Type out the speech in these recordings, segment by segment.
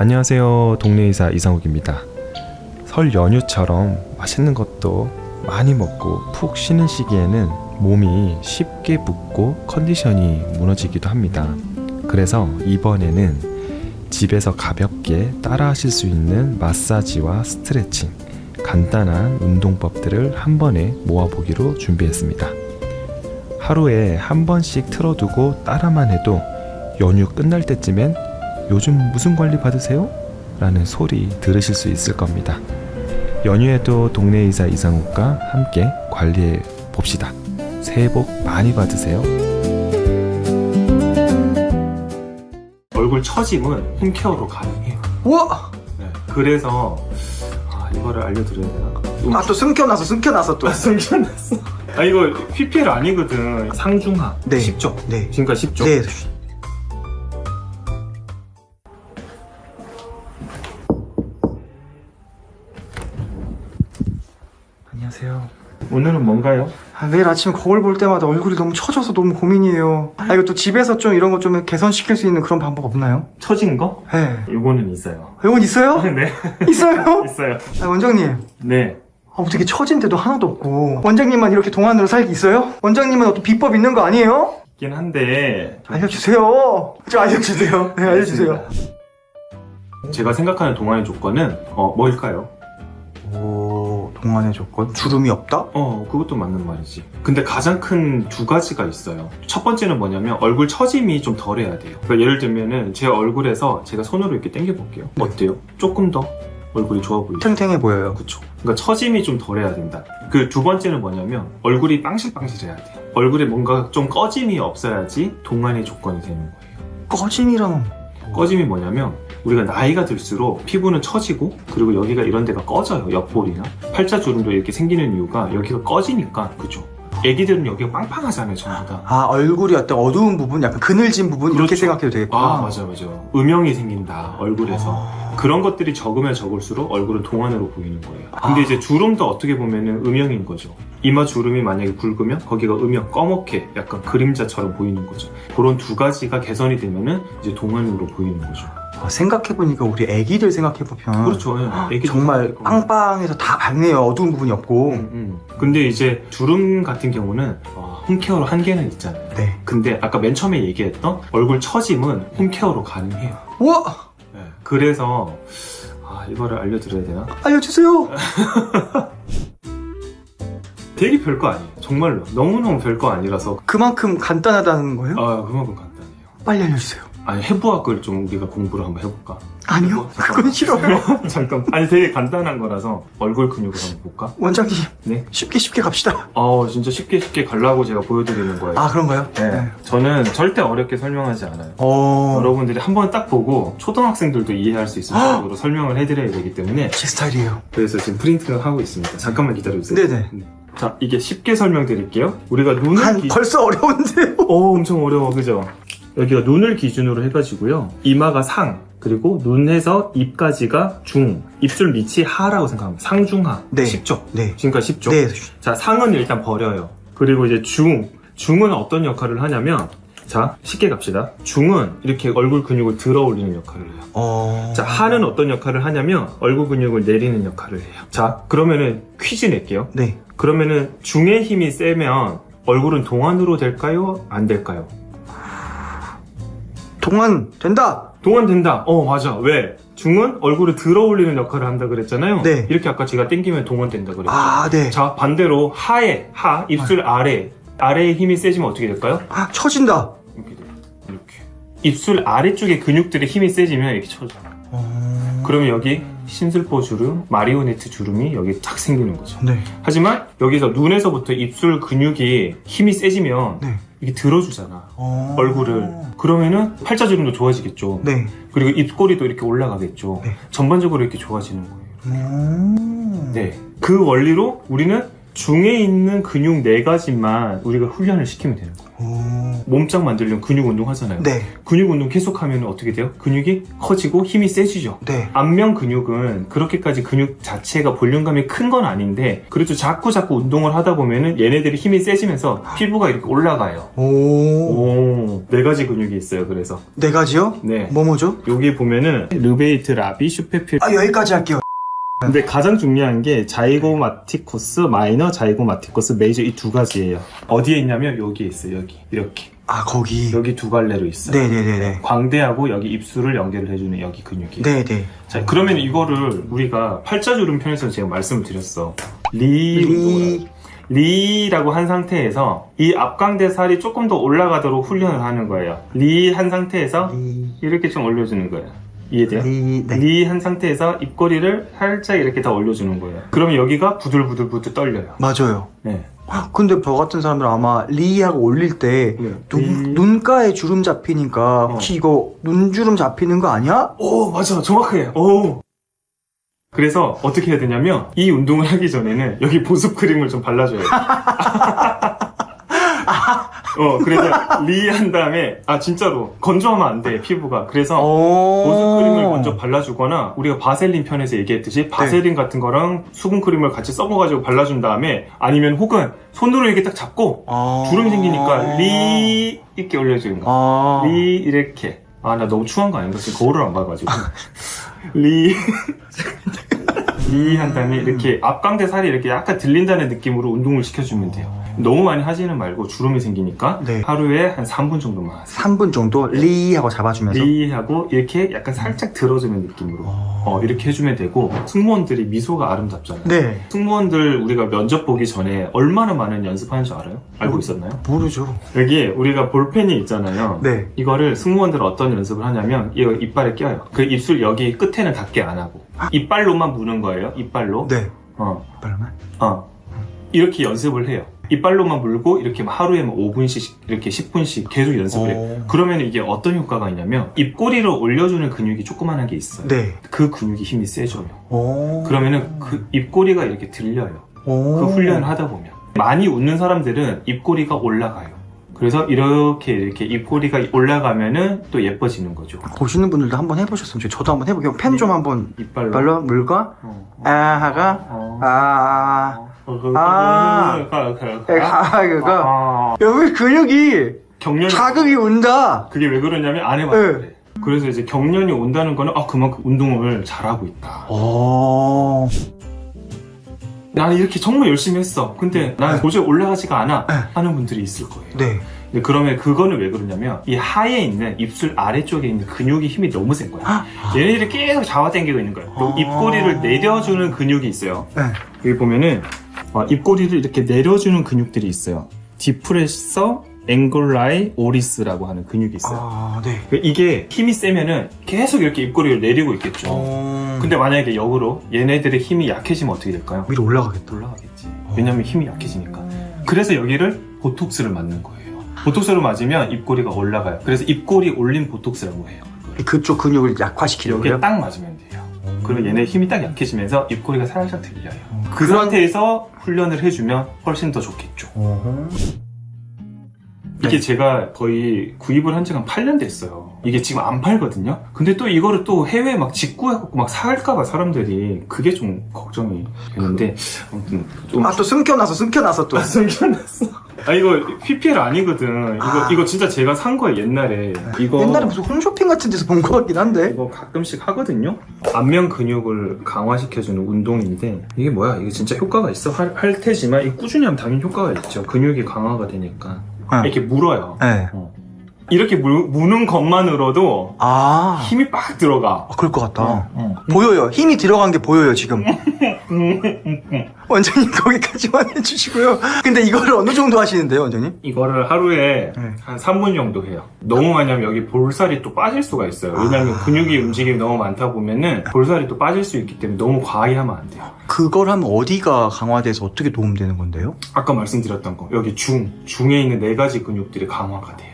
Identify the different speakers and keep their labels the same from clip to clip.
Speaker 1: 안녕하세요. 동네의사 이상욱입니다. 설 연휴처럼 맛있는 것도 많이 먹고 푹 쉬는 시기에는 몸이 쉽게 붓고 컨디션이 무너지기도 합니다. 그래서 이번에는 집에서 가볍게 따라 하실 수 있는 마사지와 스트레칭, 간단한 운동법들을 한 번에 모아보기로 준비했습니다. 하루에 한 번씩 틀어두고 따라만 해도 연휴 끝날 때쯤엔 요즘 무슨 관리 받으세요? 라는 소리 들으실 수 있을 겁니다. 연휴에도 동네의사 이상욱과 함께 관리해 봅시다. 새해 복 많이 받으세요. 얼굴 처짐은 홈케어로 가능해요.
Speaker 2: 우와!
Speaker 1: 네, 그래서 이거를 알려드려야 되나?
Speaker 2: 또 숨겨놨어 또.
Speaker 1: 숨겨놨어. 이거 PPL 아니거든. 상중하.
Speaker 2: 네.
Speaker 1: 쉽죠?
Speaker 2: 네.
Speaker 1: 지금까지 쉽죠?
Speaker 2: 네.
Speaker 1: 안녕하세요. 오늘은 뭔가요?
Speaker 2: 매일 아침 거울 볼 때마다 얼굴이 너무 처져서 너무 고민이에요. 이거 또 집에서 좀 이런 거 좀 개선시킬 수 있는 그런 방법 없나요?
Speaker 1: 처진 거?
Speaker 2: 네.
Speaker 1: 요거는 있어요.
Speaker 2: 이건 있어요?
Speaker 1: 네.
Speaker 2: 있어요?
Speaker 1: 있어요.
Speaker 2: 원장님.
Speaker 1: 네.
Speaker 2: 어떻게 처진데도 하나도 없고 원장님만 이렇게 동안으로 살기 있어요? 원장님은 어떤 비법 있는 거 아니에요?
Speaker 1: 있긴 한데
Speaker 2: 알려주세요. 좀 알려주세요. 네, 알려주세요.
Speaker 1: 제가 생각하는 동안의 조건은 뭘까요?
Speaker 2: 동안의 조건? 주름이 없다?
Speaker 1: 그것도 맞는 말이지. 근데 가장 큰 두 가지가 있어요. 첫 번째는 뭐냐면 얼굴 처짐이 좀 덜해야 돼요. 그러니까 예를 들면은 제 얼굴에서 제가 손으로 이렇게 당겨볼게요.
Speaker 2: 네.
Speaker 1: 어때요? 조금 더 얼굴이 좋아 보이죠?
Speaker 2: 탱탱해 보여요.
Speaker 1: 그쵸. 그러니까 처짐이 좀 덜해야 된다. 그 두 번째는 뭐냐면 얼굴이 빵실빵실해야 돼요. 얼굴에 뭔가 좀 꺼짐이 없어야지 동안의 조건이 되는 거예요.
Speaker 2: 꺼짐이랑
Speaker 1: 꺼짐이 뭐냐면 우리가 나이가 들수록 피부는 처지고 그리고 여기가 이런 데가 꺼져요. 옆볼이나 팔자주름도 이렇게 생기는 이유가 여기가 꺼지니까. 그죠? 애기들은 여기가 빵빵하잖아요. 전부 다.
Speaker 2: 얼굴이 어떤 어두운 부분, 약간 그늘진 부분 이렇게
Speaker 1: 그렇죠.
Speaker 2: 생각해도 되겠구나.
Speaker 1: 맞아. 음영이 생긴다. 얼굴에서. 그런 것들이 적으면 적을수록 얼굴은 동안으로 보이는 거예요. 근데 이제 주름도 어떻게 보면은 음영인 거죠. 이마 주름이 만약에 굵으면 거기가 음영, 검게 약간 그림자처럼 보이는 거죠. 그런 두 가지가 개선이 되면은 이제 동안으로 보이는 거죠.
Speaker 2: 생각해보니까 우리 애기들 생각해보면
Speaker 1: 그렇죠. 애기들
Speaker 2: 정말
Speaker 1: 생각해보면.
Speaker 2: 빵빵해서 다 밝네요. 어두운 부분이 없고.
Speaker 1: 근데 이제 주름 같은 경우는 홈케어로 한계는 있잖아요.
Speaker 2: 네.
Speaker 1: 근데 아까 맨 처음에 얘기했던 얼굴 처짐은 홈케어로 가능해요.
Speaker 2: 우와!
Speaker 1: 네. 그래서 이거를 알려드려야 되나?
Speaker 2: 알려주세요.
Speaker 1: 되게 별거 아니에요. 정말로 너무너무 별거 아니라서
Speaker 2: 그만큼 간단하다는 거예요?
Speaker 1: 그만큼 간단해요.
Speaker 2: 빨리 알려주세요.
Speaker 1: 해부학을 좀 우리가 공부를 한번 해볼까?
Speaker 2: 아니요. 그건 싫어요.
Speaker 1: 잠깐. 되게 간단한 거라서 얼굴 근육을 한번 볼까?
Speaker 2: 원장님,
Speaker 1: 네.
Speaker 2: 쉽게 갑시다.
Speaker 1: 진짜 쉽게 가려고 제가 보여드리는 거예요.
Speaker 2: 그런가요?
Speaker 1: 네. 저는 절대 어렵게 설명하지 않아요. 여러분들이 한번 딱 보고 초등학생들도 이해할 수 있을 정도로 설명을 해드려야 되기 때문에
Speaker 2: 제 스타일이에요.
Speaker 1: 그래서 지금 프린팅을 하고 있습니다. 잠깐만 기다려주세요.
Speaker 2: 네네.
Speaker 1: 네. 자, 이게 쉽게 설명드릴게요. 우리가 눈을
Speaker 2: 벌써 어려운데요?
Speaker 1: 엄청 어려워, 그죠? 여기가 눈을 기준으로 해가지고요. 이마가 상, 그리고 눈에서 입까지가 중, 입술 밑이 하라고 생각합니다. 상중하.
Speaker 2: 네.
Speaker 1: 쉽죠?
Speaker 2: 네.
Speaker 1: 지금까지 쉽죠?
Speaker 2: 네.
Speaker 1: 자, 상은 일단 버려요. 그리고 이제 중은 어떤 역할을 하냐면, 자, 쉽게 갑시다. 중은 이렇게 얼굴 근육을 들어 올리는 역할을 해요. 자, 하는 어떤 역할을 하냐면 얼굴 근육을 내리는 역할을 해요. 자, 그러면은 퀴즈 낼게요.
Speaker 2: 네.
Speaker 1: 그러면은 중의 힘이 세면 얼굴은 동안으로 될까요? 안 될까요?
Speaker 2: 동안 된다.
Speaker 1: 동안 된다. 맞아. 왜? 중은 얼굴을 들어 올리는 역할을 한다 그랬잖아요.
Speaker 2: 네.
Speaker 1: 이렇게 아까 제가 당기면 동안 된다 그랬죠.
Speaker 2: 네.
Speaker 1: 자, 반대로 입술 아래의 힘이 세지면 어떻게 될까요?
Speaker 2: 처진다.
Speaker 1: 이렇게 돼요. 이렇게. 입술 아래쪽의 근육들의 힘이 세지면 이렇게 쳐져요. 그러면 여기 심술보 주름, 마리오네트 주름이 여기 탁 생기는 거죠.
Speaker 2: 네.
Speaker 1: 하지만 여기서 눈에서부터 입술 근육이 힘이 세지면
Speaker 2: 네.
Speaker 1: 이게 들어주잖아. 얼굴을. 그러면은 팔자주름도 좋아지겠죠.
Speaker 2: 네.
Speaker 1: 그리고 입꼬리도 이렇게 올라가겠죠.
Speaker 2: 네.
Speaker 1: 전반적으로 이렇게 좋아지는 거예요.
Speaker 2: 네.
Speaker 1: 네. 그 원리로 우리는 중에 있는 근육 4가지만 우리가 훈련을 시키면 되는 거예요.
Speaker 2: 오.
Speaker 1: 몸짱 만들려면 근육 운동 하잖아요.
Speaker 2: 네.
Speaker 1: 근육 운동 계속하면 어떻게 돼요? 근육이 커지고 힘이 세지죠.
Speaker 2: 네.
Speaker 1: 안면 근육은 그렇게까지 근육 자체가 볼륨감이 큰 건 아닌데 그래도 자꾸 운동을 하다 보면은 얘네들이 힘이 세지면서 피부가 이렇게 올라가요.
Speaker 2: 오.
Speaker 1: 4가지 근육이 있어요. 그래서
Speaker 2: 4가지요?
Speaker 1: 네.
Speaker 2: 뭐죠?
Speaker 1: 여기 보면은 르베이트, 라비, 슈페필.
Speaker 2: 아, 여기까지 할게요.
Speaker 1: 근데 가장 중요한 게 자이고마티쿠스, 마이너 자이고마티쿠스, 메이저 이 2가지예요. 어디에 있냐면 여기에 있어요. 여기 이렇게
Speaker 2: 아, 거기.
Speaker 1: 여기 2갈래로 있어요.
Speaker 2: 네네네네.
Speaker 1: 광대하고 여기 입술을 연결을 해주는 여기 근육이.
Speaker 2: 네네.
Speaker 1: 자, 그러면 이거를 우리가 팔자주름 편에서 제가 말씀을 드렸어. 리라고 한 상태에서 이 앞광대 살이 조금 더 올라가도록 훈련을 하는 거예요. 리 한 상태에서 이렇게 좀 올려주는 거예요. 이해돼요?
Speaker 2: 네.
Speaker 1: 리 한 상태에서 입꼬리를 살짝 이렇게 더 올려주는 거예요. 그러면 여기가 부들부들 떨려요.
Speaker 2: 맞아요.
Speaker 1: 네.
Speaker 2: 근데 저 같은 사람들 아마 리하고 올릴 때
Speaker 1: 네.
Speaker 2: 눈가에 주름 잡히니까 혹시 이거 눈주름 잡히는 거 아니야?
Speaker 1: 오, 맞아. 정확해요. 오. 그래서 어떻게 해야 되냐면 이 운동을 하기 전에는 여기 보습 크림을 좀 발라줘야 돼. 그래서 리 한 다음에 진짜로 건조하면 안 돼, 피부가. 그래서 보습 크림을 먼저 발라주거나 우리가 바셀린 편에서 얘기했듯이 바셀린 같은 거랑 수분 크림을 같이 섞어가지고 발라준 다음에 아니면 혹은 손으로 이렇게 딱 잡고 주름이 생기니까 리 이렇게 올려주는 거. 리 이렇게. 나 너무 추한 거 아닌가? 지금 거울을 안 봐가지고. 리 한 다음에 이렇게 앞광대 살이 이렇게 약간 들린다는 느낌으로 운동을 시켜주면 돼요. 너무 많이 하지는 말고 주름이 생기니까
Speaker 2: 네.
Speaker 1: 하루에 한 3분 정도만 하세요.
Speaker 2: 3분 정도 리하고 잡아주면서
Speaker 1: 리하고 이렇게 약간 살짝 들어주는 느낌으로 이렇게 해주면 되고 승무원들이 미소가 아름답잖아요.
Speaker 2: 네.
Speaker 1: 승무원들 우리가 면접 보기 전에 얼마나 많은 연습하는 줄 알아요? 알고 있었나요?
Speaker 2: 모르죠.
Speaker 1: 여기 우리가 볼펜이 있잖아요.
Speaker 2: 네.
Speaker 1: 이거를 승무원들은 어떤 연습을 하냐면 이거 이빨에 껴요. 그 입술 여기 끝에는 닿게 안 하고 이빨로만 무는 거예요. 이빨로.
Speaker 2: 네.
Speaker 1: 어.
Speaker 2: 이빨로만?
Speaker 1: 이렇게 연습을 해요. 이빨로만 물고 이렇게 하루에 5분씩 이렇게 10분씩 계속 연습을 해요. 그러면 이게 어떤 효과가 있냐면 입꼬리를 올려주는 근육이 조그만한 게 있어요.
Speaker 2: 네.
Speaker 1: 그 근육이 힘이 세져요. 그러면은 그 입꼬리가 이렇게 들려요. 그 훈련을 하다 보면 많이 웃는 사람들은 입꼬리가 올라가요. 그래서 이렇게 입꼬리가 올라가면은 또 예뻐지는 거죠.
Speaker 2: 보시는 분들도 한번 해보셨으면 좋겠어요. 저도 한번 해볼게요. 펜 좀 한번
Speaker 1: 이빨로
Speaker 2: 물고 그거 여기 근육이
Speaker 1: 경련이
Speaker 2: 자극이 온다.
Speaker 1: 그게 왜 그러냐면 안 해봐서
Speaker 2: 네.
Speaker 1: 그래. 그래서 이제 경련이 온다는 거는 그만큼 운동을 잘하고 있다. 나는 이렇게 정말 열심히 했어. 근데 나는 도저히 올라가지가 않아. 하는 분들이 있을 거예요.
Speaker 2: 네.
Speaker 1: 근데 그러면 그거는 왜 그러냐면 이 하에 있는 입술 아래쪽에 있는 근육이 힘이 너무 센 거야. 얘네들이 계속 잡아당기고 있는 거야. 또 입꼬리를 내려주는 근육이 있어요.
Speaker 2: 네.
Speaker 1: 여기 보면은 입꼬리를 이렇게 내려주는 근육들이 있어요. 디프레서 앵글라이 오리스라고 하는 근육이 있어요.
Speaker 2: 네.
Speaker 1: 이게 힘이 세면은 계속 이렇게 입꼬리를 내리고 있겠죠. 근데 만약에 역으로 얘네들의 힘이 약해지면 어떻게 될까요?
Speaker 2: 위로 올라가겠다.
Speaker 1: 올라가겠지. 왜냐면 힘이 약해지니까. 그래서 여기를 보톡스를 맞는 거예요. 보톡스를 맞으면 입꼬리가 올라가요. 그래서 입꼬리 올린 보톡스라고 해요.
Speaker 2: 그쪽 근육을 약화시키려고요?
Speaker 1: 여기에 딱 맞으면 돼요. 그리고 얘네 힘이 딱 약해지면서 입꼬리가 살짝 들려요. 그 상태에서 훈련을 해주면 훨씬 더 좋겠죠. 이게 제가 거의 구입을 한 지가 한 8년 됐어요. 이게 지금 안 팔거든요. 근데 또 이거를 또 해외에 막 직구해갖고 막 살까봐 사람들이 그게 좀 걱정이 되는데 아무튼 좀
Speaker 2: 또 숨겨놔서 또.
Speaker 1: 숨겨놨어. 이거 PPL 아니거든. 이거 진짜 제가 산 거예요, 옛날에. 이거
Speaker 2: 옛날에 무슨 홈쇼핑 같은 데서 본 것 같긴 한데.
Speaker 1: 이거 가끔씩 하거든요. 안면 근육을 강화시켜주는 운동인데 이게 뭐야? 이게 진짜 효과가 있어? 할 테지만 이 꾸준히 하면 당연히 효과가 있죠. 근육이 강화가 되니까. 이렇게 물어요.
Speaker 2: 네.
Speaker 1: 이렇게 무는 것만으로도 힘이 빡 들어가.
Speaker 2: 그럴 것 같다. 보여요. 힘이 들어간 게 보여요, 지금. 원장님 거기까지만 해주시고요. 근데 이거를 어느 정도 하시는데요, 원장님?
Speaker 1: 이거를 하루에 한 3분 정도 해요. 너무 많이 하면 여기 볼살이 또 빠질 수가 있어요. 왜냐면 근육이 움직임이 너무 많다 보면은 볼살이 또 빠질 수 있기 때문에 너무 과하게 하면 안 돼요.
Speaker 2: 그걸 하면 어디가 강화돼서 어떻게 도움되는 건데요?
Speaker 1: 아까 말씀드렸던 거 여기 중에 있는 4가지 근육들이 강화가 돼요.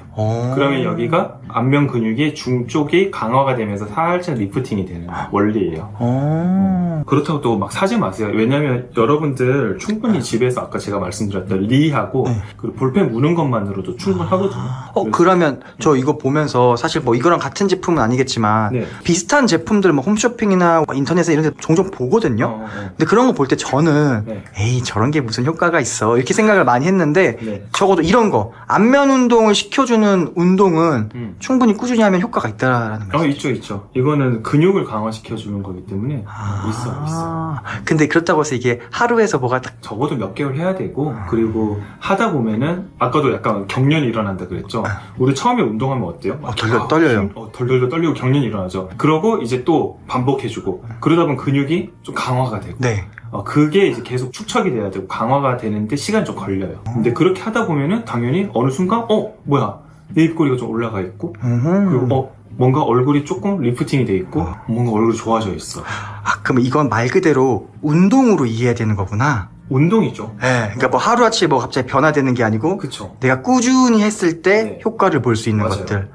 Speaker 1: 그러면 여기가 안면 근육이 중쪽이 강화가 되면서 살짝 리프팅이 되는 원리예요. 그렇다고 또 막 사지 마세요. 왜냐면 여러분들 충분히 집에서 아까 제가 말씀드렸던 리하고
Speaker 2: 네.
Speaker 1: 그리고 볼펜 무는 것만으로도 충분하거든요.
Speaker 2: 그러면 저 이거 보면서 사실 뭐 이거랑 같은 제품은 아니겠지만
Speaker 1: 네.
Speaker 2: 비슷한 제품들 뭐 홈쇼핑이나 인터넷에 이런 데 종종 보거든요. 근데 그런 거 볼 때 저는
Speaker 1: 네.
Speaker 2: 에이 저런 게 무슨 효과가 있어 이렇게 생각을 많이 했는데
Speaker 1: 네.
Speaker 2: 적어도 이런 거 안면 운동을 시켜주는 운동은 충분히 꾸준히 하면 효과가 있다라는 거죠.
Speaker 1: 있죠. 이거는 근육을 강화시켜주는 거기 때문에 있어.
Speaker 2: 근데 그렇다고 해서 이게 하루에서 뭐가 딱
Speaker 1: 적어도 몇 개월 해야 되고 그리고 하다 보면은 아까도 약간 경련이 일어난다 그랬죠. 우리 처음에 운동하면 어때요?
Speaker 2: 떨려요.
Speaker 1: 덜덜 떨리고 경련이 일어나죠. 그러고 이제 또 반복해주고 그러다 보면 근육이 좀 강화가 되고
Speaker 2: 네.
Speaker 1: 그게 이제 계속 축적이 돼야 되고 강화가 되는데 시간이 좀 걸려요. 근데 그렇게 하다 보면은 당연히 어느 순간 뭐야 내 입꼬리가 좀 올라가 있고 그리고 뭔가 얼굴이 조금 리프팅이 돼 있고 뭔가 얼굴이 좋아져 있어.
Speaker 2: 그럼 이건 말 그대로 운동으로 이해해야 되는 거구나.
Speaker 1: 운동이죠.
Speaker 2: 네, 그러니까 뭐 하루아침에 뭐 갑자기 변화되는 게 아니고
Speaker 1: 그쵸.
Speaker 2: 내가 꾸준히 했을 때
Speaker 1: 네.
Speaker 2: 효과를 볼 수 있는
Speaker 1: 맞아요.
Speaker 2: 것들.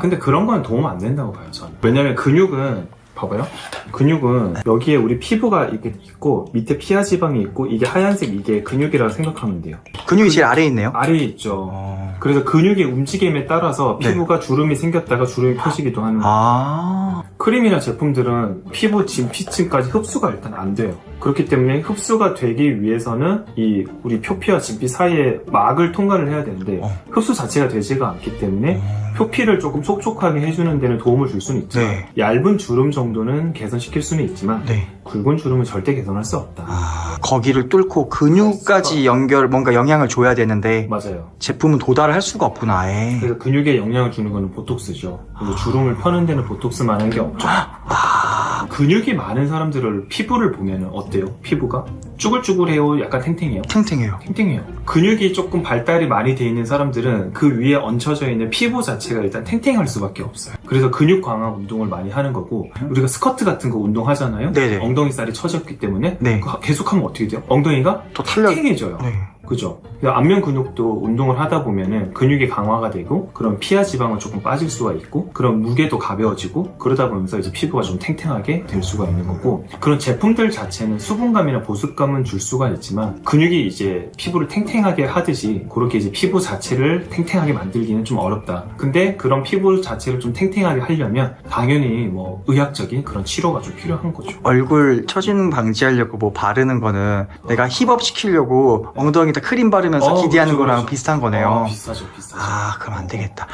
Speaker 1: 근데 그런 건 도움 안 된다고 봐요, 저는. 왜냐면 근육은 봐봐요. 근육은 여기에 우리 피부가 이렇게 있고 밑에 피하 지방이 있고 이게 하얀색 이게 근육이라고 생각하면 돼요.
Speaker 2: 근육이 제일 아래에 있네요.
Speaker 1: 아래에 있죠. 그래서 근육의 움직임에 따라서
Speaker 2: 네.
Speaker 1: 피부가 주름이 생겼다가 주름이 펴지기도 하는 거예요. 크림이나 제품들은 피부 진피층까지 흡수가 일단 안 돼요. 그렇기 때문에 흡수가 되기 위해서는 이 우리 표피와 진피 사이에 막을 통과를 해야 되는데 흡수 자체가 되지가 않기 때문에 표피를 조금 촉촉하게 해주는 데는 도움을 줄 수는 있지만
Speaker 2: 네.
Speaker 1: 얇은 주름 정도는 개선시킬 수는 있지만
Speaker 2: 네.
Speaker 1: 굵은 주름은 절대 개선할 수 없다.
Speaker 2: 거기를 뚫고 근육까지 뭔가 영향을 줘야 되는데
Speaker 1: 맞아요.
Speaker 2: 제품은 도달을 할 수가 없구나. 아예.
Speaker 1: 그래서 근육에 영향을 주는 거는 보톡스죠. 그리고 주름을 펴는 데는 보톡스만한 게 없죠. 근육이 많은 사람들을 피부를 보면 어때요? 피부가? 쭈글쭈글해요? 약간 탱탱해요?
Speaker 2: 탱탱해요.
Speaker 1: 탱탱해요. 근육이 조금 발달이 많이 돼 있는 사람들은 그 위에 얹혀져 있는 피부 자체가 일단 탱탱할 수밖에 없어요. 그래서 근육 강화 운동을 많이 하는 거고 우리가 스쿼트 같은 거 운동하잖아요.
Speaker 2: 네네.
Speaker 1: 엉덩이 살이 처졌기 때문에
Speaker 2: 네.
Speaker 1: 그거 계속하면 어떻게 돼요? 엉덩이가
Speaker 2: 더 탄력.
Speaker 1: 탱탱해져요.
Speaker 2: 네.
Speaker 1: 그죠? 안면 근육도 운동을 하다 보면은 근육이 강화가 되고 그런 피하 지방은 조금 빠질 수가 있고 그런 무게도 가벼워지고 그러다 보면서 이제 피부가 좀 탱탱하게 될 수가 있는 거고 그런 제품들 자체는 수분감이나 보습감은 줄 수가 있지만 근육이 이제 피부를 탱탱하게 하듯이 그렇게 이제 피부 자체를 탱탱하게 만들기는 좀 어렵다. 근데 그런 피부 자체를 좀 탱탱하게 하려면 당연히 뭐 의학적인 그런 치료가 좀 필요한 거죠.
Speaker 2: 얼굴 처지는 방지하려고 뭐 바르는 거는 내가 힙업 시키려고 엉덩이에다 크림 바르면서 기대하는
Speaker 1: 그렇죠,
Speaker 2: 거랑
Speaker 1: 그렇죠.
Speaker 2: 비슷한 거네요.
Speaker 1: 비슷하죠.
Speaker 2: 그럼 안 되겠다.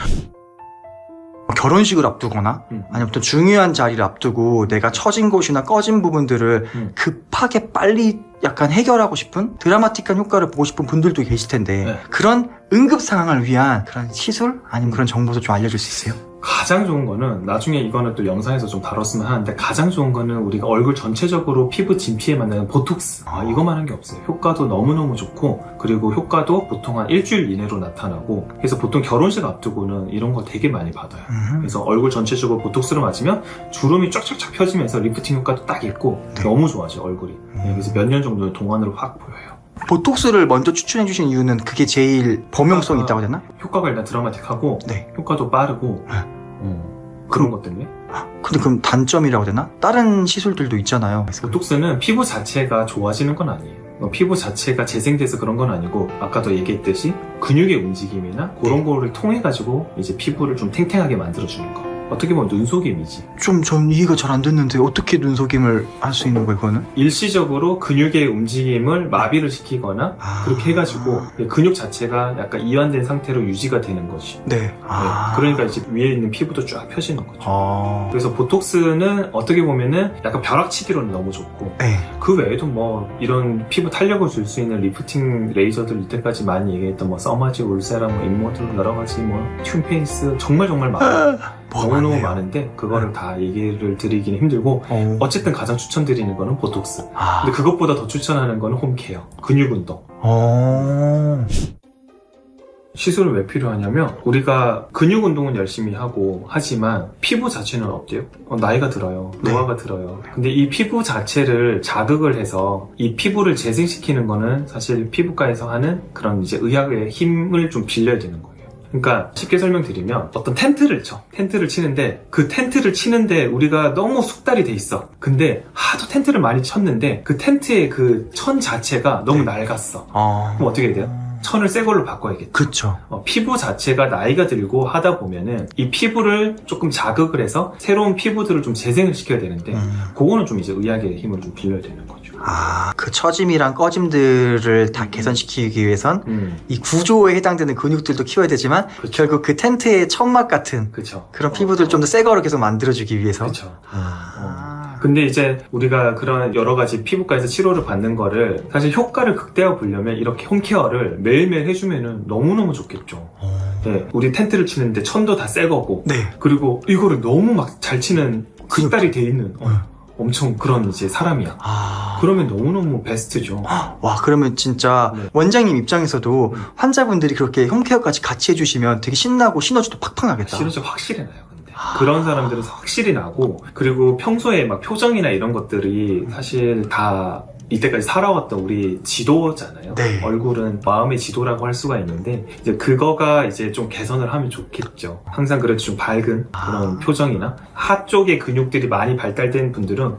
Speaker 2: 결혼식을 앞두거나 아니면 또 중요한 자리를 앞두고 내가 처진 곳이나 꺼진 부분들을 급하게 빨리 약간 해결하고 싶은 드라마틱한 효과를 보고 싶은 분들도 계실 텐데
Speaker 1: 네.
Speaker 2: 그런 응급 상황을 위한 그런 시술 아니면 그런 정보도 좀 알려줄 수 있어요?
Speaker 1: 가장 좋은 거는 나중에 이거는 또 영상에서 좀 다뤘으면 하는데 가장 좋은 거는 우리가 얼굴 전체적으로 피부 진피에 만나는 보톡스 이거만 한 게 없어요. 효과도 너무너무 좋고 그리고 효과도 보통 한 일주일 이내로 나타나고 그래서 보통 결혼식 앞두고는 이런 거 되게 많이 받아요. 그래서 얼굴 전체적으로 보톡스를 맞으면 주름이 쫙쫙쫙 펴지면서 리프팅 효과도 딱 있고
Speaker 2: 네.
Speaker 1: 너무 좋아져요 얼굴이. 그래서 몇 년 정도는 동안으로 확 보여요.
Speaker 2: 보톡스를 먼저 추천해 주신 이유는 그게 제일 범용성이 있다고 해야 되나?
Speaker 1: 효과가 일단 드라마틱하고
Speaker 2: 네.
Speaker 1: 효과도 빠르고 그런 것 때문에
Speaker 2: 근데 그럼 단점이라고 해야 되나? 다른 시술들도 있잖아요.
Speaker 1: 보톡스는 피부 자체가 좋아지는 건 아니에요. 피부 자체가 재생돼서 그런 건 아니고 아까도 얘기했듯이 근육의 움직임이나 그런 거를 통해 가지고 이제 피부를 좀 탱탱하게 만들어주는 거. 어떻게 보면 눈속임이지.
Speaker 2: 전 이해가 잘 안 됐는데 어떻게 눈속임을 할 수 있는 거예요, 그거는?
Speaker 1: 일시적으로 근육의 움직임을 마비를 시키거나 그렇게 해가지고 근육 자체가 약간 이완된 상태로 유지가 되는 거지.
Speaker 2: 네.
Speaker 1: 그러니까 이제 위에 있는 피부도 쫙 펴지는 거죠. 그래서 보톡스는 어떻게 보면은 약간 벼락치기로는 너무 좋고
Speaker 2: 네.
Speaker 1: 그 외에도 뭐 이런 피부 탄력을 줄 수 있는 리프팅 레이저들 이때까지 많이 얘기했던 뭐 서마지, 울세라, 뭐 인모드 여러 가지 뭐 튠페이스 정말 많아요. 너무너무 많은데 그거를 다 얘기를 드리기는 힘들고 어쨌든 가장 추천드리는 거는 보톡스. 근데 그것보다 더 추천하는 거는 홈케어, 근육 운동. 시술은 왜 필요하냐면 우리가 근육 운동은 열심히 하고 하지만 피부 자체는 어때요? 나이가 들어요.
Speaker 2: 네.
Speaker 1: 노화가 들어요. 근데 이 피부 자체를 자극을 해서 이 피부를 재생시키는 거는 사실 피부과에서 하는 그런 이제 의학의 힘을 좀 빌려야 되는 거예요. 그러니까 쉽게 설명드리면 어떤 텐트를 쳐. 텐트를 치는데 그 텐트를 치는데 우리가 너무 숙달이 돼 있어. 근데 하도 텐트를 많이 쳤는데 그 텐트의 그 천 자체가 너무 낡았어. 그럼 어떻게 해야 돼요? 천을 새 걸로 바꿔야겠죠.
Speaker 2: 그쵸.
Speaker 1: 피부 자체가 나이가 들고 하다 보면은 이 피부를 조금 자극을 해서 새로운 피부들을 좀 재생을 시켜야 되는데 그거는 좀 이제 의학의 힘을 좀 빌려야 되는 거죠.
Speaker 2: 그 처짐이랑 꺼짐들을 다 개선시키기 위해선 이 구조에 해당되는 근육들도 키워야 되지만
Speaker 1: 그쵸.
Speaker 2: 결국 그 텐트의 천막 같은
Speaker 1: 그쵸.
Speaker 2: 그런 피부들 좀 더 새 거로 계속 만들어주기 위해서.
Speaker 1: 그쵸. 근데 이제 우리가 그런 여러 가지 피부과에서 치료를 받는 거를 사실 효과를 극대화 보려면 이렇게 홈케어를 매일매일 해주면은 너무너무 좋겠죠. 네, 우리 텐트를 치는데 천도 다 새 거고.
Speaker 2: 네.
Speaker 1: 그리고 이거를 너무 막 잘 치는 숙달이 돼 있는 엄청 그런 이제 사람이야. 그러면 너무너무 베스트죠.
Speaker 2: 와, 그러면 진짜
Speaker 1: 네.
Speaker 2: 원장님 입장에서도 환자분들이 그렇게 홈케어까지 같이 해주시면 되게 신나고 시너지도 팍팍 나겠다.
Speaker 1: 시너지 확실히 나요. 근데 그런 사람들은 확실히 나고, 그리고 평소에 막 표정이나 이런 것들이 사실 다 이때까지 살아왔던 우리 지도잖아요.
Speaker 2: 네.
Speaker 1: 얼굴은 마음의 지도라고 할 수가 있는데 이제 그거가 이제 좀 개선을 하면 좋겠죠. 항상 그래도 좀 밝은 그런 표정이나 하 쪽의 근육들이 많이 발달된 분들은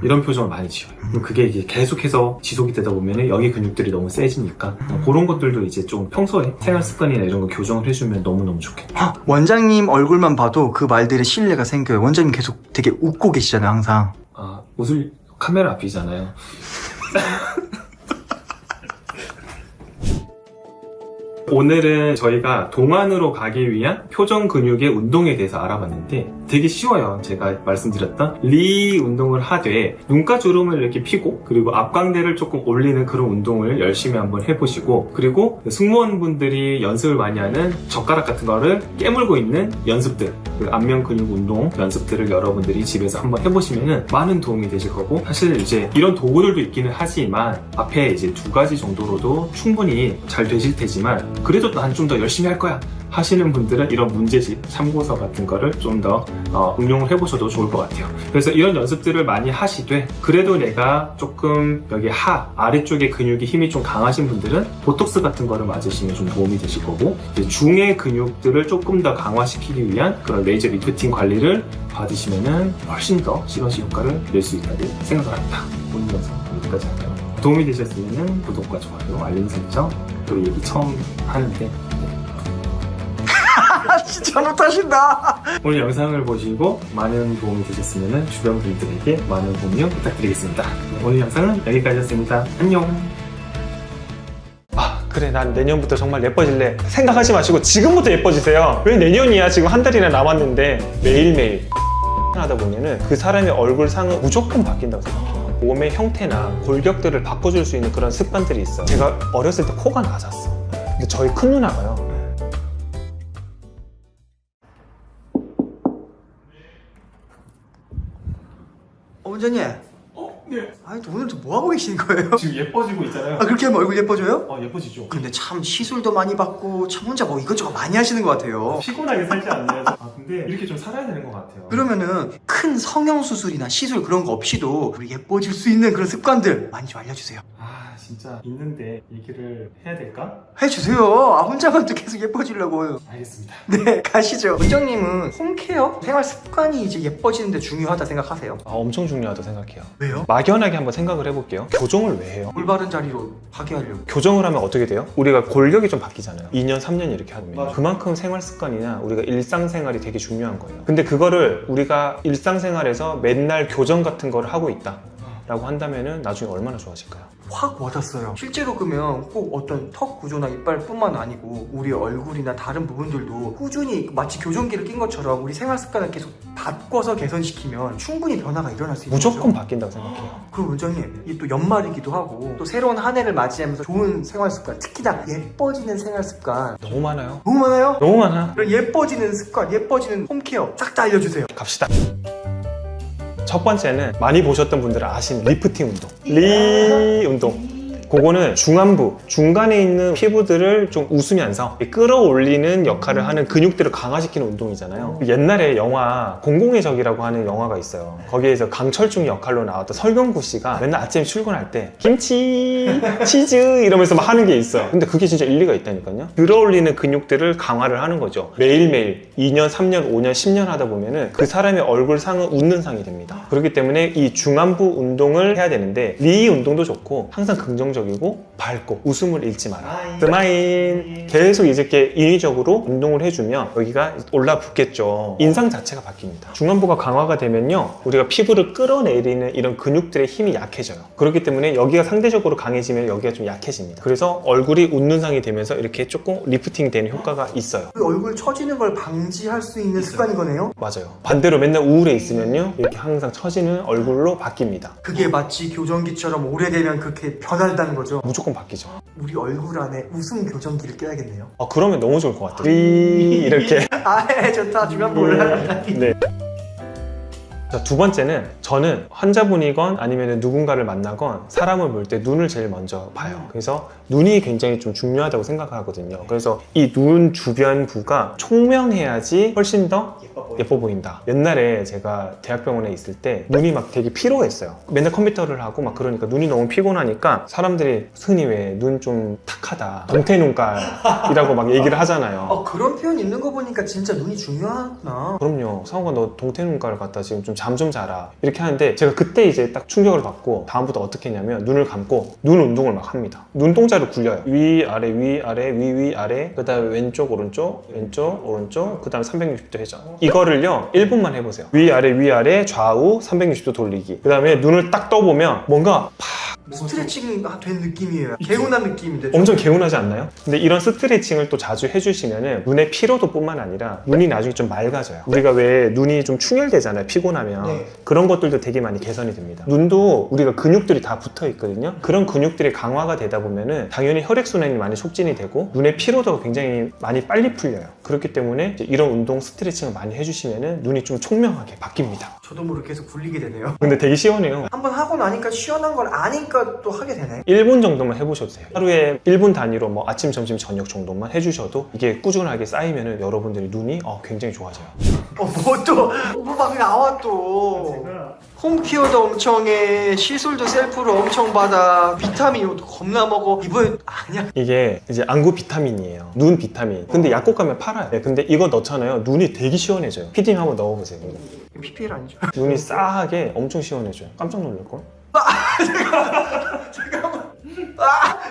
Speaker 1: 이런 표정을 많이 지어요. 그럼 그게 이게 계속해서 지속이 되다 보면 여기 근육들이 너무 세지니까 그런 것들도 이제 좀 평소에 생활 습관이나 이런 거 교정을 해주면 너무너무 좋겠죠.
Speaker 2: 원장님 얼굴만 봐도 그 말들의 신뢰가 생겨요. 원장님 계속 되게 웃고 계시잖아요, 항상.
Speaker 1: 웃을 카메라 앞이잖아요. 오늘은 저희가 동안으로 가기 위한 표정 근육의 운동에 대해서 알아봤는데 되게 쉬워요. 제가 말씀드렸던 리 운동을 하되 눈가 주름을 이렇게 피고 그리고 앞광대를 조금 올리는 그런 운동을 열심히 한번 해보시고, 그리고 승무원분들이 연습을 많이 하는 젓가락 같은 거를 깨물고 있는 연습들, 그 안면 근육 운동 연습들을 여러분들이 집에서 한번 해보시면은 많은 도움이 되실 거고, 사실 이제 이런 도구들도 있기는 하지만 앞에 이제 2가지 정도로도 충분히 잘 되실 테지만 그래도 난 좀 더 열심히 할 거야 하시는 분들은 이런 문제집 참고서 같은 거를 좀 더 응용을 해보셔도 좋을 것 같아요. 그래서 이런 연습들을 많이 하시되 그래도 내가 조금 여기 아래쪽에 근육이 힘이 좀 강하신 분들은 보톡스 같은 거를 맞으시면 좀 도움이 되실 거고, 이제 중의 근육들을 조금 더 강화시키기 위한 그런 레이저 리프팅 관리를 받으시면은 훨씬 더 시너지 효과를 낼 수 있다고 생각을 합니다. 오늘 영상 여기까지 할까요? 도움이 되셨으면 구독과 좋아요, 알림 설정, 또 얘기 처음 하는데
Speaker 2: 진짜 못하신다.
Speaker 1: 오늘 영상을 보시고 많은 도움이 되셨으면 주변 분들에게 많은 공유 부탁드리겠습니다. 오늘 영상은 여기까지였습니다. 안녕.
Speaker 3: 그래, 난 내년부터 정말 예뻐질래 생각하지 마시고 지금부터 예뻐지세요. 왜 내년이야? 지금 한 달이나 남았는데 매일매일 하다 보면은 그 사람의 얼굴 상은 무조건 바뀐다고 생각해요. 몸의 형태나 골격들을 바꿔줄 수 있는 그런 습관들이 있어. 제가 어렸을 때 코가 낮았어. 근데 저희 큰 누나가요,
Speaker 2: 원장님.
Speaker 1: 네.
Speaker 2: 아니, 오늘 뭐 하고 계시는 거예요?
Speaker 1: 지금 예뻐지고 있잖아요.
Speaker 2: 그렇게 하면 얼굴 예뻐져요?
Speaker 1: 예뻐지죠.
Speaker 2: 근데 참 시술도 많이 받고 참 혼자 뭐 이것저것 많이 하시는 것 같아요.
Speaker 1: 피곤하게 살지 않나요? 근데 이렇게 좀 살아야 되는 것 같아요.
Speaker 2: 그러면은 큰 성형 수술이나 시술 그런 거 없이도 우리 예뻐질 수 있는 그런 습관들 많이 좀 알려주세요.
Speaker 1: 진짜 있는데 얘기를 해야 될까?
Speaker 2: 해주세요. 혼자만 또 계속 예뻐지려고.
Speaker 1: 알겠습니다.
Speaker 2: 네, 가시죠. 원장님은 홈케어 생활 습관이 이제 예뻐지는데 중요하다 생각하세요?
Speaker 3: 엄청 중요하다고 생각해요.
Speaker 2: 왜요?
Speaker 3: 막연하게 한번 생각을 해볼게요. 교정을 왜 해요?
Speaker 2: 올바른 자리로 하게 하려고.
Speaker 3: 교정을 하면 어떻게 돼요? 우리가 골격이 좀 바뀌잖아요. 2년, 3년 이렇게 하면
Speaker 1: 맞아.
Speaker 3: 그만큼 생활 습관이나 우리가 일상생활이 되게 중요한 거예요. 근데 그거를 우리가 일상생활에서 맨날 교정 같은 거를 하고 있다 라고 한다면은 나중에 얼마나 좋아질까요?
Speaker 2: 확 와닿았어요. 실제로 그러면 꼭 어떤 턱 구조나 이빨뿐만 아니고 우리 얼굴이나 다른 부분들도 꾸준히 마치 교정기를 낀 것처럼 우리 생활 습관을 계속 바꿔서 개선시키면 충분히 변화가 일어날 수 있는
Speaker 3: 무조건
Speaker 2: 거죠.
Speaker 3: 바뀐다고 생각해요.
Speaker 2: 그럼 원장님, 이 또 연말이기도 하고 또 새로운 한 해를 맞이하면서 좋은 생활 습관, 특히나 예뻐지는 생활 습관
Speaker 3: 너무 많아요.
Speaker 2: 너무 많아요?
Speaker 3: 너무 많아.
Speaker 2: 그런 예뻐지는 습관, 예뻐지는 홈케어 싹 다 알려주세요.
Speaker 3: 갑시다. 첫 번째는 많이 보셨던 분들은 아시는 리프팅 운동. 리 운동. 그거는 중안부, 중간에 있는 피부들을 좀 웃으면서 끌어올리는 역할을 하는 근육들을 강화시키는 운동이잖아요. 옛날에 영화 공공의 적이라고 하는 영화가 있어요. 거기에서 강철중 역할로 나왔던 설경구 씨가 맨날 아침에 출근할 때 김치, 치즈 이러면서 막 하는 게 있어요. 근데 그게 진짜 일리가 있다니까요. 끌어올리는 근육들을 강화를 하는 거죠. 매일매일 2년, 3년, 5년, 10년 하다 보면은 그 사람의 얼굴 상은 웃는 상이 됩니다. 그렇기 때문에 이 중안부 운동을 해야 되는데 리 운동도 좋고 항상 긍정적이고 밝고 웃음을 잃지 마라. 스마일. 계속 이렇게 인위적으로 운동을 해주면 여기가 올라붙겠죠. 인상 자체가 바뀝니다. 중안부가 강화가 되면요, 우리가 피부를 끌어내리는 이런 근육들의 힘이 약해져요. 그렇기 때문에 여기가 상대적으로 강해지면 여기가 좀 약해집니다. 그래서 얼굴이 웃는 상이 되면서 이렇게 조금 리프팅 되는 효과가 있어요.
Speaker 2: 그 얼굴 처지는 걸 방지할 수 있는 습관인 거네요?
Speaker 3: 맞아요. 반대로 맨날 우울해 있으면요, 이렇게 항상 처지는 얼굴로 바뀝니다.
Speaker 2: 그게 마치 교정기처럼 오래되면 그렇게 변한다는 거죠?
Speaker 3: 무조건 바뀌죠.
Speaker 2: 우리 얼굴 안에 웃음 교정기를 껴야겠네요.
Speaker 3: 그러면 너무 좋을 것 같아요. 이렇게.
Speaker 2: 아, 좋다. 중간부 올라간다.
Speaker 3: 네. 자, 두 번째는 저는 환자분이건 아니면 누군가를 만나건 사람을 볼 때 눈을 제일 먼저 봐요. 그래서 눈이 굉장히 좀 중요하다고 생각하거든요. 그래서 이 눈 주변부가 총명해야지 훨씬 더 예뻐 보인다. 옛날에 제가 대학병원에 있을 때 눈이 막 되게 피로했어요. 맨날 컴퓨터를 하고 막 그러니까 눈이 너무 피곤하니까 사람들이 흔히 왜 눈 좀 탁하다, 동태눈깔이라고 막 얘기를 하잖아요.
Speaker 2: 그런 표현 있는 거 보니까 진짜 눈이 중요하구나.
Speaker 3: 그럼요. 상호가 너 동태눈깔 같다. 지금 좀 잠 좀 자라. 이렇게 하는데 제가 그때 이제 딱 충격을 받고 다음부터 어떻게 했냐면 눈을 감고 눈 운동을 막 합니다. 눈동자를 굴려요. 위, 아래, 위, 아래, 위, 아래. 그 다음에 왼쪽, 오른쪽, 왼쪽, 오른쪽. 그 다음에 360도 회전. 이거를요 1분만 해보세요. 위, 아래, 좌우 360도 돌리기. 그 다음에 눈을 딱 떠보면 뭔가
Speaker 2: 스트레칭 된 느낌이에요. 개운한 느낌인데.
Speaker 3: 엄청 개운하지 않나요? 근데 이런 스트레칭을 또 자주 해주시면은 눈의 피로도 뿐만 아니라 눈이 나중에 좀 맑아져요. 우리가 왜 눈이 좀 충혈되잖아요, 피곤하면.
Speaker 2: 네.
Speaker 3: 그런 것들도 되게 많이 개선이 됩니다. 눈도 우리가 근육들이 다 붙어 있거든요. 그런 근육들이 강화가 되다 보면은 당연히 혈액순환이 많이 촉진이 되고 눈의 피로도가 굉장히 많이 빨리 풀려요. 그렇기 때문에 이제 이런 운동 스트레칭을 많이 해주시면은 눈이 좀 총명하게 바뀝니다.
Speaker 2: 저도 모르게 계속 굴리게 되네요.
Speaker 3: 근데 되게 시원해요.
Speaker 2: 한번 하고 나니까 시원한 걸 아니까 또 하게 되네.
Speaker 3: 1분 정도만 해보셔도 돼요. 하루에 1분 단위로 뭐 아침, 점심, 저녁 정도만 해주셔도 이게 꾸준하게 쌓이면은 여러분들이 눈이 굉장히 좋아져요.
Speaker 2: 뭐 막 나와 또. 홈케어도 엄청 해, 시술도 셀프로 엄청 받아, 비타민도 겁나 먹어. 이번에 아니야.
Speaker 3: 이게 이제 안구 비타민이에요. 눈 비타민. 근데 약국 가면 팔아요. 네, 근데 이거 넣잖아요. 눈이 되게 시원해져요. 피디님 한번 넣어보세요.
Speaker 2: PPL 아니죠?
Speaker 3: 눈이 싸하게 엄청 시원해져요. 깜짝 놀랄걸?
Speaker 2: 잠깐만.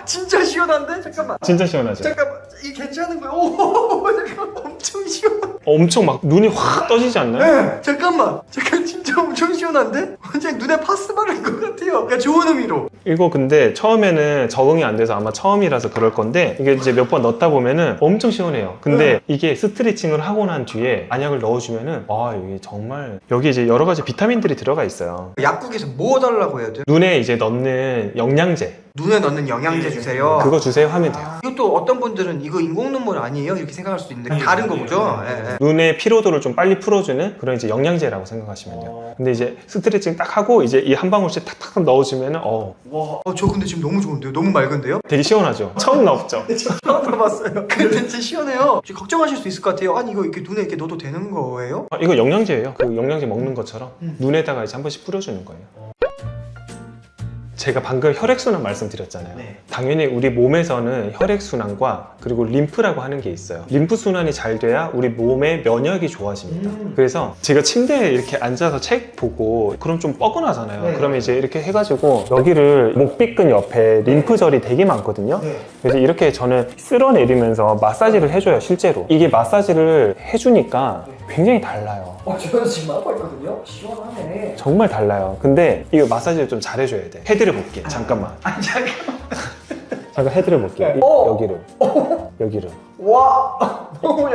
Speaker 2: 진짜 시원한데? 잠깐만.
Speaker 3: 진짜 시원하죠?
Speaker 2: 잠깐만. 이게 괜찮은 거야? 오, 잠깐만. 엄청 시원.
Speaker 3: 엄청 막 눈이 확 떠지지 않나요?
Speaker 2: 네, 잠깐 진짜 엄청 시원한데? 완전 눈에 파스 바른 것 같아요. 그러니까 좋은 의미로.
Speaker 3: 이거 근데 처음에는 적응이 안 돼서 아마 처음이라서 그럴 건데 이게 이제 몇 번 넣다 보면은 엄청 시원해요. 근데 이게 스트레칭을 하고 난 뒤에 안약을 넣어주면은 이게 정말 여기 이제 여러 가지 비타민들이 들어가 있어요.
Speaker 2: 약국에서 뭐 달라고 해야 돼요?
Speaker 3: 눈에 이제 넣는 영양제
Speaker 2: 눈에 넣는 영양제 주세요.
Speaker 3: 그거 주세요 하면 돼요.
Speaker 2: 이것도 어떤 분들은 이거 인공 눈물 아니에요? 이렇게 생각할 수도 있는데 다른 거죠? 예.
Speaker 3: 눈의 피로도를 좀 빨리 풀어주는 그런 이제 영양제라고 생각하시면 돼요. 근데 이제 스트레칭 딱 하고 이제 이 한 방울씩 탁탁 넣어주면은
Speaker 2: 저 근데 지금 너무 좋은데요? 너무 맑은데요?
Speaker 3: 되게 시원하죠. 처음 넣었죠.
Speaker 2: 처음 봐봤어요. 근데 진짜 시원해요. 지금 걱정하실 수 있을 것 같아요. 아니 이거 이렇게 눈에 이렇게 넣어도 되는 거예요?
Speaker 3: 이거 영양제예요. 그 영양제 먹는 것처럼 눈에다가 이제 한 번씩 뿌려주는 거예요. 제가 방금 혈액순환 말씀드렸잖아요.
Speaker 2: 네.
Speaker 3: 당연히 우리 몸에서는 혈액순환과 그리고 림프라고 하는 게 있어요. 림프순환이 잘 돼야 우리 몸의 면역이 좋아집니다. 그래서 제가 침대에 이렇게 앉아서 책 보고 그럼 좀 뻐근하잖아요.
Speaker 2: 네.
Speaker 3: 그러면 이제 이렇게 해가지고 여기를 목빗근 옆에 림프절이 되게 많거든요.
Speaker 2: 네.
Speaker 3: 그래서 이렇게 저는 쓸어내리면서 마사지를 해줘요, 실제로. 이게 마사지를 해주니까 굉장히 달라요.
Speaker 2: 저는 지금 하고 있거든요. 시원하네.
Speaker 3: 정말 달라요. 근데 이거 마사지를 좀 잘해줘야 돼. 해드려 볼게. 잠깐만. 잠깐 해드려 볼게. 여기를.
Speaker 2: 와, 너무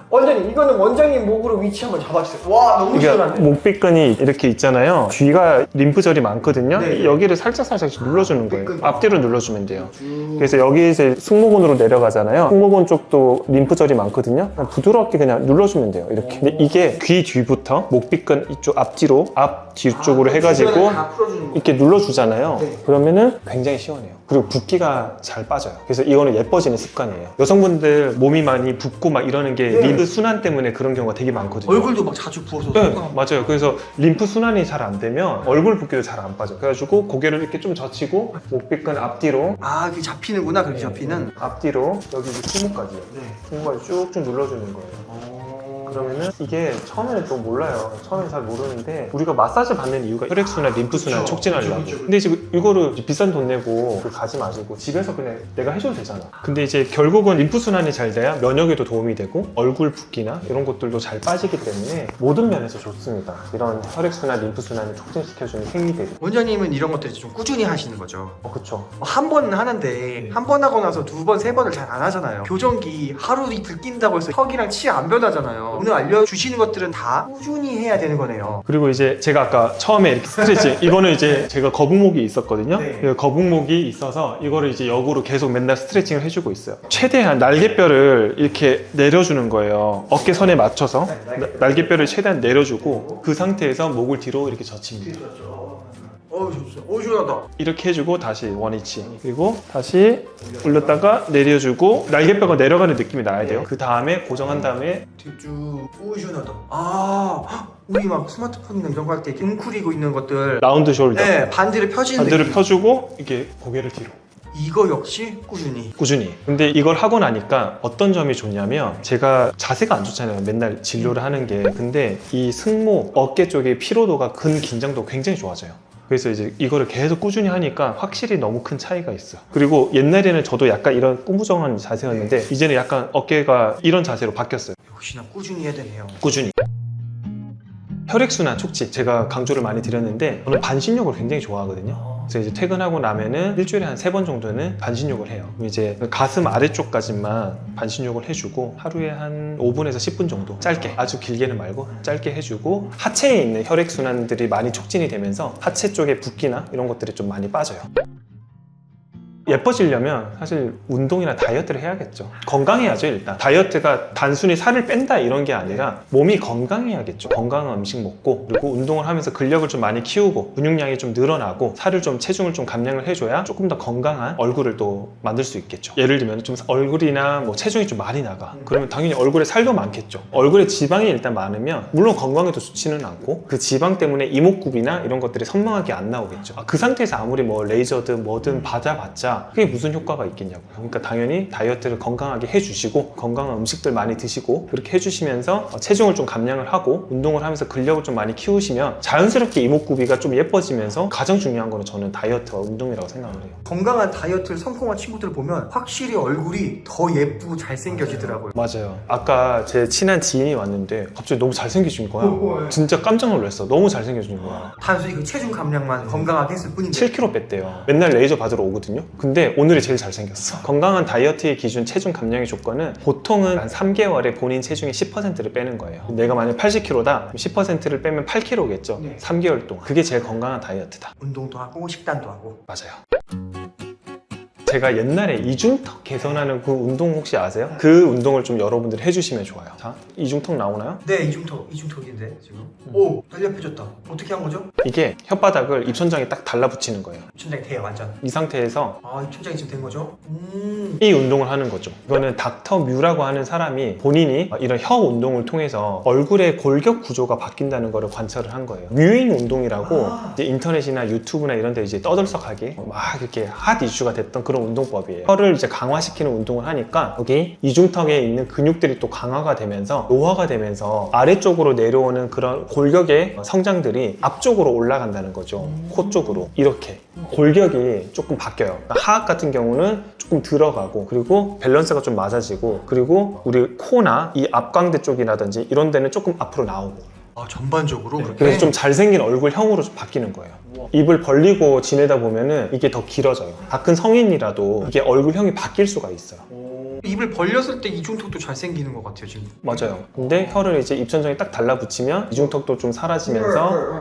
Speaker 2: 원장님 이거는 원장님 목으로 위치 한번 잡아주세요. 와, 너무
Speaker 3: 그러니까
Speaker 2: 시원한데?
Speaker 3: 목빗근이 이렇게 있잖아요. 뒤가 림프절이 많거든요.
Speaker 2: 네.
Speaker 3: 여기를 살짝 눌러주는 거예요.
Speaker 2: 목빗근.
Speaker 3: 앞뒤로 눌러주면 돼요. 그래서 여기 이제 승모근으로 내려가잖아요. 승모근 쪽도 림프절이 많거든요. 그냥 부드럽게 그냥 눌러주면 돼요. 이렇게. 근데 이게 귀 뒤부터 목빗근 이쪽 앞뒤로 앞 뒤쪽으로 해가지고
Speaker 2: 다 풀어주는 거.
Speaker 3: 이렇게 눌러주잖아요.
Speaker 2: 네.
Speaker 3: 그러면은 굉장히 시원해요. 그리고 붓기가 잘 빠져요. 그래서 이거는 예뻐지는 습관이에요. 여성분들 몸이 많이 붓고 막 이러는 게
Speaker 2: 네.
Speaker 3: 림프 순환 때문에 그런 경우가 되게 많거든요.
Speaker 2: 얼굴도 막 자주 부어서
Speaker 3: 네,
Speaker 2: 속상하고.
Speaker 3: 맞아요. 그래서 림프 순환이 잘 안 되면 얼굴 붓기도 잘 안 빠져. 그래가지고 고개를 이렇게 좀 젖히고 목빗근 앞뒤로
Speaker 2: 아, 그게 잡히는구나. 그렇게 잡히는.
Speaker 3: 앞뒤로 여기 승모까지요.
Speaker 2: 네.
Speaker 3: 승모까지 쭉쭉 눌러주는 거예요. 그러면은 이게 처음에는 또 몰라요. 처음엔 잘 모르는데 우리가 마사지 받는 이유가 혈액순환, 림프순환
Speaker 2: 그쵸.
Speaker 3: 촉진하려고.
Speaker 2: 그쵸.
Speaker 3: 근데 지금 이거를 비싼 돈 내고 가지 마시고 집에서 그냥 내가 해줘도 되잖아. 근데 이제 결국은 림프순환이 잘 돼야 면역에도 도움이 되고 얼굴 붓기나 이런 것들도 잘 빠지기 때문에 모든 면에서 좋습니다. 이런 혈액순환, 림프순환을 촉진시켜주는 행위들이.
Speaker 2: 원장님은 이런 것들을 좀 꾸준히 하시는 거죠.
Speaker 3: 그쵸.
Speaker 2: 한 번 하는데 한 번 하고 나서 두 번, 세 번을 잘 안 하잖아요. 교정기 하루 이틀 낀다고 해서 턱이랑 치 안 변하잖아요. 오늘 알려주시는 것들은 다 꾸준히 해야 되는 거네요.
Speaker 3: 그리고 이제 제가 아까 처음에 이렇게 스트레칭 이거는 이제 제가 거북목이 있었거든요.
Speaker 2: 네.
Speaker 3: 그 거북목이 있어서 이거를 이제 역으로 계속 맨날 스트레칭을 해주고 있어요. 최대한 날개뼈를 이렇게 내려주는 거예요. 어깨선에 맞춰서 날개뼈를 최대한 내려주고 그 상태에서 목을 뒤로 이렇게 젖힙니다.
Speaker 2: 좋죠. 시원하다.
Speaker 3: 이렇게 해주고 다시 원위치, 그리고 다시 올렸다가 내려주고 날개뼈가 내려가는 느낌이 나야 돼요. 그 다음에 고정한 다음에
Speaker 2: 쭉 시원하다. 우리 막 스마트폰이나 이런 거 할 때 웅크리고 있는 것들,
Speaker 3: 라운드 숄더,
Speaker 2: 네, 반지를 펴지는
Speaker 3: 반대를
Speaker 2: 느낌.
Speaker 3: 펴주고 이렇게 고개를 뒤로
Speaker 2: 이거 역시 꾸준히.
Speaker 3: 근데 이걸 하고 나니까 어떤 점이 좋냐면 제가 자세가 안 좋잖아요. 맨날 진료를 하는 게. 근데 이 승모, 어깨 쪽의 피로도가 근 긴장도 굉장히 좋아져요. 그래서 이제 이거를 계속 꾸준히 하니까 확실히 너무 큰 차이가 있어요. 그리고 옛날에는 저도 약간 이런 꾸무정한 자세였는데 이제는 약간 어깨가 이런 자세로 바뀌었어요.
Speaker 2: 역시나 꾸준히 해야 되네요.
Speaker 3: 꾸준히. 혈액순환 촉진 제가 강조를 많이 드렸는데 저는 반신욕을 굉장히 좋아하거든요. 그래서 이제 퇴근하고 나면은 일주일에 한 3번 정도는 반신욕을 해요. 그럼 이제 가슴 아래쪽까지만 반신욕을 해주고 하루에 한 5분에서 10분 정도 짧게, 아주 길게는 말고 짧게 해주고 하체에 있는 혈액순환들이 많이 촉진이 되면서 하체 쪽에 붓기나 이런 것들이 좀 많이 빠져요. 예뻐지려면 사실 운동이나 다이어트를 해야겠죠. 건강해야죠. 일단 다이어트가 단순히 살을 뺀다 이런 게 아니라 몸이 건강해야겠죠. 건강한 음식 먹고 그리고 운동을 하면서 근력을 좀 많이 키우고 근육량이 좀 늘어나고 살을 좀 체중을 좀 감량을 해줘야 조금 더 건강한 얼굴을 또 만들 수 있겠죠. 예를 들면 좀 얼굴이나 뭐 체중이 좀 많이 나가 그러면 당연히 얼굴에 살도 많겠죠. 얼굴에 지방이 일단 많으면 물론 건강에도 좋지는 않고 그 지방 때문에 이목구비나 이런 것들이 선명하게 안 나오겠죠. 그 상태에서 아무리 뭐 레이저든 뭐든 받아봤자 그게 무슨 효과가 있겠냐고요. 그러니까 당연히 다이어트를 건강하게 해주시고 건강한 음식들 많이 드시고 그렇게 해주시면서 체중을 좀 감량을 하고 운동을 하면서 근력을 좀 많이 키우시면 자연스럽게 이목구비가 좀 예뻐지면서 가장 중요한 거는 저는 다이어트와 운동이라고 생각을 해요.
Speaker 2: 건강한 다이어트를 성공한 친구들을 보면 확실히 얼굴이 더 예쁘고 잘생겨지더라고요.
Speaker 3: 맞아요. 아까 제 친한 지인이 왔는데 갑자기 너무 잘생겨진 거야. 진짜 깜짝 놀랐어. 너무 잘생겨진 거야.
Speaker 2: 단순히 그 체중 감량만 건강하게 했을 뿐인데
Speaker 3: 7kg 뺐대요. 맨날 레이저 받으러 오거든요. 근데 오늘이 제일 잘생겼어. 건강한 다이어트의 기준 체중 감량의 조건은 보통은 한 3개월에 본인 체중의 10%를 빼는 거예요. 내가 만약 80kg다 10%를 빼면 8kg겠죠.
Speaker 2: 네.
Speaker 3: 3개월 동안. 그게 제일 건강한 다이어트다.
Speaker 2: 운동도 하고 식단도 하고.
Speaker 3: 맞아요. 제가 옛날에 이중턱 개선하는 그 운동 혹시 아세요? 그 운동을 좀 여러분들 해주시면 좋아요. 자, 이중턱 나오나요?
Speaker 2: 네, 이중턱인데 지금. 오, 날렵해졌다. 어떻게 한 거죠?
Speaker 3: 이게 혓바닥을 입천장에 딱 달라붙이는 거예요.
Speaker 2: 입천장이 돼요, 완전.
Speaker 3: 이 상태에서
Speaker 2: 입천장이 지금 된 거죠?
Speaker 3: 이 운동을 하는 거죠. 이거는 닥터 뮤라고 하는 사람이 본인이 이런 혀 운동을 통해서 얼굴의 골격 구조가 바뀐다는 거를 관찰을 한 거예요. 뮤인 운동이라고 이제 인터넷이나 유튜브나 이런 데 이제 떠들썩하게 막 이렇게 핫 이슈가 됐던 그런 운동법이에요. 혀를 이제 강화시키는 운동을 하니까 여기 이중턱에 있는 근육들이 또 강화가 되면서 노화가 되면서 아래쪽으로 내려오는 그런 골격의 성장들이 앞쪽으로 올라간다는 거죠. 코 쪽으로 이렇게 골격이 조금 바뀌어요. 하악 같은 경우는 조금 들어가고 그리고 밸런스가 좀 맞아지고 그리고 우리 코나 이 앞광대 쪽이라든지 이런 데는 조금 앞으로 나오고
Speaker 2: 전반적으로 그렇게.
Speaker 3: 그래서 좀 잘생긴 얼굴형으로 좀 바뀌는 거예요. 입을 벌리고 지내다 보면은 이게 더 길어져요. 다 큰 성인이라도 이게 얼굴형이 바뀔 수가 있어요.
Speaker 2: 입을 벌렸을 때 이중턱도 잘생기는 것 같아요, 지금.
Speaker 3: 맞아요. 근데 혀를 이제 입천장에 딱 달라붙이면 이중턱도 좀 사라지면서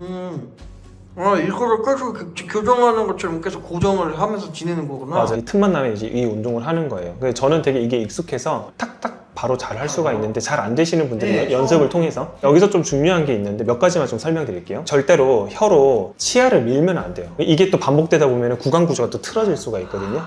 Speaker 2: 이거를 계속 교정하는 것처럼 계속 고정을 하면서 지내는 거구나.
Speaker 3: 맞아. 이 틈만 나면 이제 이 운동을 하는 거예요. 그래서 저는 되게 이게 익숙해서 탁탁 바로 잘 할 수가 있는데 잘 안 되시는 분들은 연습을 통해서 여기서 좀 중요한 게 있는데 몇 가지만 좀 설명드릴게요. 절대로 혀로 치아를 밀면 안 돼요. 이게 또 반복되다 보면 구강 구조가 또 틀어질 수가 있거든요.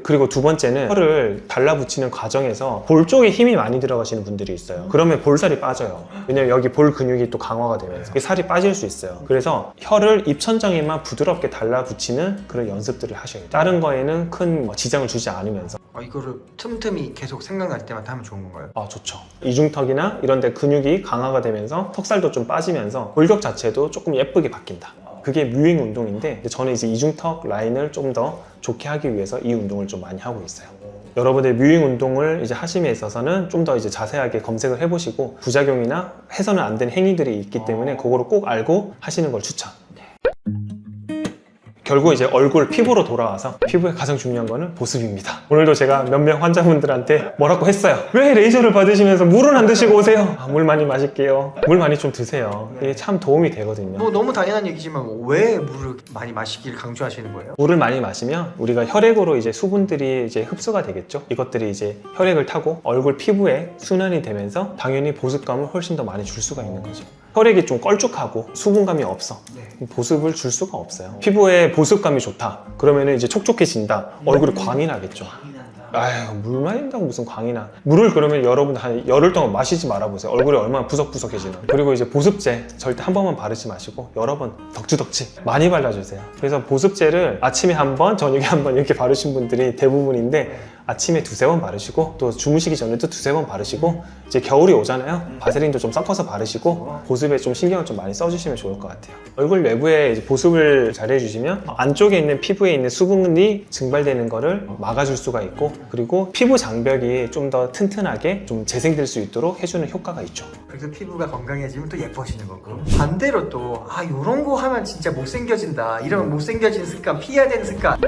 Speaker 3: 그리고 두 번째는 혀를 달라붙이는 과정에서 볼 쪽에 힘이 많이 들어가시는 분들이 있어요. 그러면 볼살이 빠져요. 왜냐면 여기 볼 근육이 또 강화가 되면서 이게 살이 빠질 수 있어요. 그래서 혀를 입천장에만 부드럽게 달라붙이는 그런 연습들을 하셔야 돼요. 다른 거에는 큰 지장을 주지 않으면서.
Speaker 2: 이거를 틈틈이 계속 생각날 때마다 하면 좋은 건가요?
Speaker 3: 좋죠. 이중턱이나 이런 데 근육이 강화가 되면서 턱살도 좀 빠지면서 골격 자체도 조금 예쁘게 바뀐다. 그게 뮤잉 운동인데 저는 이제 이중턱 라인을 좀 더 좋게 하기 위해서 이 운동을 좀 많이 하고 있어요. 여러분들 뮤잉 운동을 이제 하심에 있어서는 좀 더 이제 자세하게 검색을 해보시고 부작용이나 해서는 안 되는 행위들이 있기 때문에 그거를 꼭 알고 하시는 걸 추천. 결국 이제 얼굴 피부로 돌아와서 피부에 가장 중요한 거는 보습입니다. 오늘도 제가 몇 명 환자분들한테 뭐라고 했어요. 왜 레이저를 받으시면서 물은 안 드시고 오세요? 물 많이 마실게요. 물 많이 좀 드세요. 이게 참 도움이 되거든요.
Speaker 2: 뭐 너무 당연한 얘기지만 왜 물을 많이 마시기를 강조하시는 거예요?
Speaker 3: 물을 많이 마시면 우리가 혈액으로 이제 수분들이 이제 흡수가 되겠죠. 이것들이 이제 혈액을 타고 얼굴 피부에 순환이 되면서 당연히 보습감을 훨씬 더 많이 줄 수가 있는 거죠. 혈액이 좀 걸쭉하고 수분감이 없어. 보습을 줄 수가 없어요. 피부에 보습감이 좋다. 그러면 이제 촉촉해진다. 얼굴이 광이 나겠죠. 아유, 물 마신다고 무슨 광이 나. 물을 그러면 여러분 한 열흘 동안 마시지 말아보세요. 얼굴이 얼마나 부석부석해지나. 그리고 이제 보습제 절대 한 번만 바르지 마시고 여러 번 덕지덕지 많이 발라주세요. 그래서 보습제를 아침에 한 번, 저녁에 한 번 이렇게 바르신 분들이 대부분인데 아침에 두세 번 바르시고 또 주무시기 전에도 두세 번 바르시고 이제 겨울이 오잖아요. 바세린도 좀 섞어서 바르시고 보습에 좀 신경을 좀 많이 써주시면 좋을 것 같아요. 얼굴 내부에 이제 보습을 잘 해주시면 안쪽에 있는 피부에 있는 수분이 증발되는 거를 막아줄 수가 있고 그리고 피부 장벽이 좀 더 튼튼하게 좀 재생될 수 있도록 해주는 효과가 있죠.
Speaker 2: 그래서 피부가 건강해지면 또 예뻐지는 거고 반대로 또 요런 거 하면 진짜 못생겨진다 이런 못생겨진 습관 피해야 되는 습관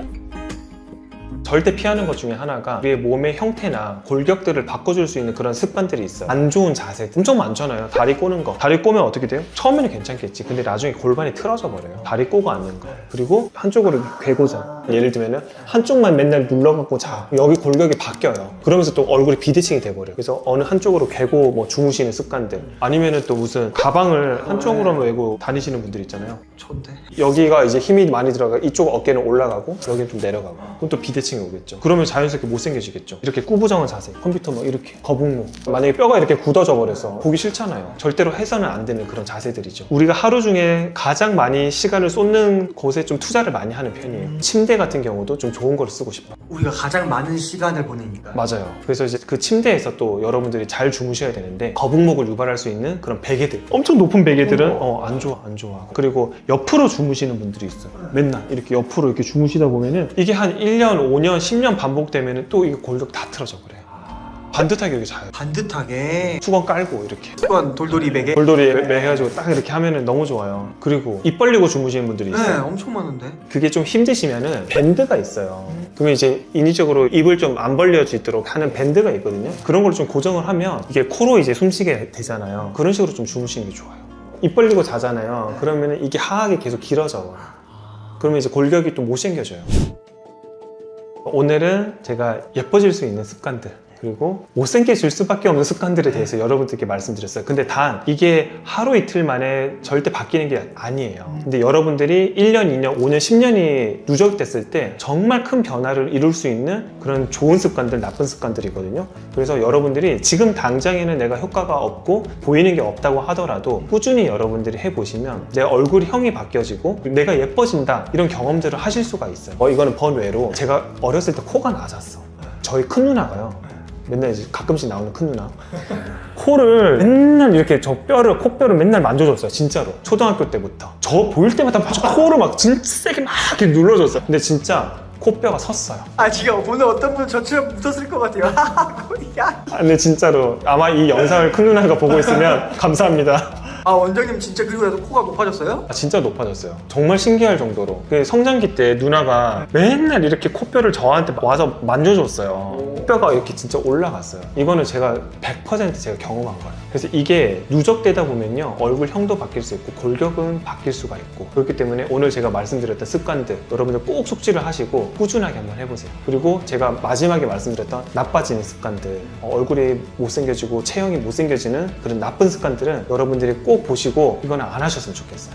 Speaker 3: 절대 피하는 것 중에 하나가 우리의 몸의 형태나 골격들을 바꿔줄 수 있는 그런 습관들이 있어요. 안 좋은 자세 엄청 많잖아요. 다리 꼬는 거. 다리 꼬면 어떻게 돼요? 처음에는 괜찮겠지. 근데 나중에 골반이 틀어져 버려요. 다리 꼬고 앉는 거. 그리고 한쪽으로 괴고 자. 예를 들면 한쪽만 맨날 눌러갖고 자. 여기 골격이 바뀌어요. 그러면서 또 얼굴이 비대칭이 돼버려요. 그래서 어느 한쪽으로 괴고 뭐 주무시는 습관들 아니면은 또 무슨 가방을 한쪽으로만 메고 다니시는 분들 있잖아요.
Speaker 2: 좋은데?
Speaker 3: 여기가 이제 힘이 많이 들어가 이쪽 어깨는 올라가고 여기는 좀 내려가고 그럼 또 비대칭이 오겠죠. 그러면 자연스럽게 못생겨지겠죠. 이렇게 꾸부정한 자세 컴퓨터 뭐 이렇게 거북목 만약에 뼈가 이렇게 굳어져 버려서 보기 싫잖아요. 절대로 해서는 안 되는 그런 자세들이죠. 우리가 하루 중에 가장 많이 시간을 쏟는 곳에 좀 투자를 많이 하는 편이에요. 침대 같은 경우도 좀 좋은 걸 쓰고 싶어요.
Speaker 2: 우리가 가장 많은 시간을 보내니까
Speaker 3: 맞아요. 그래서 이제 그 침대에서 또 여러분들이 잘 주무셔야 되는데 거북목을 유발할 수 있는 그런 베개들 엄청 높은 베개들은 안 좋아. 그리고 옆으로 주무시는 분들이 있어요. 맨날 이렇게 옆으로 이렇게 주무시다 보면은 이게 한 1년, 5년, 10년 반복되면은 또 이게 골격 다 틀어져 버려요. 반듯하게 여기 자요.
Speaker 2: 반듯하게
Speaker 3: 수건 깔고 이렇게
Speaker 2: 수건 돌돌이 베개
Speaker 3: 돌돌이 매해가지고 딱 이렇게 하면은 너무 좋아요. 그리고 입 벌리고 주무시는 분들이
Speaker 2: 네
Speaker 3: 있어요.
Speaker 2: 엄청 많은데
Speaker 3: 그게 좀 힘드시면은 밴드가 있어요. 그러면 이제 인위적으로 입을 좀 안 벌려지도록 하는 밴드가 있거든요. 그런 걸 좀 고정을 하면 이게 코로 이제 숨쉬게 되잖아요. 그런 식으로 좀 주무시는 게 좋아요. 입 벌리고 자잖아요. 그러면은 이게 하악이 계속 길어져. 그러면 이제 골격이 또 못생겨져요. 오늘은 제가 예뻐질 수 있는 습관들 그리고 못생겨질 수밖에 없는 습관들에 대해서 여러분들께 말씀드렸어요. 근데 단 이게 하루 이틀 만에 절대 바뀌는 게 아니에요. 근데 여러분들이 1년, 2년, 5년, 10년이 누적됐을 때 정말 큰 변화를 이룰 수 있는 그런 좋은 습관들, 나쁜 습관들이거든요. 그래서 여러분들이 지금 당장에는 내가 효과가 없고 보이는 게 없다고 하더라도 꾸준히 여러분들이 해보시면 내 얼굴형이 바뀌어지고 내가 예뻐진다 이런 경험들을 하실 수가 있어요. 이거는 번외로 제가 어렸을 때 코가 낮았어. 저희 큰 누나가요. 맨날 이제 가끔씩 나오는 큰 누나 코를 맨날 이렇게 저 뼈를 콧뼈를 맨날 만져줬어요. 진짜로 초등학교 때부터 저 보일 때마다 막 코를 막 진짜 세게 막 이렇게 눌러줬어요. 근데 진짜 코뼈가 섰어요.
Speaker 2: 지금 오늘 어떤 분은 저처럼 묻었을 것 같아요. 코리야
Speaker 3: 근데 진짜로 아마 이 영상을 큰 누나가 보고 있으면 감사합니다.
Speaker 2: 원장님 진짜 그리고 나서 코가 높아졌어요?
Speaker 3: 진짜 높아졌어요. 정말 신기할 정도로. 그 성장기 때 누나가 맨날 이렇게 코뼈를 저한테 와서 만져줬어요. 목뼈가 이렇게 진짜 올라갔어요. 이거는 제가 100% 제가 경험한 거예요. 그래서 이게 누적되다 보면요, 얼굴형도 바뀔 수 있고 골격은 바뀔 수가 있고, 그렇기 때문에 오늘 제가 말씀드렸던 습관들 여러분들 꼭 숙지를 하시고 꾸준하게 한번 해보세요. 그리고 제가 마지막에 말씀드렸던 나빠지는 습관들, 얼굴이 못생겨지고 체형이 못생겨지는 그런 나쁜 습관들은 여러분들이 꼭 보시고 이거는 안 하셨으면 좋겠어요.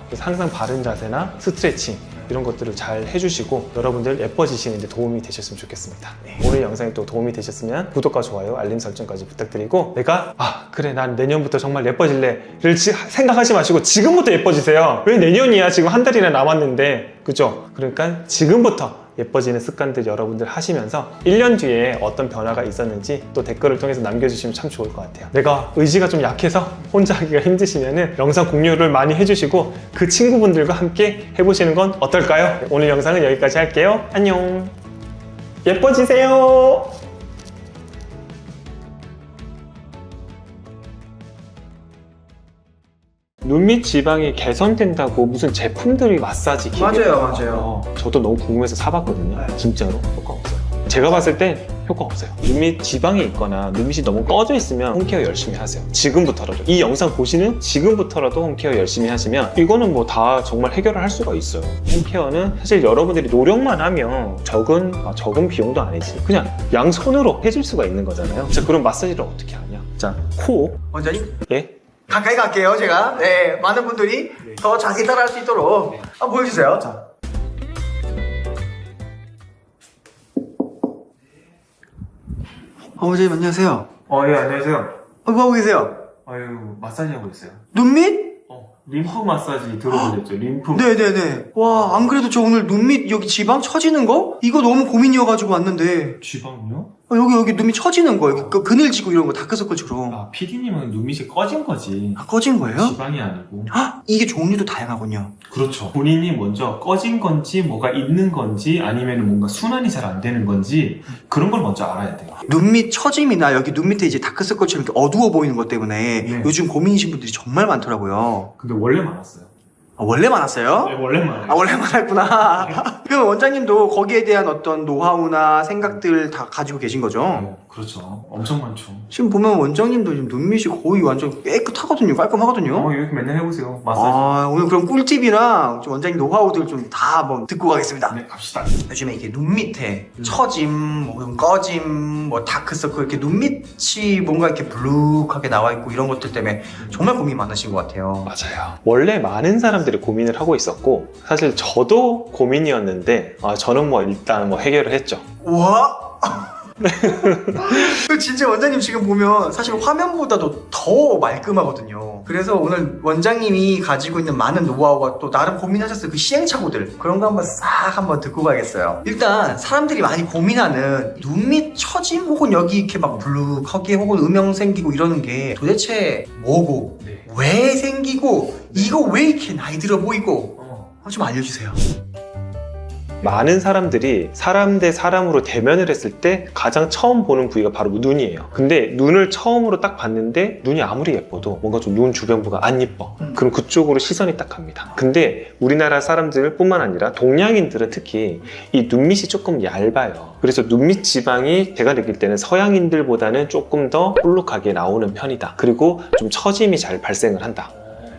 Speaker 3: 그래서 항상 바른 자세나 스트레칭 이런 것들을 잘 해주시고 여러분들 예뻐지시는 데 도움이 되셨으면 좋겠습니다. 오늘 영상이 또 도움이 되셨으면 구독과 좋아요, 알림 설정까지 부탁드리고, 내가 그래 난 내년부터 정말 예뻐질래를 생각하지 마시고 지금부터 예뻐지세요. 왜 내년이야? 지금 한 달이나 남았는데, 그죠? 그러니까 지금부터 예뻐지는 습관들 여러분들 하시면서 1년 뒤에 어떤 변화가 있었는지 또 댓글을 통해서 남겨주시면 참 좋을 것 같아요. 내가 의지가 좀 약해서 혼자 하기가 힘드시면은 영상 공유를 많이 해주시고 그 친구분들과 함께 해보시는 건 어떨까요? 오늘 영상은 여기까지 할게요. 안녕. 예뻐지세요. 눈 밑 지방이 개선된다고 무슨 제품들이 마사지 기계
Speaker 2: 맞아요.
Speaker 3: 저도 너무 궁금해서 사봤거든요. 진짜로 효과 없어요. 제가 봤을 땐 효과 없어요. 눈 밑 지방이 있거나 눈 밑이 너무 꺼져 있으면 홈케어 열심히 하세요. 지금부터라도, 이 영상 보시는 지금부터라도 홈케어 열심히 하시면 이거는 뭐 다 정말 해결을 할 수가 있어요. 홈케어는 사실 여러분들이 노력만 하면 적은 비용도 아니지, 그냥 양손으로 해줄 수가 있는 거잖아요. 자, 그럼 마사지를 어떻게 하냐? 자, 코.
Speaker 2: 원장님
Speaker 3: 예?
Speaker 2: 가까이 갈게요. 제가 많은 분들이 더 자세히 따라할 수 있도록 보여주세요. 자. 원장님 안녕하세요.
Speaker 3: 예, 안녕하세요.
Speaker 2: 뭐 하고 계세요?
Speaker 3: 아유, 마사지 하고 있어요.
Speaker 2: 눈 밑?
Speaker 3: 림프 마사지 들어보셨죠? 림프.
Speaker 2: 네네네. 와, 안 그래도 저 오늘 눈 밑 여기 지방 처지는 거? 이거 너무 고민이어가지고 왔는데.
Speaker 3: 지방이요?
Speaker 2: 여기 눈 밑 처지는 거, 여기 그늘지고 이런 거 다크서클처럼.
Speaker 3: PD님은 눈밑이 꺼진 거지.
Speaker 2: 꺼진 거예요?
Speaker 3: 지방이 아니고.
Speaker 2: 이게 종류도 다양하군요.
Speaker 3: 그렇죠. 본인이 먼저 꺼진 건지 뭐가 있는 건지 아니면 뭔가 순환이 잘 안 되는 건지 그런 걸 먼저 알아야 돼요.
Speaker 2: 눈 밑 처짐이나 여기 눈 밑에 이제 다크서클처럼 이렇게 어두워 보이는 것 때문에
Speaker 3: 네.
Speaker 2: 요즘 고민이신 분들이 정말 많더라고요.
Speaker 3: 근데 원래 많았어요.
Speaker 2: 원래 많았어요?
Speaker 3: 네, 원래 많아요.
Speaker 2: 원래 많았구나. 그럼 원장님도 거기에 대한 어떤 노하우나 생각들 다 가지고 계신 거죠?
Speaker 3: 그렇죠. 엄청 많죠.
Speaker 2: 지금 보면 원장님도 지금 눈밑이 거의 완전 깨끗하거든요. 깔끔하거든요.
Speaker 3: 이렇게 맨날 해보세요.
Speaker 2: 오늘 그럼 꿀팁이랑 좀 원장님 노하우들 좀 다 한번 듣고 가겠습니다.
Speaker 3: 네, 갑시다.
Speaker 2: 요즘에 이게 눈 밑에 처짐, 뭐 꺼짐, 뭐 다크서클, 이렇게 눈 밑이 뭔가 이렇게 블룩하게 나와 있고 이런 것들 때문에 정말 고민이 많으신 것 같아요.
Speaker 3: 맞아요. 원래 많은 사람들이 고민을 하고 있었고, 사실 저도 고민이었는데, 저는 뭐 일단 뭐 해결을 했죠.
Speaker 2: 와! 진짜 원장님 지금 보면 사실 화면보다도 더 말끔하거든요. 그래서 오늘 원장님이 가지고 있는 많은 노하우와 또 나름 고민하셨을 그 시행착오들, 그런 거 한번 싹 한번 듣고 가겠어요. 일단 사람들이 많이 고민하는 눈 밑 처짐 혹은 여기 이렇게 막 블룩하게 혹은 음영 생기고 이러는 게 도대체 뭐고, 왜 생기고, 이거 왜 이렇게 나이 들어 보이고, 좀 알려주세요.
Speaker 3: 많은 사람들이 사람 대 사람으로 대면을 했을 때 가장 처음 보는 부위가 바로 눈이에요. 근데 눈을 처음으로 딱 봤는데 눈이 아무리 예뻐도 뭔가 좀 눈 주변부가 안 예뻐. 그럼 그쪽으로 시선이 딱 갑니다. 근데 우리나라 사람들 뿐만 아니라 동양인들은 특히 이 눈밑이 조금 얇아요. 그래서 눈밑 지방이 제가 느낄 때는 서양인들보다는 조금 더 볼록하게 나오는 편이다. 그리고 좀 처짐이 잘 발생을 한다.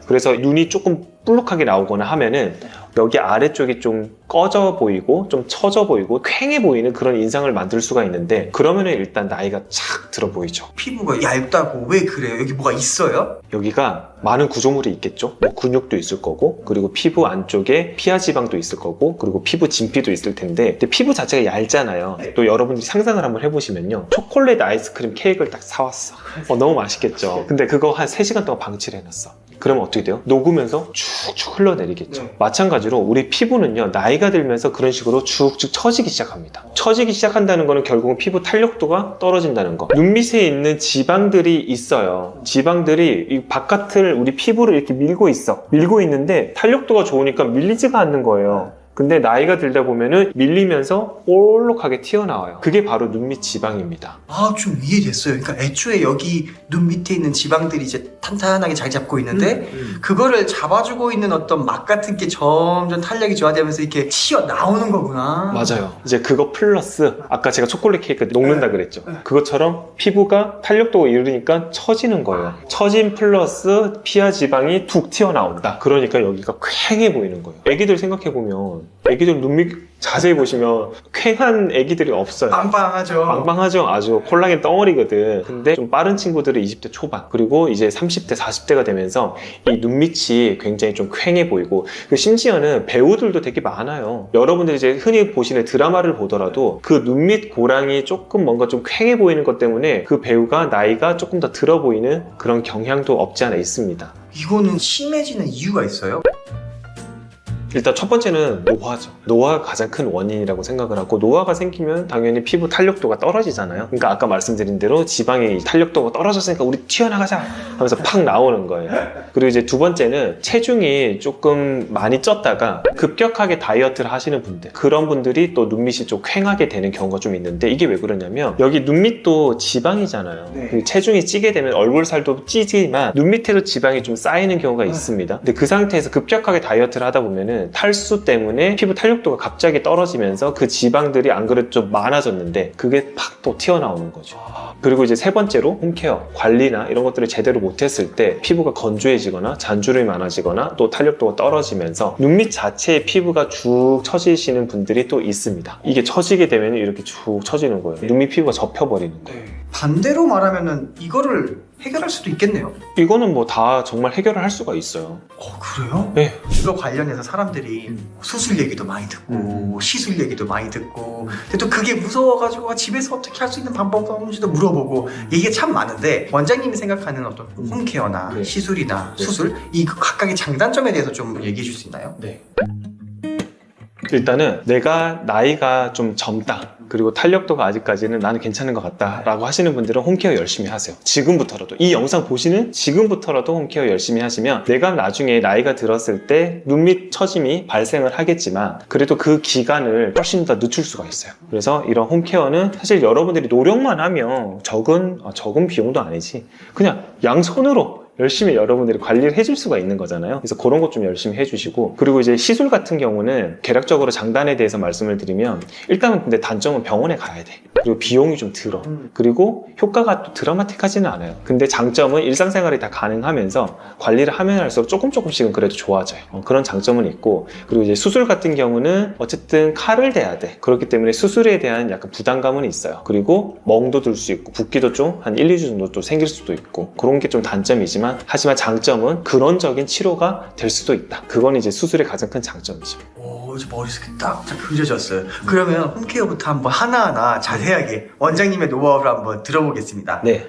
Speaker 3: 그래서 눈이 조금 볼록하게 나오거나 하면은 여기 아래쪽이 좀 꺼져 보이고 좀 처져 보이고 퀭해 보이는 그런 인상을 만들 수가 있는데, 그러면은 일단 나이가 착 들어 보이죠.
Speaker 2: 피부가 얇다고 왜 그래요? 여기 뭐가 있어요?
Speaker 3: 여기가 많은 구조물이 있겠죠. 뭐 근육도 있을 거고, 그리고 피부 안쪽에 피하 지방도 있을 거고, 그리고 피부 진피도 있을 텐데, 근데 피부 자체가 얇잖아요. 또 여러분들이 상상을 한번 해보시면요, 초콜릿 아이스크림 케이크를 딱 사왔어. 너무 맛있겠죠. 근데 그거 한 3시간 동안 방치를 해놨어. 그러면 어떻게 돼요? 녹으면서 쭉쭉 흘러내리겠죠. 마찬가지로 우리 피부는요, 나이가 들면서 그런 식으로 쭉쭉 처지기 시작합니다. 처지기 시작한다는 거는 결국은 피부 탄력도가 떨어진다는 거. 눈밑에 있는 지방들이 있어요. 지방들이 이 바깥을 우리 피부를 이렇게 밀고 있어. 밀고 있는데 탄력도가 좋으니까 밀리지가 않는 거예요. 근데 나이가 들다 보면은 밀리면서 볼록하게 튀어나와요. 그게 바로 눈 밑 지방입니다.
Speaker 2: 아, 좀 이해됐어요. 그러니까 애초에 여기 눈 밑에 있는 지방들이 이제 탄탄하게 자리 잡고 있는데 그거를 잡아주고 있는 어떤 막 같은 게 점점 탄력이 좋아지면서 이렇게 튀어나오는 거구나.
Speaker 3: 맞아요. 이제 그거 플러스 아까 제가 초콜릿 케이크 녹는다 그랬죠. 그것처럼 피부가 탄력도가 이르니까 처지는 거예요. 처짐 플러스 피하 지방이 툭 튀어나온다. 그러니까 여기가 퀭해 보이는 거예요. 애기들 생각해보면 애기들 눈 밑 자세히 보시면 퀭한 애기들이 없어요.
Speaker 2: 빵빵하죠.
Speaker 3: 빵빵하죠. 아주 콜라겐 덩어리거든. 근데 좀 빠른 친구들은 20대 초반 그리고 이제 30대 40대가 되면서 이 눈밑이 굉장히 좀 퀭해 보이고 심지어는 배우들도 되게 많아요. 여러분들이 이제 흔히 보시는 드라마를 보더라도 그 눈밑 고랑이 조금 뭔가 좀 퀭해 보이는 것 때문에 그 배우가 나이가 조금 더 들어 보이는 그런 경향도 없지 않아 있습니다.
Speaker 2: 이거는 심해지는 이유가 있어요?
Speaker 3: 일단 첫 번째는 노화죠. 노화가 가장 큰 원인이라고 생각을 하고 노화가 생기면 당연히 피부 탄력도가 떨어지잖아요. 그러니까 아까 말씀드린 대로 지방의 탄력도가 떨어졌으니까 우리 튀어나가자 하면서 팍 나오는 거예요. 그리고 이제 두 번째는 체중이 조금 많이 쪘다가 급격하게 다이어트를 하시는 분들 그런 분들이 또 눈밑이 좀 퀭하게 되는 경우가 좀 있는데 이게 왜 그러냐면 여기 눈밑도 지방이잖아요.
Speaker 2: 네.
Speaker 3: 그 체중이 찌게 되면 얼굴 살도 찌지만 눈밑에도 지방이 좀 쌓이는 경우가 있습니다. 근데 그 상태에서 급격하게 다이어트를 하다 보면은 탈수 때문에 피부 탄력도가 갑자기 떨어지면서 그 지방들이 안 그래도 좀 많아졌는데 그게 팍 또 튀어나오는 거죠. 그리고 이제 세 번째로 홈케어, 관리나 이런 것들을 제대로 못했을 때 피부가 건조해지거나 잔주름이 많아지거나 또 탄력도가 떨어지면서 눈밑 자체의 피부가 쭉 처지시는 분들이 또 있습니다. 이게 처지게 되면 이렇게 쭉 처지는 거예요. 눈밑 피부가 접혀버리는 거예요.
Speaker 2: 반대로 말하면은 이거를 해결할 수도 있겠네요.
Speaker 3: 이거는 뭐 다 정말 해결을 할 수가 있어요.
Speaker 2: 그래요?
Speaker 3: 네.
Speaker 2: 이거 관련해서 사람들이 수술 얘기도 많이 듣고 시술 얘기도 많이 듣고 근데 또 그게 무서워가지고 집에서 어떻게 할 수 있는 방법이 없는지도 물어보고 얘기가 참 많은데 원장님이 생각하는 어떤 홈케어나
Speaker 3: 네.
Speaker 2: 시술이나
Speaker 3: 네.
Speaker 2: 수술 이 각각의 장단점에 대해서 좀 얘기해 줄 수 있나요?
Speaker 3: 네. 일단은 내가 나이가 좀 젊다 그리고 탄력도가 아직까지는 나는 괜찮은 것 같다 라고 하시는 분들은 홈케어 열심히 하세요. 지금부터라도 이 영상 보시는 지금부터라도 홈케어 열심히 하시면 내가 나중에 나이가 들었을 때 눈밑 처짐이 발생을 하겠지만 그래도 그 기간을 훨씬 더 늦출 수가 있어요. 그래서 이런 홈케어는 사실 여러분들이 노력만 하면 적은 비용도 아니지 그냥 양손으로 열심히 여러분들이 관리를 해줄 수가 있는 거잖아요. 그래서 그런 것 좀 열심히 해주시고 그리고 이제 시술 같은 경우는 개략적으로 장단에 대해서 말씀을 드리면 일단은 근데 단점은 병원에 가야 돼. 그리고 비용이 좀 들어. 그리고 효과가 또 드라마틱하지는 않아요. 근데 장점은 일상생활이 다 가능하면서 관리를 하면 할수록 조금씩은 그래도 좋아져요. 그런 장점은 있고 그리고 이제 수술 같은 경우는 어쨌든 칼을 대야 돼. 그렇기 때문에 수술에 대한 약간 부담감은 있어요. 그리고 멍도 들 수 있고 붓기도 좀 한 1-2주 정도 또 생길 수도 있고 그런 게 좀 단점이지만 하지만 장점은 근원적인 치료가 될 수도 있다. 그건 이제 수술의 가장 큰 장점이죠.
Speaker 2: 오, 이제 머릿속에 딱 그려졌어요. 그러면 홈케어부터 한번 하나하나 자세하게 원장님의 노하우를 한번 들어보겠습니다.
Speaker 3: 네.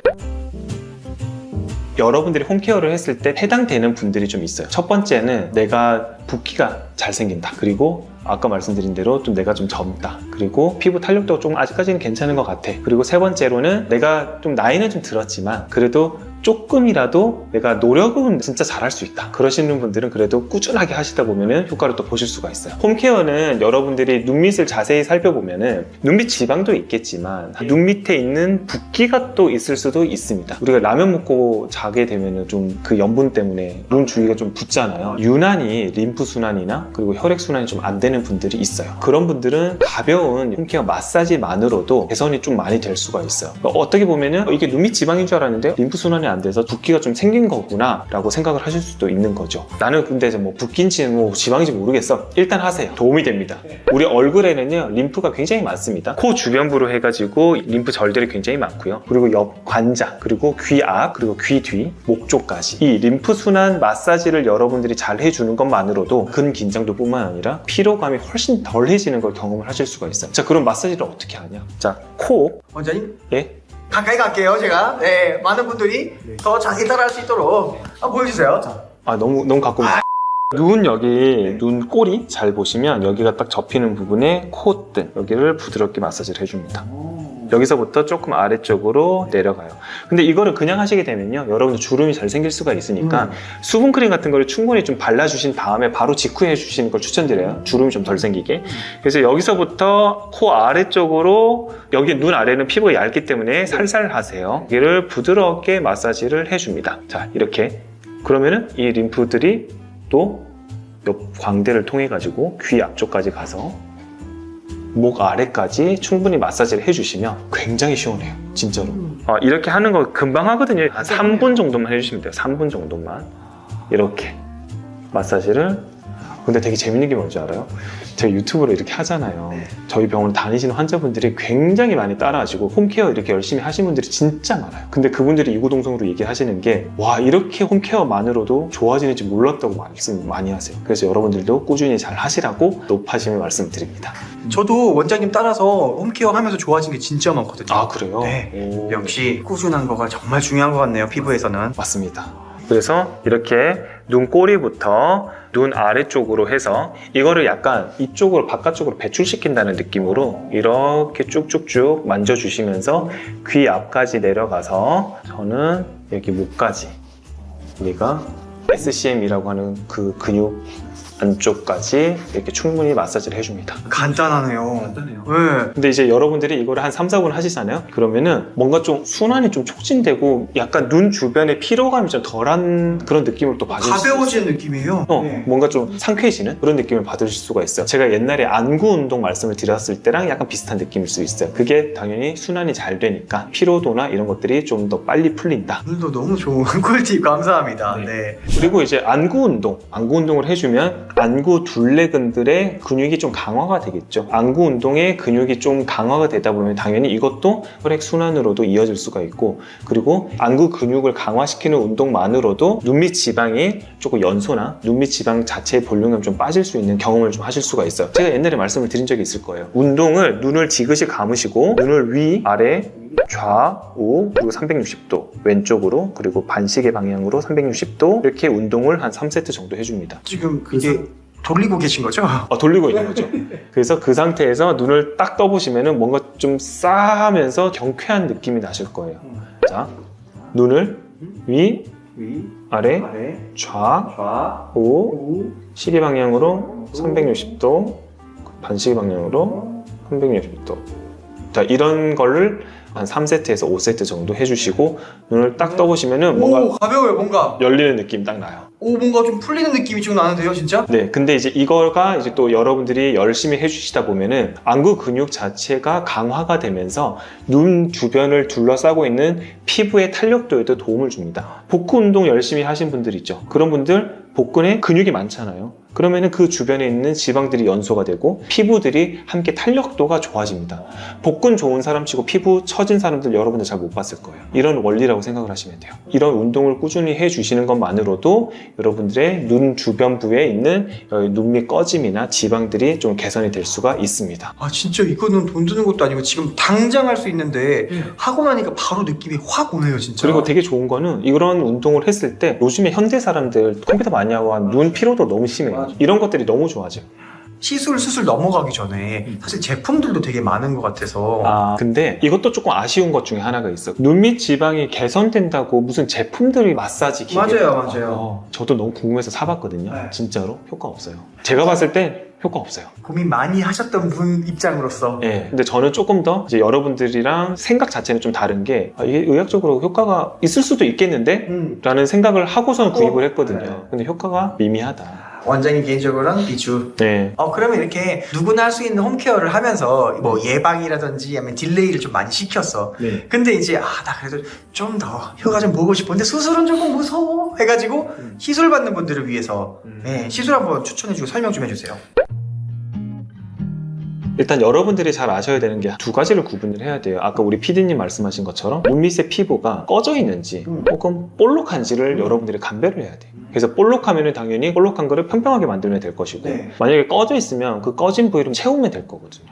Speaker 3: 여러분들이 홈케어를 했을 때 해당되는 분들이 좀 있어요. 첫 번째는 내가 붓기가 잘 생긴다. 그리고 아까 말씀드린 대로 좀 내가 좀 젊다. 그리고 피부 탄력도가 좀 아직까지는 괜찮은 것 같아. 그리고 세 번째로는 내가 좀 나이는 좀 들었지만 그래도 조금이라도 내가 노력은 진짜 잘할 수 있다. 그러시는 분들은 그래도 꾸준하게 하시다 보면은 효과를 또 보실 수가 있어요. 홈케어는 여러분들이 눈밑을 자세히 살펴보면은 눈밑 지방도 있겠지만 눈 밑에 있는 붓기가 또 있을 수도 있습니다. 우리가 라면 먹고 자게 되면은 좀 그 염분 때문에 눈 주위가 좀 붓잖아요. 유난히 림프 순환이나 그리고 혈액 순환이 좀 안 되는 분들이 있어요. 그런 분들은 가벼운 홈케어 마사지만으로도 개선이 좀 많이 될 수가 있어요. 어떻게 보면은 이게 눈밑 지방인 줄 알았는데 림프 순환이 안 돼서 붓기가 좀 생긴 거구나 라고 생각을 하실 수도 있는 거죠. 나는 근데 뭐 붓기인지 뭐 지방인지 모르겠어. 일단 하세요. 도움이 됩니다. 우리 얼굴에는요 림프가 굉장히 많습니다. 코 주변부로 해가지고 림프 절들이 굉장히 많고요. 그리고 옆 관자, 그리고 귀 앞, 그리고 귀 뒤, 목 쪽까지 이 림프 순환 마사지를 여러분들이 잘 해주는 것만으로도 근긴장도 뿐만 아니라 피로감이 훨씬 덜해지는 걸 경험을 하실 수가 있어요. 자, 그럼 마사지를 어떻게 하냐? 자, 코.
Speaker 2: 원장님
Speaker 3: 예?
Speaker 2: 가까이 갈게요. 제가 많은 분들이 더 자세히 따라할 수 있도록 보여주세요. 자.
Speaker 3: 아, 너무 가까워. 눈 여기 눈 꼬리 잘 보시면 여기가 딱 접히는 부분에 콧등 여기를 부드럽게 마사지를 해줍니다. 여기서부터 조금 아래쪽으로 내려가요. 근데 이거를 그냥 하시게 되면요, 여러분들 주름이 잘 생길 수가 있으니까 수분크림 같은 거를 충분히 좀 발라주신 다음에 바로 직후에 해주시는 걸 추천드려요. 주름이 좀 덜 생기게. 그래서 여기서부터 코 아래쪽으로, 여기 눈 아래는 피부가 얇기 때문에 살살 하세요. 여기를 부드럽게 마사지를 해줍니다. 자, 이렇게. 그러면은 이 림프들이 또 옆 광대를 통해 가지고 귀 앞쪽까지 가서 목 아래까지 충분히 마사지를 해주시면 굉장히 시원해요. 진짜로. 이렇게 하는 거 금방 하거든요. 한 3분 정도만 해주시면 돼요. 3분 정도만. 이렇게 마사지를. 근데 되게 재밌는 게 뭔지 알아요? 제가 유튜브로 이렇게 하잖아요. 저희 병원 다니시는 환자분들이 굉장히 많이 따라하시고 홈케어 이렇게 열심히 하시는 분들이 진짜 많아요. 근데 그분들이 이구동성으로 얘기하시는 게, 와, 이렇게 홈케어만으로도 좋아지는지 몰랐다고 말씀 많이 하세요. 그래서 여러분들도 꾸준히 잘 하시라고 높아심을 말씀드립니다.
Speaker 2: 저도 원장님 따라서 홈케어 하면서 좋아진 게 진짜 많거든요.
Speaker 3: 아, 그래요?
Speaker 2: 네.
Speaker 3: 오.
Speaker 2: 역시 꾸준한 거가 정말 중요한 것 같네요, 피부에서는.
Speaker 3: 맞습니다. 그래서 이렇게 눈꼬리부터 눈 아래쪽으로 해서 이거를 약간 이쪽으로 바깥쪽으로 배출시킨다는 느낌으로 이렇게 쭉쭉쭉 만져주시면서 귀 앞까지 내려가서 저는 여기 목까지, 우리가 SCM이라고 하는 그 근육 안쪽까지 이렇게 충분히 마사지를 해줍니다.
Speaker 2: 간단하네요. 네.
Speaker 3: 근데 이제 여러분들이 이거를 한 3, 4분 하시잖아요. 그러면은 뭔가 좀 순환이 좀 촉진되고 약간 눈 주변에 피로감이 좀 덜한 그런 느낌을 또 받으실 수 있어요.
Speaker 2: 가벼워지는 느낌이에요.
Speaker 3: 네. 뭔가 좀 상쾌해지는 그런 느낌을 받으실 수가 있어요. 제가 옛날에 안구 운동 말씀을 드렸을 때랑 약간 비슷한 느낌일 수 있어요. 그게 당연히 순환이 잘 되니까 피로도나 이런 것들이 좀 더 빨리 풀린다.
Speaker 2: 오늘도 너무 좋은 꿀팁 감사합니다. 네.
Speaker 3: 그리고 이제 안구 운동을 해주면 안구 둘레근들의 근육이 좀 강화가 되겠죠. 안구 운동의 근육이 좀 강화가 되다 보면 당연히 이것도 혈액순환으로도 이어질 수가 있고, 그리고 안구 근육을 강화시키는 운동만으로도 눈밑 지방이 조금 연소나 눈밑 지방 자체의 볼륨감이 좀 빠질 수 있는 경험을 좀 하실 수가 있어요. 제가 옛날에 말씀을 드린 적이 있을 거예요. 운동을 눈을 지그시 감으시고 눈을 위, 아래, 좌우, 그리고 360도 왼쪽으로, 그리고 반시계 방향으로 360도 이렇게 운동을 한 3세트 정도 해줍니다.
Speaker 2: 지금 이게 돌리고 계신 거죠?
Speaker 3: 돌리고 있는 거죠. 그래서 그 상태에서 눈을 딱 떠보시면은 뭔가 좀 싸하면서 경쾌한 느낌이 나실 거예요. 자, 눈을 위, 아래, 좌우, 시계 방향으로 360도, 반시계 방향으로 360도. 자, 이런 거를 한 3세트에서 5세트 정도 해주시고 눈을 딱 떠보시면은 뭔가
Speaker 2: 오, 가벼워요, 뭔가.
Speaker 3: 열리는 느낌 딱 나요.
Speaker 2: 오, 뭔가 좀 풀리는 느낌이 좀 나는데요, 진짜?
Speaker 3: 네, 근데 이제 이거가 이제 또 여러분들이 열심히 해주시다 보면은 안구 근육 자체가 강화가 되면서 눈 주변을 둘러싸고 있는 피부의 탄력도에도 도움을 줍니다. 복근 운동 열심히 하신 분들 있죠. 그런 분들 복근에 근육이 많잖아요. 그러면은 그 주변에 있는 지방들이 연소가 되고 피부들이 함께 탄력도가 좋아집니다. 복근 좋은 사람 치고 피부 처진 사람들 여러분들 잘 못 봤을 거예요. 이런 원리라고 생각을 하시면 돼요. 이런 운동을 꾸준히 해주시는 것만으로도 여러분들의 눈 주변부에 있는 눈밑 꺼짐이나 지방들이 좀 개선이 될 수가 있습니다.
Speaker 2: 아, 진짜 이거는 돈 드는 것도 아니고 지금 당장 할 수 있는데 하고 나니까 바로 느낌이 확 오네요, 진짜.
Speaker 3: 그리고 되게 좋은 거는 이런 운동을 했을 때 요즘에 현대 사람들 컴퓨터 많이 하고 눈 피로도 너무 심해요. 이런 것들이 너무 좋아져요.
Speaker 2: 수술 넘어가기 전에 사실 제품들도 되게 많은 것 같아서.
Speaker 3: 근데 이것도 조금 아쉬운 것 중에 하나가 있어. 눈밑 지방이 개선된다고 무슨 제품들이 마사지 기계.
Speaker 2: 맞아요.
Speaker 3: 저도 너무 궁금해서 사봤거든요.
Speaker 2: 네.
Speaker 3: 진짜로 효과 없어요. 제가 봤을 때 효과 없어요.
Speaker 2: 고민 많이 하셨던 분 입장으로서.
Speaker 3: 네. 근데 저는 조금 더 이제 여러분들이랑 생각 자체는 좀 다른 게 이게 의학적으로 효과가 있을 수도 있겠는데? 라는 생각을 하고선 구입을 했거든요.
Speaker 2: 네.
Speaker 3: 근데 효과가 미미하다.
Speaker 2: 원장님 개인적으로는 비추.
Speaker 3: 네.
Speaker 2: 그러면 이렇게 누구나 할 수 있는 홈케어를 하면서 뭐 예방이라든지 아니면 딜레이를 좀 많이 시켰어.
Speaker 3: 네.
Speaker 2: 근데 이제 나 그래도 좀 더 효과 좀 보고 싶은데 수술은 조금 무서워 해가지고 시술 받는 분들을 위해서 시술 한번 추천해주고 설명 좀 해주세요.
Speaker 3: 일단 여러분들이 잘 아셔야 되는 게 두 가지를 구분을 해야 돼요. 아까 우리 PD님 말씀하신 것처럼 눈밑의 피부가 꺼져 있는지 혹은 볼록한지를 여러분들이 감별을 해야 돼요. 그래서 볼록하면 당연히 볼록한 거를 평평하게 만들면 될 것이고
Speaker 2: 네.
Speaker 3: 만약에 꺼져 있으면 그 꺼진 부위를 채우면 될 거거든요.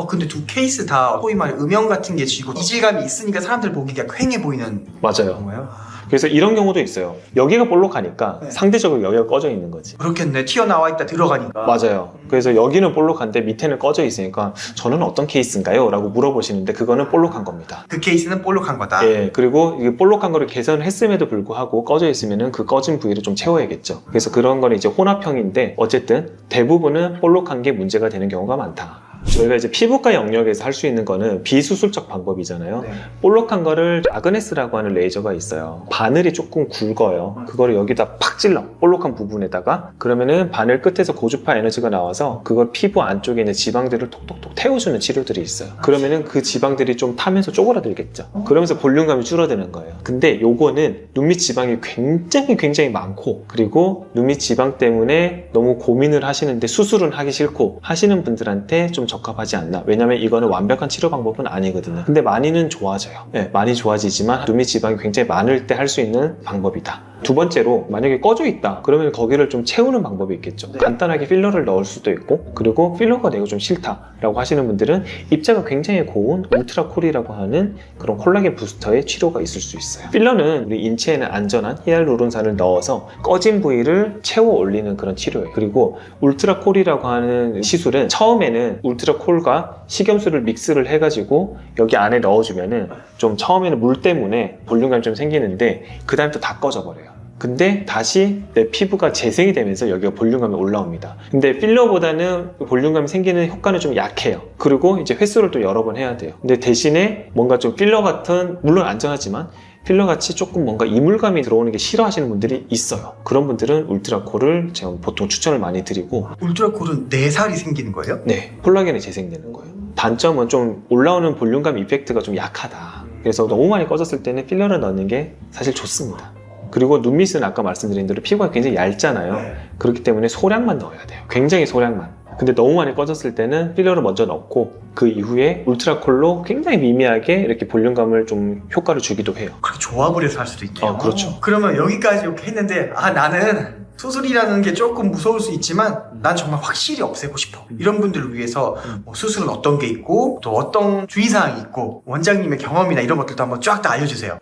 Speaker 2: 근데 두 케이스 다 소위 말해 음영 같은 게 지고 이질감이 있으니까 사람들 보기가 휑해 보이는
Speaker 3: 맞아요.
Speaker 2: 건가요?
Speaker 3: 그래서 이런 경우도 있어요. 여기가 볼록하니까
Speaker 2: 네.
Speaker 3: 상대적으로 여기가 꺼져 있는 거지.
Speaker 2: 그렇겠네. 튀어나와 있다 들어가니까.
Speaker 3: 맞아요. 그래서 여기는 볼록한데 밑에는 꺼져 있으니까 저는 어떤 케이스인가요? 라고 물어보시는데 그거는 볼록한 겁니다.
Speaker 2: 그 케이스는 볼록한 거다.
Speaker 3: 예, 그리고 이게 볼록한 거를 개선을 했음에도 불구하고 꺼져 있으면은 그 꺼진 부위를 좀 채워야겠죠. 그래서 그런 거는 이제 혼합형인데 어쨌든 대부분은 볼록한 게 문제가 되는 경우가 많다. 저희가 이제 피부과 영역에서 할 수 있는 거는 비수술적 방법이잖아요.
Speaker 2: 네.
Speaker 3: 볼록한 거를 아그네스라고 하는 레이저가 있어요. 바늘이 조금 굵어요. 그거를 여기다 팍 찔러, 볼록한 부분에다가. 그러면은 바늘 끝에서 고주파 에너지가 나와서 그걸 피부 안쪽에 있는 지방들을 톡톡톡 태워주는 치료들이 있어요. 그러면은 그 지방들이 좀 타면서 쪼그라들겠죠. 그러면서 볼륨감이 줄어드는 거예요. 근데 요거는 눈 밑 지방이 굉장히 많고, 그리고 눈 밑 지방 때문에 너무 고민을 하시는데 수술은 하기 싫고 하시는 분들한테 좀 적합하지 않나. 왜냐면 이거는 완벽한 치료 방법은 아니거든요. 근데 많이는 좋아져요. 네, 많이 좋아지지만 눈 밑 지방이 굉장히 많을 때 할 수 있는 방법이다. 두 번째로 만약에 꺼져 있다 그러면 거기를 좀 채우는 방법이 있겠죠.
Speaker 2: 네.
Speaker 3: 간단하게 필러를 넣을 수도 있고, 그리고 필러가 내가 좀 싫다라고 하시는 분들은 입자가 굉장히 고운 울트라콜이라고 하는 그런 콜라겐 부스터의 치료가 있을 수 있어요. 필러는 우리 인체에는 안전한 히알루론산을 넣어서 꺼진 부위를 채워 올리는 그런 치료예요. 그리고 울트라콜이라고 하는 시술은 처음에는 울트라콜과 식염수를 믹스를 해가지고 여기 안에 넣어주면은 좀 처음에는 물 때문에 볼륨감이 좀 생기는데 그 다음부터 다 꺼져버려요. 근데 다시 내 피부가 재생이 되면서 여기가 볼륨감이 올라옵니다. 근데 필러보다는 볼륨감이 생기는 효과는 좀 약해요. 그리고 이제 횟수를 또 여러 번 해야 돼요. 근데 대신에 뭔가 좀 필러 같은, 물론 안전하지만 필러같이 조금 뭔가 이물감이 들어오는 게 싫어하시는 분들이 있어요. 그런 분들은 울트라콜을 제가 보통 추천을 많이 드리고.
Speaker 2: 울트라콜은 4살이 생기는 거예요?
Speaker 3: 네, 콜라겐이 재생되는 거예요. 단점은 좀 올라오는 볼륨감 이펙트가 좀 약하다. 그래서 너무 많이 꺼졌을 때는 필러를 넣는 게 사실 좋습니다. 그리고 눈밑은 아까 말씀드린 대로 피부가 굉장히 얇잖아요.
Speaker 2: 네.
Speaker 3: 그렇기 때문에 소량만 넣어야 돼요. 굉장히 소량만. 근데 너무 많이 꺼졌을 때는 필러를 먼저 넣고 그 이후에 울트라콜로 굉장히 미미하게 이렇게 볼륨감을 좀 효과를 주기도 해요.
Speaker 2: 그렇게 조합을 해서 할 수도 있네요.
Speaker 3: 그렇죠.
Speaker 2: 그러면 여기까지 이렇게 했는데 나는 수술이라는 게 조금 무서울 수 있지만 난 정말 확실히 없애고 싶어. 이런 분들을 위해서 뭐 수술은 어떤 게 있고 또 어떤 주의사항이 있고 원장님의 경험이나 이런 것들도 한번 쫙 다 알려주세요.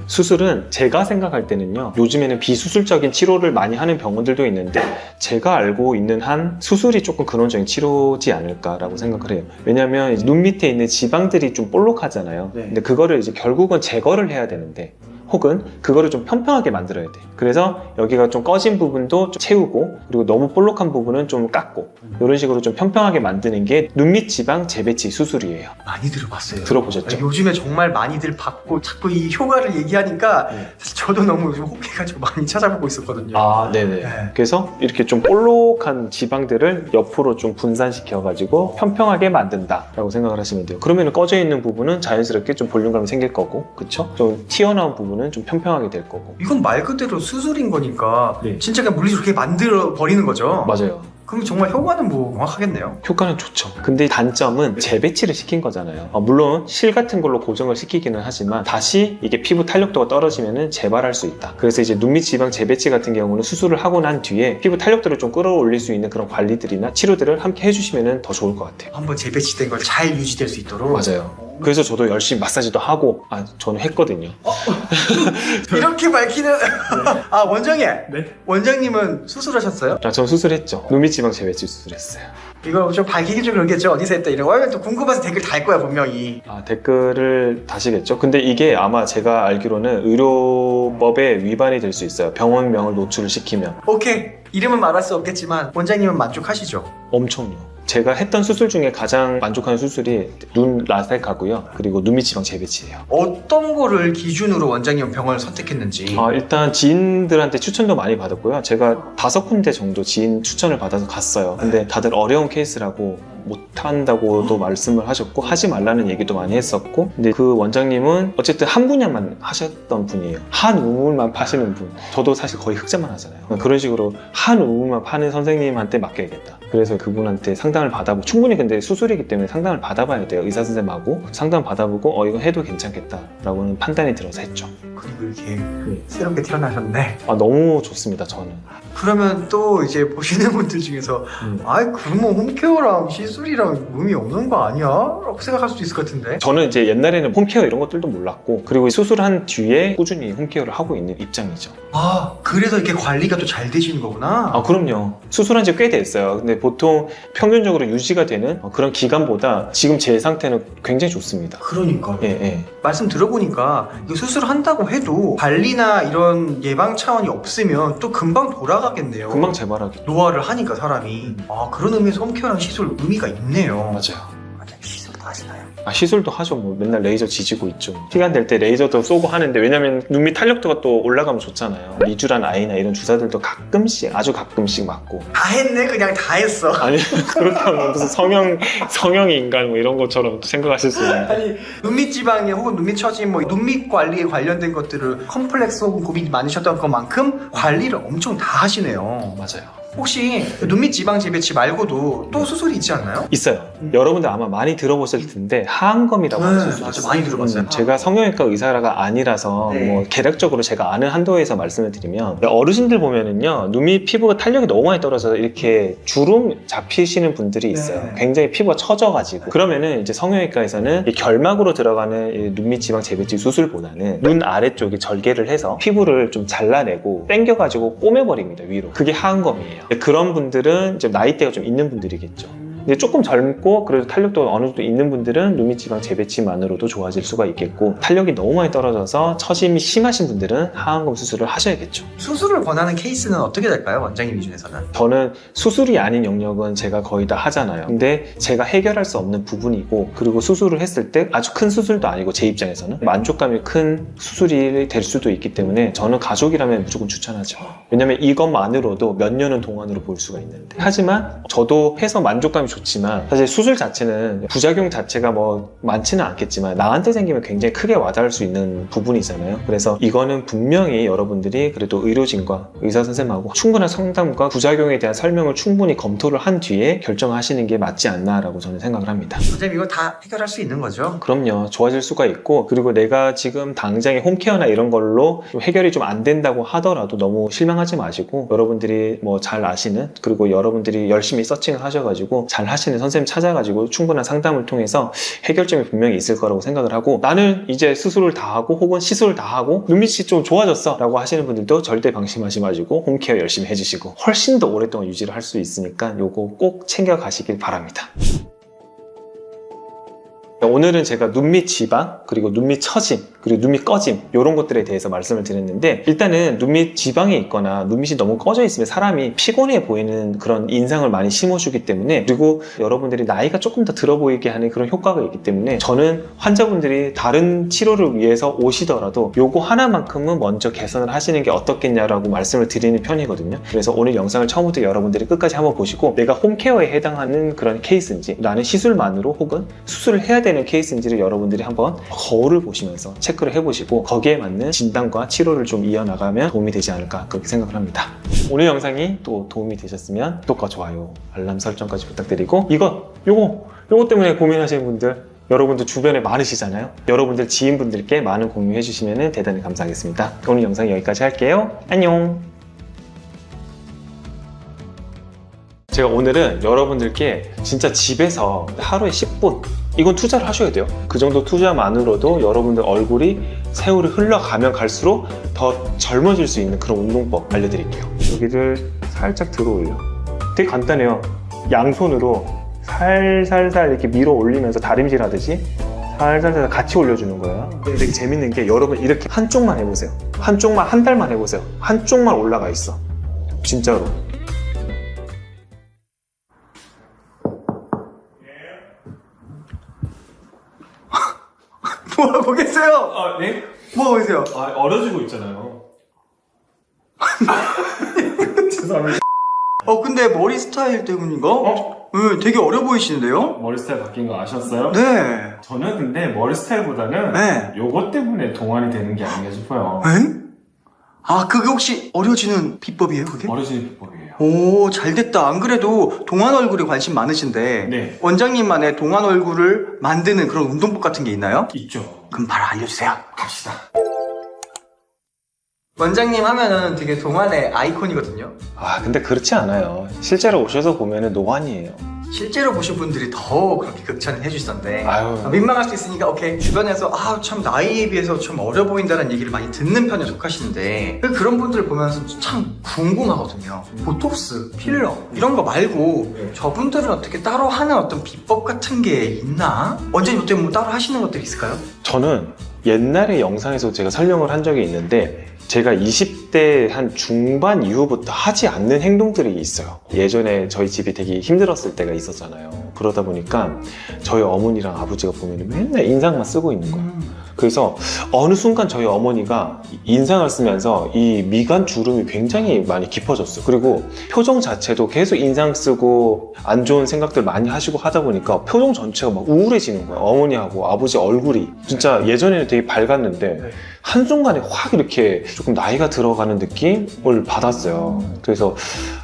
Speaker 3: 수술은 제가 생각할 때는요, 요즘에는 비수술적인 치료를 많이 하는 병원들도 있는데 제가 알고 있는 한 수술이 조금 근원적인 치료지 않을까라고 생각을 해요. 왜냐면 눈 밑에 있는 지방들이 좀 볼록하잖아요.
Speaker 2: 네.
Speaker 3: 근데 그거를 이제 결국은 제거를 해야 되는데, 혹은 그거를 좀 평평하게 만들어야 돼. 그래서 여기가 좀 꺼진 부분도 좀 채우고, 그리고 너무 볼록한 부분은 좀 깎고, 이런 식으로 좀 평평하게 만드는 게 눈밑 지방 재배치 수술이에요.
Speaker 2: 많이 들어봤어요.
Speaker 3: 들어보셨죠?
Speaker 2: 요즘에 정말 많이들 받고 자꾸 이 효과를 얘기하니까
Speaker 3: 네.
Speaker 2: 사실 저도 너무 요즘 혹해가지고 많이 찾아보고 있었거든요.
Speaker 3: 아, 네네.
Speaker 2: 네.
Speaker 3: 그래서 이렇게 좀 볼록한 지방들을 옆으로 좀 분산시켜가지고 평평하게 만든다라고 생각을 하시면 돼요. 그러면 꺼져 있는 부분은 자연스럽게 좀 볼륨감이 생길 거고, 그쵸? 좀 튀어나온 부분은 좀 평평하게 될 거고.
Speaker 2: 이건 말 그대로 수술인 거니까
Speaker 3: 네.
Speaker 2: 진짜 그냥 물리적으로 그렇게 만들어 버리는 거죠.
Speaker 3: 맞아요.
Speaker 2: 그럼 정말 효과는 뭐 정확하겠네요.
Speaker 3: 효과는 좋죠. 근데 단점은 재배치를 시킨 거잖아요. 물론 실 같은 걸로 고정을 시키기는 하지만 다시 이게 피부 탄력도가 떨어지면은 재발할 수 있다. 그래서 이제 눈밑 지방 재배치 같은 경우는 수술을 하고 난 뒤에 피부 탄력도를 좀 끌어올릴 수 있는 그런 관리들이나 치료들을 함께 해주시면 더 좋을 것 같아요.
Speaker 2: 한번 재배치된 걸 잘 유지될 수 있도록.
Speaker 3: 맞아요. 그래서 저도 열심히 마사지도 하고, 저는 했거든요.
Speaker 2: 이렇게 밝히는 아 원장님.
Speaker 3: 네.
Speaker 2: 원장님은 수술하셨어요?
Speaker 3: 전 수술했죠. 눈밑 지방 재배치 수술했어요.
Speaker 2: 이거 좀 밝히기 좀 그러겠죠. 어디서 했다 이러고 또 궁금해서 댓글 달 거야 분명히.
Speaker 3: 댓글을 다시겠죠. 근데 이게 아마 제가 알기로는 의료법에 위반이 될 수 있어요. 병원명을 노출을 시키면.
Speaker 2: 오케이 이름은 말할 수 없겠지만 원장님은 만족하시죠?
Speaker 3: 엄청요. 제가 했던 수술 중에 가장 만족하는 수술이 눈 라섹하고요. 그리고 눈밑 지방 재배치예요.
Speaker 2: 어떤 거를 기준으로 원장님 병원을 선택했는지.
Speaker 3: 일단 지인들한테 추천도 많이 받았고요. 제가 5군데 정도 지인 추천을 받아서 갔어요. 근데 다들 어려운 케이스라고 못한다고도 말씀을 하셨고 하지 말라는 얘기도 많이 했었고, 근데 그 원장님은 어쨌든 한 분야만 하셨던 분이에요. 한 우물만 파시는 분. 저도 사실 거의 흑자만 하잖아요. 그런 식으로 한 우물만 파는 선생님한테 맡겨야겠다. 그래서 그분한테 상담을 받아보고, 충분히 근데 수술이기 때문에 상담을 받아봐야 돼요. 의사 선생님하고 상담 받아보고 이거 해도 괜찮겠다라고는 판단이 들어서 했죠.
Speaker 2: 그리고 이렇게 새롭게 태어나셨네.
Speaker 3: 너무 좋습니다. 저는.
Speaker 2: 그러면 또 이제 보시는 분들 중에서 아이 그러면 홈케어랑 시술 수술이랑 의미 없는 거 아니야? 라고 생각할 수도 있을 것 같은데.
Speaker 3: 저는 이제 옛날에는 홈케어 이런 것들도 몰랐고, 그리고 수술한 뒤에 꾸준히 홈케어를 하고 있는 입장이죠.
Speaker 2: 아, 그래서 이렇게 관리가 또 잘 되시는 거구나.
Speaker 3: 아, 그럼요. 수술한 지 꽤 됐어요. 근데 보통 평균적으로 유지가 되는 그런 기간보다 지금 제 상태는 굉장히 좋습니다.
Speaker 2: 그러니까
Speaker 3: 예, 예.
Speaker 2: 말씀 들어보니까 이거 수술을 한다고 해도 관리나 이런 예방 차원이 없으면 또 금방 돌아가겠네요.
Speaker 3: 금방 재발하게.
Speaker 2: 노화를 하니까 사람이. 아, 그런 의미에서 홈케어랑 시술 의미가 있네요.
Speaker 3: 맞아요.
Speaker 2: 완전 시술도 하시나요?
Speaker 3: 아, 시술도 하죠. 뭐 맨날 레이저 지지고 있죠. 시간 될 때 레이저도 쏘고 하는데, 왜냐면 눈 밑 탄력도가 또 올라가면 좋잖아요. 리쥬란 아이나 이런 주사들도 가끔씩, 아주 가끔씩 맞고.
Speaker 2: 다 했네, 그냥 다 했어.
Speaker 3: 아니, 그렇다면 무슨 성형 인간 뭐 이런 것처럼 생각하실 수 있는데.
Speaker 2: 아니, 눈밑 지방에 혹은 눈밑 처짐, 뭐 눈밑 관리에 관련된 것들을 컴플렉스 혹은 고민이 많으셨던 것만큼 관리를 엄청 다 하시네요.
Speaker 3: 맞아요.
Speaker 2: 혹시 눈밑 지방 재배치 말고도 또 수술이 있지 않나요?
Speaker 3: 있어요. 여러분들 아마 많이 들어보실 텐데 하안검이라고 하는 수술이
Speaker 2: 맞아,
Speaker 3: 있어요.
Speaker 2: 많이 들어봤어요.
Speaker 3: 제가 성형외과 의사가 아니라서
Speaker 2: 네.
Speaker 3: 뭐 개략적으로 제가 아는 한도에서 말씀을 드리면, 어르신들 보면은요, 눈 밑 피부가 탄력이 너무 많이 떨어져서 이렇게 주름 잡히시는 분들이 있어요.
Speaker 2: 네.
Speaker 3: 굉장히 피부가 처져가지고. 그러면은 이제 성형외과에서는 이 결막으로 들어가는 이 눈밑 지방 재배치 수술보다는 눈 아래쪽에 절개를 해서 피부를 좀 잘라내고 당겨가지고 꼬매버립니다, 위로. 그게 하안검이에요. 그런 분들은 이제 나이대가 좀 있는 분들이겠죠. 근데 조금 젊고 그래도 탄력도 어느 정도 있는 분들은 눈밑 지방 재배치만으로도 좋아질 수가 있겠고, 탄력이 너무 많이 떨어져서 처짐이 심하신 분들은 하안검 수술을 하셔야겠죠.
Speaker 2: 수술을 권하는 케이스는 어떻게 될까요? 원장님 기준에서는?
Speaker 3: 저는 수술이 아닌 영역은 제가 거의 다 하잖아요. 근데 제가 해결할 수 없는 부분이고, 그리고 수술을 했을 때 아주 큰 수술도 아니고 제 입장에서는 만족감이 큰 수술이 될 수도 있기 때문에 저는 가족이라면 무조건 추천하죠. 왜냐면 이것만으로도 몇 년은 동안으로 볼 수가 있는데. 하지만 저도 해서 만족감이 좋지만, 사실 수술 자체는 부작용 자체가 뭐 많지는 않겠지만 나한테 생기면 굉장히 크게 와닿을 수 있는 부분이잖아요. 그래서 이거는 분명히 여러분들이 그래도 의료진과 의사 선생님하고 충분한 상담과 부작용에 대한 설명을 충분히 검토를 한 뒤에 결정하시는 게 맞지 않나라고 저는 생각을 합니다.
Speaker 2: 선생님, 이거 다 해결할 수 있는 거죠?
Speaker 3: 그럼요. 좋아질 수가 있고, 그리고 내가 지금 당장에 홈케어나 이런 걸로 좀 해결이 좀 안 된다고 하더라도 너무 실망하지 마시고, 여러분들이 뭐 잘 아시는, 그리고 여러분들이 열심히 서칭을 하셔가지고 잘 하시는 선생님 찾아가지고 충분한 상담을 통해서 해결점이 분명히 있을 거라고 생각을 하고, 나는 이제 수술을 다 하고 혹은 시술을 다 하고 눈밑이 좀 좋아졌어 라고 하시는 분들도 절대 방심하지 마시고 홈케어 열심히 해주시고 훨씬 더 오랫동안 유지를 할 수 있으니까 요거 꼭 챙겨 가시길 바랍니다. 오늘은 제가 눈밑 지방, 그리고 눈밑 처짐, 그리고 눈밑 꺼짐 이런 것들에 대해서 말씀을 드렸는데, 일단은 눈밑 지방에 있거나 눈밑이 너무 꺼져 있으면 사람이 피곤해 보이는 그런 인상을 많이 심어주기 때문에, 그리고 여러분들이 나이가 조금 더 들어 보이게 하는 그런 효과가 있기 때문에, 저는 환자분들이 다른 치료를 위해서 오시더라도 요거 하나만큼은 먼저 개선을 하시는 게 어떻겠냐라고 말씀을 드리는 편이거든요. 그래서 오늘 영상을 처음부터 여러분들이 끝까지 한번 보시고, 내가 홈케어에 해당하는 그런 케이스인지, 나는 시술만으로 혹은 수술을 해야 되는 케이스인지를 여러분들이 한번 거울을 보시면서 체크를 해보시고, 거기에 맞는 진단과 치료를 좀 이어나가면 도움이 되지 않을까 그렇게 생각을 합니다. 오늘 영상이 또 도움이 되셨으면 구독과 좋아요, 알람 설정까지 부탁드리고, 요거 때문에 고민하시는 분들, 여러분들 주변에 많으시잖아요. 여러분들 지인분들께 많은 공유해 주시면 대단히 감사하겠습니다. 오늘 영상 여기까지 할게요. 안녕. 제가 오늘은 여러분들께 진짜 집에서 하루에 10분, 이건 투자를 하셔야 돼요. 그 정도 투자만으로도 여러분들 얼굴이 세월이 흘러가면 갈수록 더 젊어질 수 있는 그런 운동법 알려드릴게요. 여기를 살짝 들어 올려. 되게 간단해요. 양손으로 살살살 이렇게 밀어 올리면서 다림질 하듯이 살살살 같이 올려주는 거예요. 되게 재밌는 게, 여러분 이렇게 한쪽만 해보세요. 한쪽만, 한 달만 해보세요. 한쪽만 올라가 있어. 진짜로.
Speaker 2: 뭐하고 계세요?
Speaker 3: 아, 네?
Speaker 2: 뭐하고 계세요?
Speaker 3: 아, 얼어지고 있잖아요. 죄송합니다.
Speaker 2: 근데 머리 스타일 때문인가? 네, 되게 어려 보이시는데요?
Speaker 3: 머리 스타일 바뀐 거 아셨어요?
Speaker 2: 네.
Speaker 3: 저는 근데 머리 스타일보다는
Speaker 2: 네.
Speaker 3: 요것 때문에 동안이 되는 게 아닌가 싶어요.
Speaker 2: 에? 아, 그게 혹시 어려지는 비법이에요, 그게?
Speaker 3: 어려지는 비법이에요.
Speaker 2: 오, 잘 됐다. 안 그래도 동안 얼굴에 관심 많으신데,
Speaker 3: 네.
Speaker 2: 원장님만의 동안 얼굴을 만드는 그런 운동법 같은 게 있나요?
Speaker 3: 있죠.
Speaker 2: 그럼 바로 알려주세요.
Speaker 3: 갑시다.
Speaker 2: 원장님 하면은 되게 동안의 아이콘이거든요.
Speaker 3: 아, 근데 그렇지 않아요. 실제로 오셔서 보면은 노안이에요.
Speaker 2: 실제로 보신 분들이 더 그렇게 극찬을 해주시던데
Speaker 3: 아유.
Speaker 2: 민망할 수 있으니까 오케이 주변에서 참 나이에 비해서 좀 어려 보인다는 얘기를 많이 듣는 편에 속하시는데 그런 분들을 보면서 참 궁금하거든요. 보톡스, 필러 이런 거 말고 저분들은 어떻게 따로 하는 어떤 비법 같은 게 있나? 원장님 어떻게 뭐 따로 하시는 것들이 있을까요?
Speaker 3: 저는 옛날에 영상에서 제가 설명을 한 적이 있는데 제가 20대 한 중반 이후부터 하지 않는 행동들이 있어요. 예전에 저희 집이 되게 힘들었을 때가 있었잖아요. 그러다 보니까 저희 어머니랑 아버지가 보면 맨날 인상만 쓰고 있는 거예요. 그래서 어느 순간 저희 어머니가 인상을 쓰면서 이 미간 주름이 굉장히 많이 깊어졌어요. 그리고 표정 자체도 계속 인상 쓰고 안 좋은 생각들 많이 하시고 하다 보니까 표정 전체가 막 우울해지는 거예요. 어머니하고 아버지 얼굴이 진짜 예전에는 되게 밝았는데 한순간에 확 이렇게 조금 나이가 들어가는 느낌을 받았어요. 그래서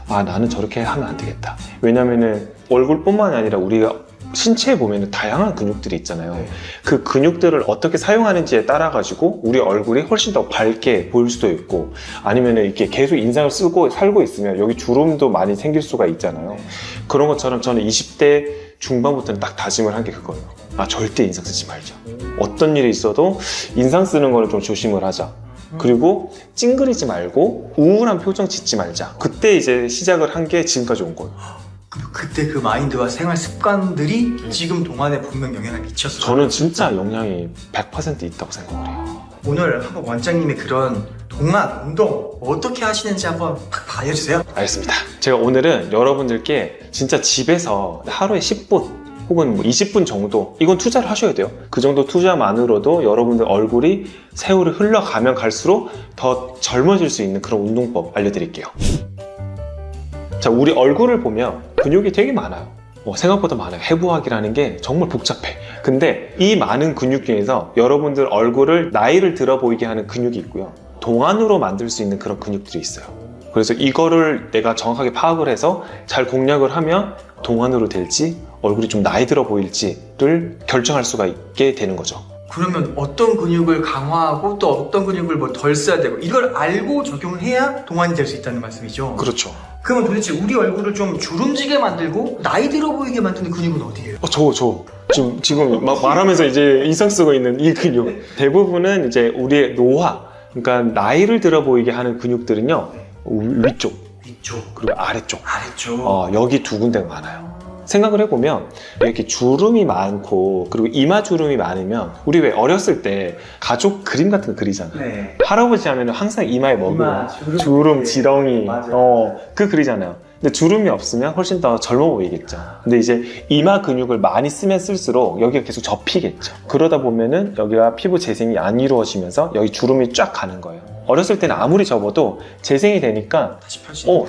Speaker 3: 나는 저렇게 하면 안 되겠다. 왜냐면은 얼굴뿐만 아니라 우리가 신체에 보면 다양한 근육들이 있잖아요. 그 근육들을 어떻게 사용하는지에 따라 가지고 우리 얼굴이 훨씬 더 밝게 보일 수도 있고 아니면 이렇게 계속 인상을 쓰고 살고 있으면 여기 주름도 많이 생길 수가 있잖아요. 그런 것처럼 저는 20대 중반부터는 딱 다짐을 한 게 그거예요. 절대 인상 쓰지 말자. 어떤 일이 있어도 인상 쓰는 거는 좀 조심을 하자. 그리고 찡그리지 말고 우울한 표정 짓지 말자. 그때 이제 시작을 한 게 지금까지 온 거예요.
Speaker 2: 그때 그 마인드와 생활 습관들이 지금 동안에 분명 영향을 미쳤어요.
Speaker 3: 저는 진짜 영향이 100% 있다고 생각을 해요.
Speaker 2: 오늘 한번 원장님의 그런 동안 운동 어떻게 하시는지 한번 딱 알려주세요.
Speaker 3: 알겠습니다. 제가 오늘은 여러분들께 진짜 집에서 하루에 10분 혹은 뭐 20분 정도 이건 투자를 하셔야 돼요. 그 정도 투자만으로도 여러분들 얼굴이 세월이 흘러가면 갈수록 더 젊어질 수 있는 그런 운동법 알려드릴게요. 자, 우리 얼굴을 보면 근육이 되게 많아요. 생각보다 많아요. 해부학이라는 게 정말 복잡해. 근데 이 많은 근육 중에서 여러분들 얼굴을 나이를 들어 보이게 하는 근육이 있고요. 동안으로 만들 수 있는 그런 근육들이 있어요. 그래서 이거를 내가 정확하게 파악을 해서 잘 공략을 하면 동안으로 될지 얼굴이 좀 나이 들어 보일지를 결정할 수가 있게 되는 거죠.
Speaker 2: 그러면 어떤 근육을 강화하고 또 어떤 근육을 뭐 덜 써야 되고 이걸 알고 적용을 해야 동안이 될 수 있다는 말씀이죠?
Speaker 3: 그렇죠.
Speaker 2: 그러면 도대체 우리 얼굴을 좀 주름지게 만들고 나이 들어 보이게 만드는 근육은 어디예요?
Speaker 3: 지금 막 말하면서 이제 인상 쓰고 있는 이 근육 대부분은 이제 우리의 노화, 그러니까 나이를 들어 보이게 하는 근육들은요 위쪽 그리고 아래쪽 여기 두 군데가 많아요. 생각을 해보면 이렇게 주름이 많고 그리고 이마 주름이 많으면 우리 왜 어렸을 때 가족 그림 같은 거 그리잖아요.
Speaker 2: 네.
Speaker 3: 할아버지 하면 항상 이마에 먹으면
Speaker 2: 이마,
Speaker 3: 주름, 지렁이
Speaker 2: 맞아요.
Speaker 3: 그 그리잖아요. 근데 주름이 없으면 훨씬 더 젊어 보이겠죠. 근데 이제 이마 근육을 많이 쓰면 쓸수록 여기가 계속 접히겠죠. 그러다 보면은 여기가 피부 재생이 안 이루어지면서 여기 주름이 쫙 가는 거예요. 어렸을 때는 아무리 접어도 재생이 되니까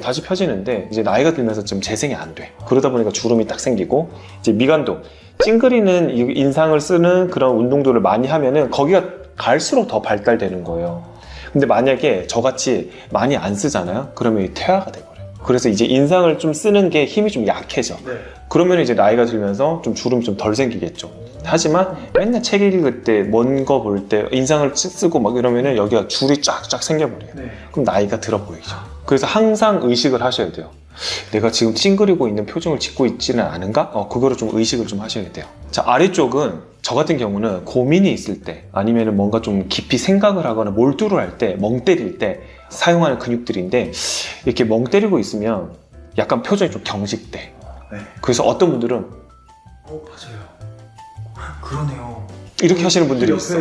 Speaker 3: 다시 펴지는데 이제 나이가 들면서 좀 재생이 안 돼. 그러다 보니까 주름이 딱 생기고 이제 미간도 찡그리는 인상을 쓰는 그런 운동들을 많이 하면은 거기가 갈수록 더 발달되는 거예요. 근데 만약에 저같이 많이 안 쓰잖아요. 그러면 퇴화가 돼버려요. 그래서 이제 인상을 좀 쓰는 게 힘이 좀 약해져. 그러면 이제 나이가 들면서 좀 주름이 좀 덜 생기겠죠. 하지만 맨날 책 읽을 때, 먼 거 볼 때 인상을 쓰고 막 이러면은 여기가 줄이 쫙쫙 생겨버려요. 그럼 나이가 들어 보이죠. 그래서 항상 의식을 하셔야 돼요. 내가 지금 찡그리고 있는 표정을 짓고 있지는 않은가? 그거를 좀 의식을 좀 하셔야 돼요. 자, 아래쪽은 저 같은 경우는 고민이 있을 때 아니면 뭔가 좀 깊이 생각을 하거나 몰두를 할 때, 멍 때릴 때 사용하는 근육들인데 이렇게 멍 때리고 있으면 약간 표정이 좀 경직돼. 그래서 어떤 분들은
Speaker 2: 맞아요. 그러네요.
Speaker 3: 이렇게 하시는 분들이 있어.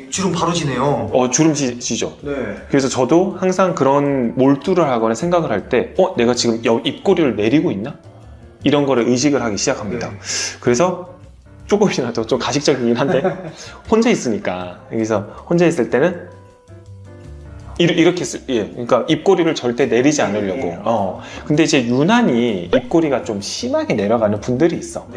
Speaker 2: 주름 바로 지네요.
Speaker 3: 주름 지죠.
Speaker 2: 네.
Speaker 3: 그래서 저도 항상 그런 몰두를 하거나 생각을 할 때 내가 지금 입꼬리를 내리고 있나? 이런 거를 의식을 하기 시작합니다. 그래서 조금이라도 좀 가식적이긴 한데 혼자 있으니까 여기서 혼자 있을 때는 이렇게 그러니까 입꼬리를 절대 내리지 않으려고. 근데 이제 유난히 입꼬리가 좀 심하게 내려가는 분들이 있어.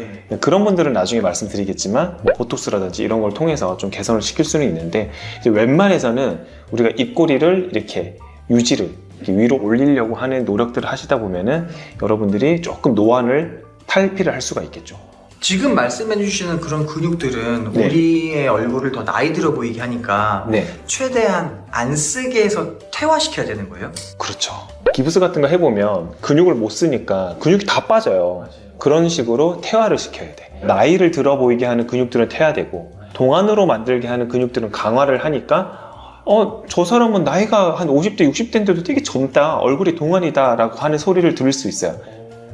Speaker 3: 그런 분들은 나중에 말씀드리겠지만 뭐 보톡스라든지 이런 걸 통해서 좀 개선을 시킬 수는 있는데 이제 웬만해서는 우리가 입꼬리를 이렇게 유지를 이렇게 위로 올리려고 하는 노력들을 하시다 보면은 여러분들이 조금 노안을 탈피를 할 수가 있겠죠.
Speaker 2: 지금 말씀해주시는 그런 근육들은 우리의 얼굴을 더 나이 들어 보이게 하니까 최대한 안 쓰게 해서 퇴화시켜야 되는 거예요?
Speaker 3: 그렇죠. 기부스 같은 거 해보면 근육을 못 쓰니까 근육이 다 빠져요. 그런 식으로 퇴화를 시켜야 돼. 나이를 들어 보이게 하는 근육들은 퇴화되고 동안으로 만들게 하는 근육들은 강화를 하니까 저 사람은 나이가 한 50대, 60대인데도 되게 젊다, 얼굴이 동안이다 라고 하는 소리를 들을 수 있어요.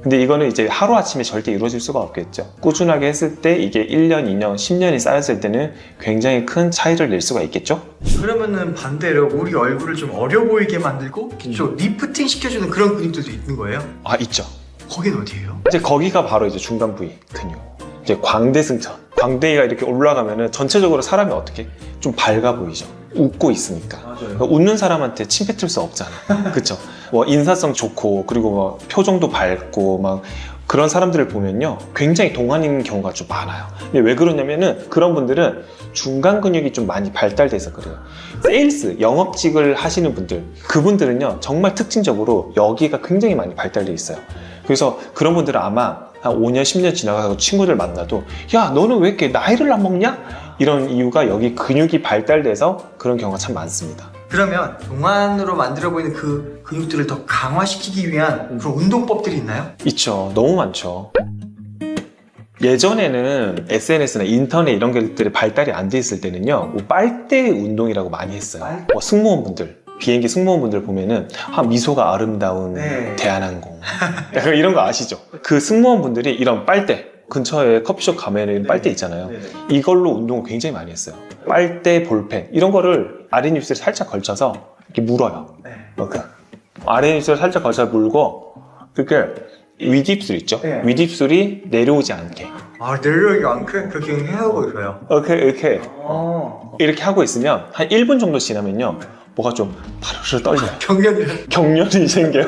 Speaker 3: 근데 이거는 이제 하루아침에 절대 이루어질 수가 없겠죠. 꾸준하게 했을 때 이게 1년, 2년, 10년이 쌓였을 때는 굉장히 큰 차이를 낼 수가 있겠죠.
Speaker 2: 그러면은 반대로 우리 얼굴을 좀 어려 보이게 만들고 좀 리프팅 시켜주는 그런 근육들도 있는 거예요?
Speaker 3: 아, 있죠.
Speaker 2: 거긴 어디예요?
Speaker 3: 이제 거기가 바로 이제 중간 부위 근육. 이제 광대승천. 광대가 이렇게 올라가면은 전체적으로 사람이 어떻게? 좀 밝아 보이죠. 웃고 있으니까. 그러니까 웃는 사람한테 침 뱉을 수 없잖아. 그쵸? 뭐 인사성 좋고, 그리고 뭐 표정도 밝고, 막 그런 사람들을 보면요. 굉장히 동안인 경우가 좀 많아요. 근데 왜 그러냐면은 그런 분들은 중간 근육이 좀 많이 발달돼서 그래요. 세일스, 영업직을 하시는 분들, 그분들은요. 정말 특징적으로 여기가 굉장히 많이 발달돼 있어요. 그래서 그런 분들은 아마 한 5년, 10년 지나가서 친구들 만나도 야, 너는 왜 이렇게 나이를 안 먹냐? 이런 이유가 여기 근육이 발달돼서 그런 경우가 참 많습니다.
Speaker 2: 그러면 동안으로 만들어 보이는 그 근육들을 더 강화시키기 위한 그런 운동법들이 있나요?
Speaker 3: 있죠. 너무 많죠. 예전에는 SNS나 인터넷 이런 것들이 발달이 안 돼 있을 때는요, 뭐 빨대 운동이라고 많이 했어요. 승무원분들, 비행기 승무원분들 보면은 미소가 아름다운
Speaker 2: 네.
Speaker 3: 대한항공 약간 이런 거 아시죠? 그 승무원분들이 이런 빨대, 근처에 커피숍 가면은 빨대 있잖아요. 이걸로 운동을 굉장히 많이 했어요. 빨대, 볼펜 이런 거를 아랫입술에 살짝 걸쳐서 이렇게 물어요. 이렇게 아랫입술에 살짝 걸쳐서 물고 이렇게 윗입술 있죠?
Speaker 2: 네.
Speaker 3: 윗입술이 내려오지 않게
Speaker 2: 내려오지 않게 그렇게 해하고 있어요.
Speaker 3: 이렇게 하고 있으면 한 1분 정도 지나면요, 뭐가 좀 파르르 떨려요.
Speaker 2: 경련이
Speaker 3: 경련이 생겨요.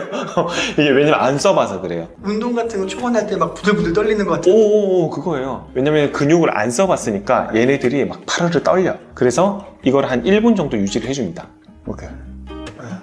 Speaker 3: 이게 왜냐면 안 써봐서 그래요.
Speaker 2: 운동 같은 거 초반할 때 막 부들부들 떨리는 것 같아요.
Speaker 3: 오, 그거예요. 왜냐면 근육을 안 써봤으니까 얘네들이 막 파르르 떨려. 그래서 이걸 한 1분 정도 유지를 해줍니다. 이렇게.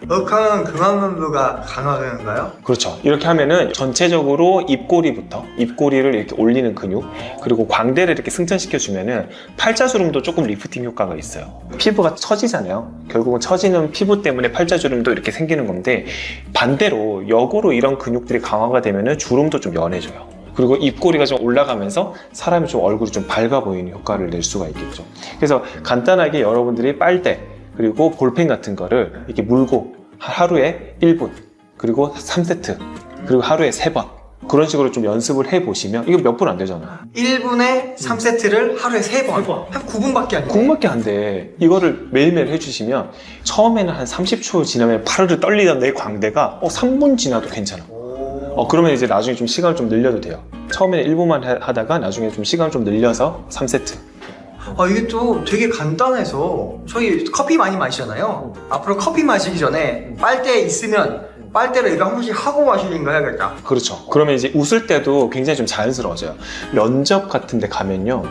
Speaker 2: 하면 근황근부가 강화되는가요?
Speaker 3: 그렇죠. 이렇게 하면은 전체적으로 입꼬리를 이렇게 올리는 근육, 그리고 광대를 이렇게 승천시켜주면은 팔자주름도 조금 리프팅 효과가 있어요. 피부가 처지잖아요. 결국은 처지는 피부 때문에 팔자주름도 이렇게 생기는 건데, 반대로 역으로 이런 근육들이 강화가 되면은 주름도 좀 연해져요. 그리고 입꼬리가 좀 올라가면서 사람이 좀 얼굴이 좀 밝아 보이는 효과를 낼 수가 있겠죠. 그래서 간단하게 여러분들이 빨대 그리고 볼펜 같은 거를 이렇게 물고 하루에 1분, 그리고 3세트, 그리고 하루에 3번 그런 식으로 좀 연습을 해보시면, 이거 몇 분 안 되잖아.
Speaker 2: 1분에 3세트를 하루에 3번. 한 9분밖에 안 돼요.
Speaker 3: 9분밖에 안 돼. 이거를 매일매일 해주시면 처음에는 한 30초 지나면 파르르 떨리던 내 광대가 3분 지나도 괜찮아. 그러면 이제 나중에 좀 시간을 좀 늘려도 돼요. 처음에는 1분만 하다가 나중에 좀 시간을 좀 늘려서 3세트.
Speaker 2: 이게 또 되게 간단해서, 저희 커피 많이 마시잖아요. 앞으로 커피 마시기 전에 빨대 있으면 빨대를 이거 한 번씩 하고 마시는 거 해야겠다.
Speaker 3: 그렇죠. 그러면 이제 웃을 때도 굉장히 좀 자연스러워져요. 면접 같은 데 가면요,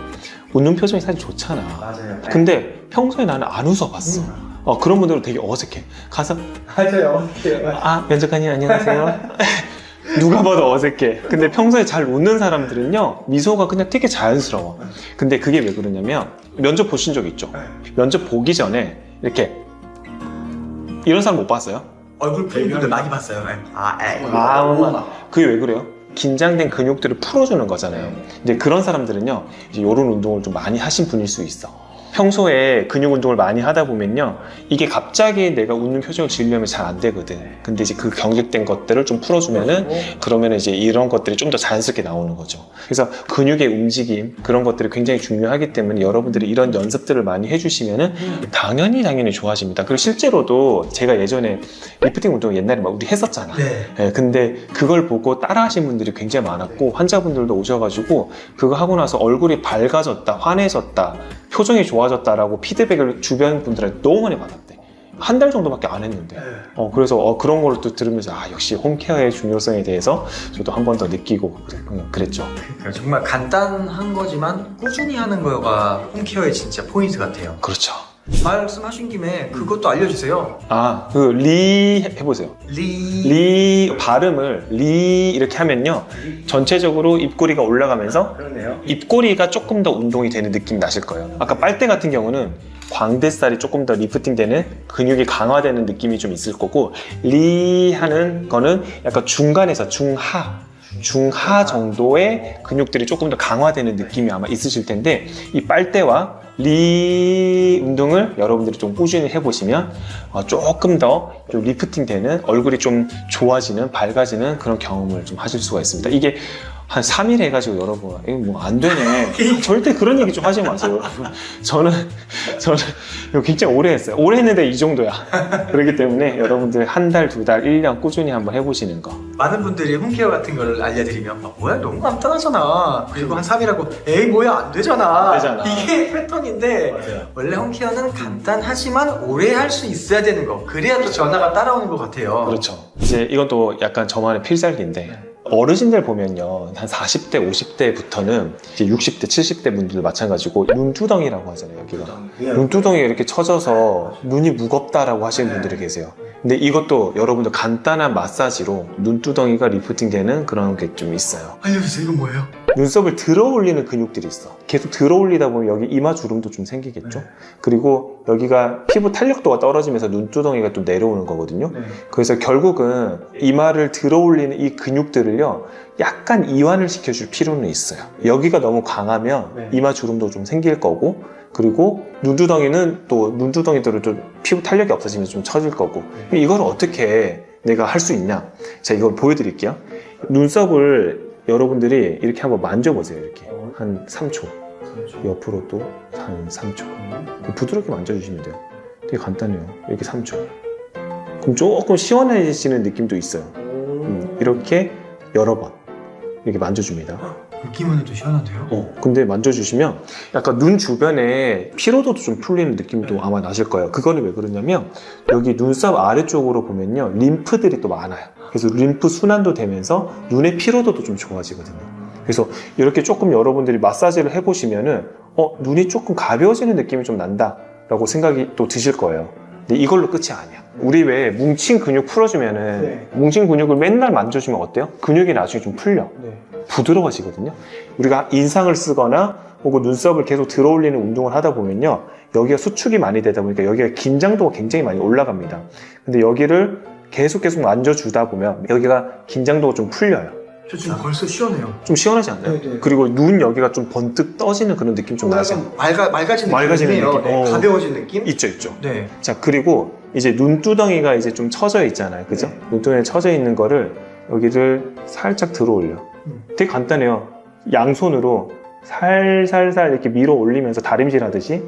Speaker 3: 웃는 표정이 사실 좋잖아.
Speaker 2: 맞아요.
Speaker 3: 근데 평소에 나는 안 웃어봤어. 그런 분들은 되게 어색해. 가서
Speaker 2: 맞아요.
Speaker 3: 면접관님 안녕하세요. 누가 봐도 어색해. 근데 평소에 잘 웃는 사람들은요, 미소가 그냥 되게 자연스러워. 근데 그게 왜 그러냐면, 면접 보신 적 있죠? 면접 보기 전에 이렇게 이런 사람 못 봤어요?
Speaker 2: 얼굴 푸는 분들 많이 봤어요.
Speaker 3: 그게 왜 그래요? 긴장된 근육들을 풀어주는 거잖아요. 이제 그런 사람들은요, 이제 이런 운동을 좀 많이 하신 분일 수 있어. 평소에 근육 운동을 많이 하다 보면요, 이게 갑자기 내가 웃는 표정을 지으려면 잘 안 되거든. 근데 이제 그 경직된 것들을 좀 풀어주면은, 그러면 이제 이런 것들이 좀 더 자연스럽게 나오는 거죠. 그래서 근육의 움직임, 그런 것들이 굉장히 중요하기 때문에 여러분들이 이런 연습들을 많이 해주시면은 당연히 좋아집니다. 그리고 실제로도 제가 예전에 리프팅 운동 옛날에 막 우리 했었잖아.
Speaker 2: 네.
Speaker 3: 근데 그걸 보고 따라 하신 분들이 굉장히 많았고, 환자분들도 오셔가지고 그거 하고 나서 얼굴이 밝아졌다, 환해졌다, 표정이 좋아졌다라고 피드백을 주변 분들한테 너무 많이 받았대. 한 달 정도밖에 안 했는데. 그래서 그런 걸 또 들으면서 역시 홈케어의 중요성에 대해서 저도 한 번 더 느끼고 그랬죠.
Speaker 2: 정말 간단한 거지만 꾸준히 하는 거가 홈케어의 진짜 포인트 같아요.
Speaker 3: 그렇죠.
Speaker 2: 말씀하신 김에 그것도 알려주세요.
Speaker 3: 리 해보세요. 리 발음을 리 이렇게 하면요, 전체적으로 입꼬리가 올라가면서
Speaker 2: 그러네요.
Speaker 3: 입꼬리가 조금 더 운동이 되는 느낌이 나실 거예요. 아까 빨대 같은 경우는 광대살이 조금 더 리프팅 되는, 근육이 강화되는 느낌이 좀 있을 거고, 리 하는 거는 약간 중간에서 중하, 중하 정도의 근육들이 조금 더 강화되는 느낌이 아마 있으실 텐데 이 빨대와 리 운동을 여러분들이 좀 꾸준히 해보시면 조금 더 좀 리프팅 되는 얼굴이 좀 좋아지는 밝아지는 그런 경험을 좀 하실 수가 있습니다. 이게 한 3일 해가지고 여러분 이거 뭐 안 되네 절대 그런 얘기 좀 하지 마세요. 저는 이거 굉장히 오래 했어요. 오래 했는데 이 정도야. 그렇기 때문에 여러분들 한 달, 두 달, 1년 꾸준히 한번 해보시는 거.
Speaker 2: 많은 분들이 홈케어 같은 걸 알려드리면 뭐야 너무 간단하잖아 그리고 한 3일하고 에이 뭐야 안 되잖아.
Speaker 3: 안 되잖아.
Speaker 2: 이게 패턴인데
Speaker 3: 맞아요.
Speaker 2: 원래 홈케어는 간단하지만 오래 할 수 있어야 되는 거 그래야 또 변화가 따라오는 것 같아요.
Speaker 3: 그렇죠. 이제 이건 또 약간 저만의 필살기인데 어르신들 보면요 한 40대 50대부터는 이제 60대 70대 분들도 마찬가지고 눈두덩이라고 하잖아요. 여기가 눈두덩이가 이렇게 처져서 눈이 무겁다라고 하시는 분들이 계세요. 근데 이것도 여러분들 간단한 마사지로 눈두덩이가 리프팅 되는 그런 게 좀 있어요.
Speaker 2: 알려주세요. 이건 뭐예요?
Speaker 3: 눈썹을 들어 올리는 근육들이 있어. 계속 들어 올리다 보면 여기 이마 주름도 좀 생기겠죠. 그리고 여기가 피부 탄력도가 떨어지면서 눈두덩이가 또 내려오는 거거든요. 그래서 결국은 이마를 들어 올리는 이 근육들을요 약간 이완을 시켜줄 필요는 있어요. 여기가 너무 강하면 이마 주름도 좀 생길 거고, 그리고 눈두덩이는 또 눈두덩이들은 좀 피부 탄력이 없어지면서 좀 처질 거고. 이걸 어떻게 내가 할 수 있냐? 자, 이걸 보여드릴게요. 눈썹을 여러분들이 이렇게 한번 만져보세요. 이렇게 한 3초 옆으로 또 한 3초 부드럽게 만져주시면 돼요. 되게 간단해요. 이렇게 3초 그럼 조금 시원해지는 느낌도 있어요. 이렇게 여러 번 이렇게 만져줍니다.
Speaker 2: 느낌은 해도 시원한데요?
Speaker 3: 근데 만져주시면 약간 눈 주변에 피로도도 좀 풀리는 느낌도 아마 나실 거예요. 그거는 왜 그러냐면 여기 눈썹 아래쪽으로 보면요 림프들이 또 많아요. 그래서 림프 순환도 되면서 눈의 피로도도 좀 좋아지거든요. 그래서 이렇게 조금 여러분들이 마사지를 해보시면은 눈이 조금 가벼워지는 느낌이 좀 난다 라고 생각이 또 드실 거예요. 근데 이걸로 끝이 아니야. 우리 왜 뭉친 근육 풀어주면은 뭉친 근육을 맨날 만져주면 어때요? 근육이 나중에 좀 풀려. 부드러워지거든요. 우리가 인상을 쓰거나 혹은 눈썹을 계속 들어 올리는 운동을 하다 보면요 여기가 수축이 많이 되다 보니까 여기가 긴장도가 굉장히 많이 올라갑니다. 근데 여기를 계속 만져주다 보면 여기가 긴장도가 좀 풀려요.
Speaker 2: 저 지금 벌써 시원해요.
Speaker 3: 좀 시원하지 않나요?
Speaker 2: 네네.
Speaker 3: 그리고 눈 여기가 좀 번뜩 떠지는 그런 느낌 좀 나죠?
Speaker 2: 맑아지는
Speaker 3: 맑아지는
Speaker 2: 느낌이에요.
Speaker 3: 느낌.
Speaker 2: 네, 가벼워진 느낌?
Speaker 3: 있죠.
Speaker 2: 네.
Speaker 3: 자, 그리고 이제 눈두덩이가 이제 좀 처져 있잖아요. 그죠? 눈두덩이에 처져 있는 거를 여기를 살짝 들어 올려. 되게 간단해요. 양손으로 살살살 이렇게 밀어 올리면서 다림질 하듯이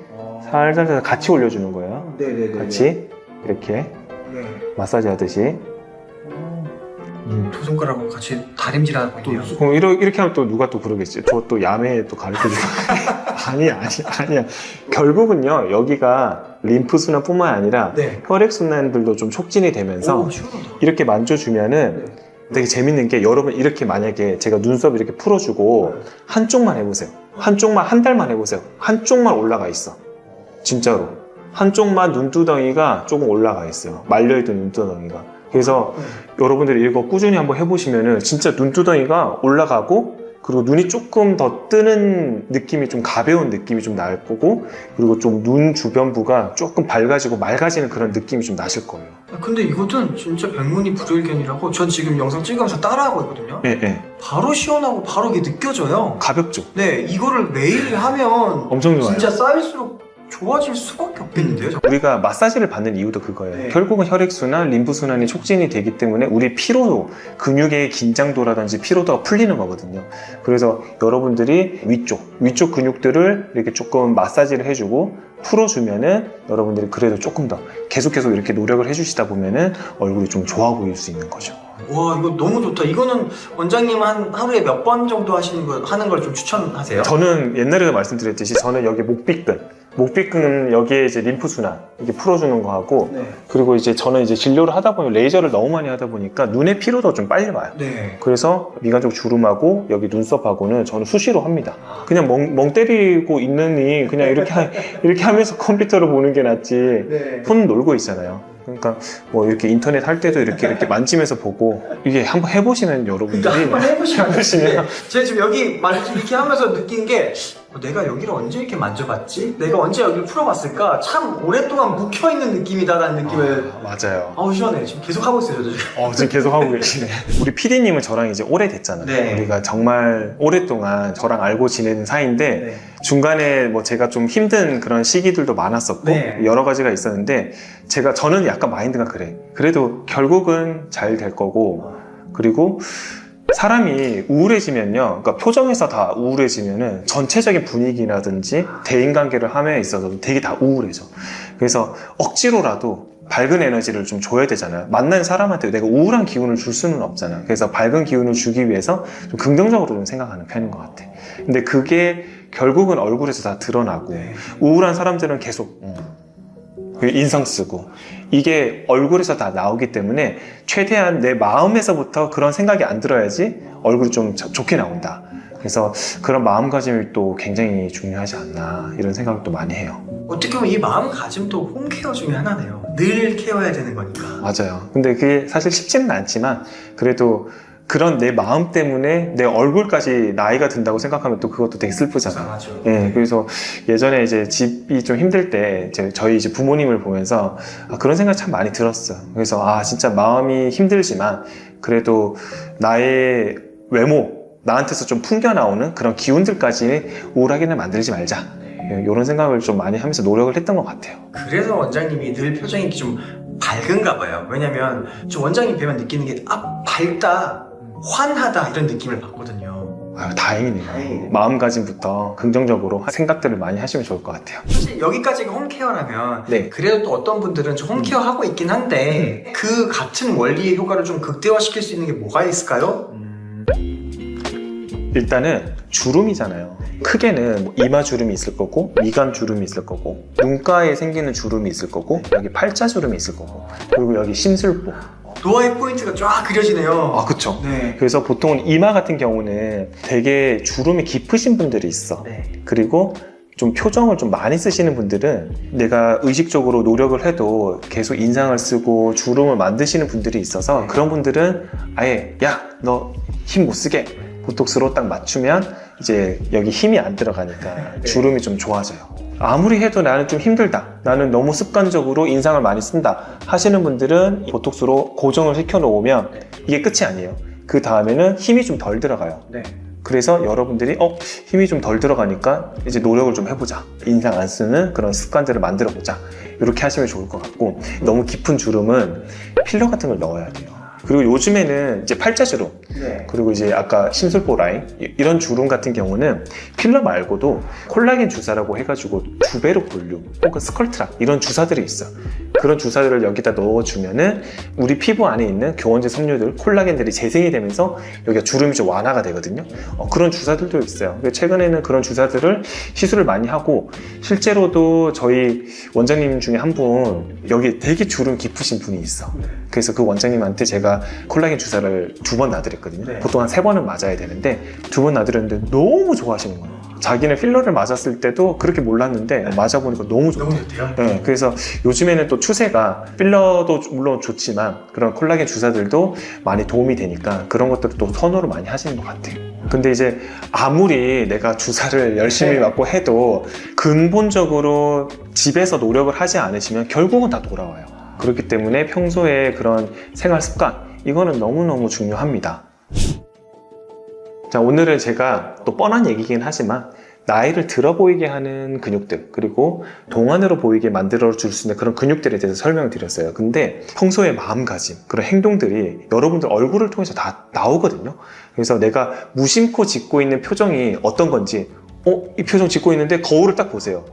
Speaker 3: 살살살 같이 올려주는 거예요.
Speaker 2: 네네네.
Speaker 3: 같이 이렇게 마사지 하듯이.
Speaker 2: 두 손가락으로 같이 다림질하고 있네요.
Speaker 3: 그럼 이렇게 하면 또 누가 또 그러겠지. 저 또 야매 또 가르쳐주고. 아니야. 결국은요, 여기가 림프 순환뿐만 아니라 혈액 순환들도 좀 촉진이 되면서 이렇게 만져주면은 되게 재밌는 게 여러분 이렇게 만약에 제가 눈썹 이렇게 풀어주고 한쪽만 해보세요. 한쪽만 한 달만 해보세요. 한쪽만 올라가 있어. 진짜로. 한쪽만 눈두덩이가 조금 올라가 있어요. 말려있던 눈두덩이가. 그래서 여러분들이 이거 꾸준히 한번 해보시면은 진짜 눈두덩이가 올라가고 그리고 눈이 조금 더 뜨는 느낌이 좀 가벼운 느낌이 좀 날 거고 그리고 좀 눈 주변부가 조금 밝아지고 맑아지는 그런 느낌이 좀 나실 거예요.
Speaker 2: 근데 이것은 진짜 백문이 불여일견이라고 전 지금 영상 찍으면서 따라하고 있거든요.
Speaker 3: 네.
Speaker 2: 바로 시원하고 바로 이게 느껴져요.
Speaker 3: 가볍죠?
Speaker 2: 네, 이거를 매일 하면
Speaker 3: 엄청 좋아요.
Speaker 2: 진짜 쌓일수록 좋아질 수밖에 없겠는데요?
Speaker 3: 우리가 마사지를 받는 이유도 그거예요. 결국은 혈액순환, 림프순환이 촉진이 되기 때문에 우리 피로도, 근육의 긴장도라든지 피로도가 풀리는 거거든요. 그래서 여러분들이 위쪽 근육들을 이렇게 조금 마사지를 해주고 풀어주면은 여러분들이 그래도 조금 더 계속 이렇게 노력을 해주시다 보면은 얼굴이 좀 좋아 보일 수 있는 거죠.
Speaker 2: 와, 이거 너무 좋다. 이거는 원장님 하루에 몇 번 정도 하는 걸 좀 추천하세요?
Speaker 3: 저는 옛날에도 말씀드렸듯이 저는 여기 목비근 여기에 이제 림프순환 이렇게 풀어주는 거 하고 그리고 이제 저는 이제 진료를 하다 보면 레이저를 너무 많이 하다 보니까 눈의 피로도 좀 빨리 와요. 그래서 미간쪽 주름하고 여기 눈썹하고는 저는 수시로 합니다. 그냥 멍 때리고 있느니 그냥 이렇게 하면서 컴퓨터를 보는 게 낫지. 손 놀고 있잖아요. 그러니까 뭐 이렇게 인터넷 할 때도 이렇게 만지면서 보고 이게 한번 해보시면 여러분들이
Speaker 2: 한번 해보시면 제가 지금 여기 이렇게 하면서 느낀 게 내가 여기를 언제 이렇게 만져봤지? 내가 언제 여기를 풀어봤을까? 참 오랫동안 묵혀있는 느낌이다라는 느낌을
Speaker 3: 맞아요.
Speaker 2: 아우 시원해. 지금 계속 하고 있어요, 저도 지금.
Speaker 3: 지금 계속 하고 계시네. 우리 PD님은 저랑 이제 오래됐잖아요.
Speaker 2: 네.
Speaker 3: 우리가 정말 오랫동안 저랑 알고 지내는 사이인데
Speaker 2: 네.
Speaker 3: 중간에 뭐 제가 좀 힘든 그런 시기들도 많았었고
Speaker 2: 네.
Speaker 3: 여러 가지가 있었는데 저는 약간 마인드가 그래. 그래도 결국은 잘 될 거고 그리고 사람이 우울해지면요, 그러니까 표정에서 다 우울해지면은 전체적인 분위기라든지 대인관계를 함에 있어서도 되게 다 우울해져. 그래서 억지로라도 밝은 에너지를 좀 줘야 되잖아요. 만난 사람한테 내가 우울한 기운을 줄 수는 없잖아. 그래서 밝은 기운을 주기 위해서 좀 긍정적으로 좀 생각하는 편인 것 같아. 근데 그게 결국은 얼굴에서 다 드러나고 우울한 사람들은 계속 인상 쓰고 이게 얼굴에서 다 나오기 때문에 최대한 내 마음에서부터 그런 생각이 안 들어야지 얼굴이 좀 좋게 나온다. 그래서 그런 마음가짐이 또 굉장히 중요하지 않나 이런 생각을 또 많이 해요.
Speaker 2: 어떻게 보면 이 마음가짐도 홈케어 중에 하나네요. 늘 케어해야 되는 거니까.
Speaker 3: 맞아요. 근데 그게 사실 쉽지는 않지만 그래도 그런 내 마음 때문에 내 얼굴까지 나이가 든다고 생각하면 또 그것도 되게 슬프잖아요.
Speaker 2: 맞죠.
Speaker 3: 예, 그래서 예전에 이제 집이 좀 힘들 때 저희 이제 부모님을 보면서 그런 생각 참 많이 들었어요. 그래서 진짜 마음이 힘들지만 그래도 나의 외모, 나한테서 좀 풍겨나오는 그런 기운들까지 우울하게는 만들지 말자. 이런 생각을 좀 많이 하면서 노력을 했던 것 같아요.
Speaker 2: 그래서 원장님이 늘 표정이 좀 밝은가 봐요. 왜냐면 저 원장님 뵈면 느끼는 게 밝다, 환하다 이런 느낌을 받거든요.
Speaker 3: 다행이네요.
Speaker 2: 다행이네.
Speaker 3: 마음가짐부터 긍정적으로 생각들을 많이 하시면 좋을 것 같아요.
Speaker 2: 사실 여기까지가 홈케어라면
Speaker 3: 네.
Speaker 2: 그래도 또 어떤 분들은 저 홈케어 하고 있긴 한데 그 같은 원리의 효과를 좀 극대화시킬 수 있는 게 뭐가 있을까요?
Speaker 3: 일단은 주름이잖아요. 크게는 뭐 이마 주름이 있을 거고 미간 주름이 있을 거고 눈가에 생기는 주름이 있을 거고 여기 팔자 주름이 있을 거고 그리고 여기 심술보.
Speaker 2: 노화의 포인트가 쫙 그려지네요.
Speaker 3: 그쵸.
Speaker 2: 네.
Speaker 3: 그래서 보통은 이마 같은 경우는 되게 주름이 깊으신 분들이 있어.
Speaker 2: 네.
Speaker 3: 그리고 좀 표정을 좀 많이 쓰시는 분들은 내가 의식적으로 노력을 해도 계속 인상을 쓰고 주름을 만드시는 분들이 있어서 그런 분들은 아예 너 힘 못 쓰게 보톡스로 딱 맞추면 이제 여기 힘이 안 들어가니까 주름이 좀 좋아져요. 아무리 해도 나는 좀 힘들다, 나는 너무 습관적으로 인상을 많이 쓴다 하시는 분들은 보톡스로 고정을 시켜 놓으면 이게 끝이 아니에요. 그 다음에는 힘이 좀 덜 들어가요.
Speaker 2: 네.
Speaker 3: 그래서 여러분들이 힘이 좀 덜 들어가니까 이제 노력을 좀 해보자, 인상 안 쓰는 그런 습관들을 만들어 보자, 이렇게 하시면 좋을 것 같고, 너무 깊은 주름은 필러 같은 걸 넣어야 돼요. 그리고 요즘에는 이제 팔자 주름,
Speaker 2: 네.
Speaker 3: 그리고 이제 아까 심술보 라인, 이런 주름 같은 경우는 필러 말고도 콜라겐 주사라고 해가지고 주베로 볼륨 혹은 스컬트락 이런 주사들이 있어. 그런 주사들을 여기다 넣어주면은 우리 피부 안에 있는 교원제 섬유들, 콜라겐들이 재생이 되면서 여기가 주름이 좀 완화가 되거든요. 그런 주사들도 있어요. 최근에는 그런 주사들을 시술을 많이 하고, 실제로도 저희 원장님 중에 한 분 여기 되게 주름 깊으신 분이 있어. 그래서 그 원장님한테 제가 콜라겐 주사를 2번 놔드렸거든요.
Speaker 2: 네.
Speaker 3: 보통 한 3번은 맞아야 되는데 2번 놔드렸는데 너무 좋아하시는 거예요. 자기는 필러를 맞았을 때도 그렇게 몰랐는데 맞아보니까 너무 좋대요.
Speaker 2: 너무 좋대요.
Speaker 3: 네, 그래서 요즘에는 또 추세가 필러도 물론 좋지만 그런 콜라겐 주사들도 많이 도움이 되니까 그런 것들을 또 선호를 많이 하시는 것 같아요. 근데 이제 아무리 내가 주사를 열심히 맞고 해도 근본적으로 집에서 노력을 하지 않으시면 결국은 다 돌아와요. 그렇기 때문에 평소에 그런 생활 습관, 이거는 너무너무 중요합니다. 자, 오늘은 제가 또 뻔한 얘기긴 하지만 나이를 들어 보이게 하는 근육들, 그리고 동안으로 보이게 만들어 줄 수 있는 그런 근육들에 대해서 설명을 드렸어요. 근데 평소의 마음가짐, 그런 행동들이 여러분들 얼굴을 통해서 다 나오거든요. 그래서 내가 무심코 짓고 있는 표정이 어떤 건지, 이 표정 짓고 있는데 거울을 딱 보세요.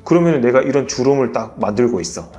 Speaker 3: 그러면 내가 이런 주름을 딱 만들고 있어.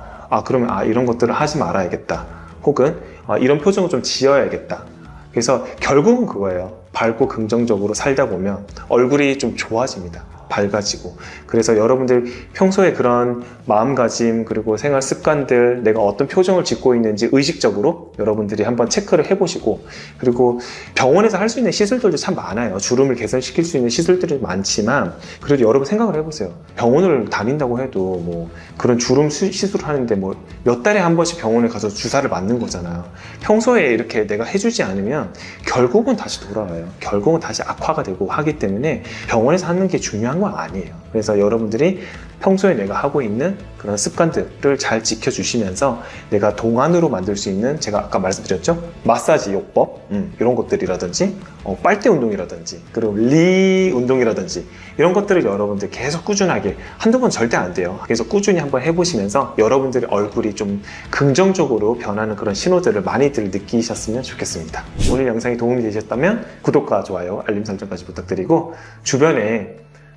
Speaker 3: 그러면 이런 것들을 하지 말아야겠다. 혹은 이런 표정을 좀 지어야겠다. 그래서 결국은 그거예요. 밝고 긍정적으로 살다 보면 얼굴이 좀 좋아집니다. 밝아지고. 그래서 여러분들 평소에 그런 마음가짐, 그리고 생활 습관들, 내가 어떤 표정을 짓고 있는지 의식적으로 여러분들이 한번 체크를 해보시고, 그리고 병원에서 할 수 있는 시술들도 참 많아요. 주름을 개선시킬 수 있는 시술들이 많지만 그래도 여러분 생각을 해보세요. 병원을 다닌다고 해도 뭐 그런 주름 시술을 하는데 뭐 몇 달에 한 번씩 병원에 가서 주사를 맞는 거잖아요. 평소에 이렇게 내가 해주지 않으면 결국은 다시 돌아와요. 결국은 다시 악화가 되고 하기 때문에 병원에서 하는 게 중요한 건 아니에요. 그래서 여러분들이 평소에 내가 하고 있는 그런 습관들을 잘 지켜주시면서 내가 동안으로 만들 수 있는, 제가 아까 말씀드렸죠? 마사지 요법, 이런 것들이라든지 빨대 운동이라든지 그리고 리 운동이라든지 이런 것들을 여러분들 계속 꾸준하게, 한두 번 절대 안 돼요. 그래서 꾸준히 한번 해보시면서 여러분들의 얼굴이 좀 긍정적으로 변하는 그런 신호들을 많이들 느끼셨으면 좋겠습니다. 오늘 영상이 도움이 되셨다면 구독과 좋아요, 알림 설정까지 부탁드리고, 주변에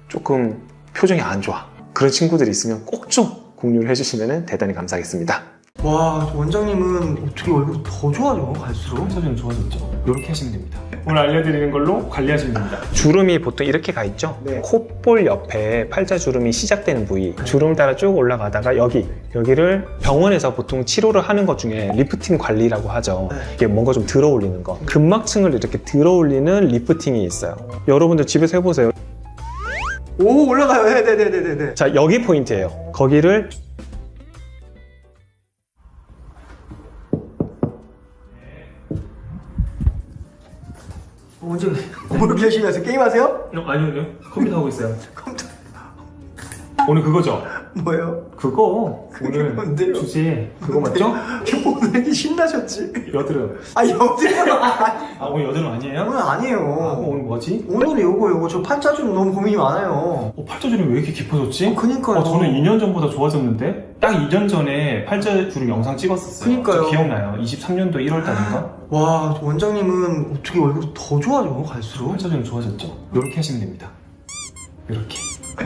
Speaker 3: 조금 표정이 안 좋아 그런 친구들이 있으면 꼭 좀 공유를 해주시면 대단히 감사하겠습니다.
Speaker 2: 와, 원장님은 어떻게 얼굴이 더 좋아져 갈수록?
Speaker 1: 사진은 좋아졌죠? 이렇게 하시면 됩니다. 오늘 알려드리는 걸로 관리하시면 됩니다.
Speaker 3: 주름이 보통 이렇게 가 있죠?
Speaker 2: 네.
Speaker 3: 콧볼 옆에 팔자주름이 시작되는 부위, 주름을 따라 쭉 올라가다가 여기를 병원에서 보통 치료를 하는 것 중에 리프팅 관리라고 하죠.
Speaker 2: 네.
Speaker 3: 이게 뭔가 좀 들어 올리는 거, 근막층을 이렇게 들어 올리는 리프팅이 있어요. 여러분들 집에서 해보세요.
Speaker 2: 오, 올라가요. 네네네네네.
Speaker 3: 자, 여기 포인트예요. 거기를
Speaker 2: 원장님, 뭐 이렇게 열심히 하세요? 게임하세요?
Speaker 1: 아니요, 컴퓨터 하고 있어요.
Speaker 2: 컴퓨터
Speaker 1: 오늘 그거죠?
Speaker 2: 뭐예요?
Speaker 1: 그거
Speaker 2: 그게
Speaker 1: 오늘
Speaker 2: 뭔데요?
Speaker 1: 주제 그거 맞죠?
Speaker 2: 오늘 이렇게 신나셨지?
Speaker 1: 여드름.
Speaker 2: 아, 여드름
Speaker 1: 아, 오늘 여드름 아니에요?
Speaker 2: 오늘 아니에요.
Speaker 1: 오늘 뭐지?
Speaker 2: 오늘은 요거 저 팔자주름 너무 고민이 많아요.
Speaker 1: 팔자주름이 왜 이렇게 깊어졌지?
Speaker 2: 그니까요.
Speaker 1: 저는 2년 전보다 좋아졌는데? 딱 2년 전에 팔자주름 영상 찍었었어요.
Speaker 2: 그니까요.
Speaker 1: 저 기억나요? 23년도 1월달인가?
Speaker 2: 와, 원장님은 어떻게 얼굴이 더 좋아져 갈수록?
Speaker 1: 팔자주름 좋아졌죠? 이렇게 하시면 됩니다. 이렇게.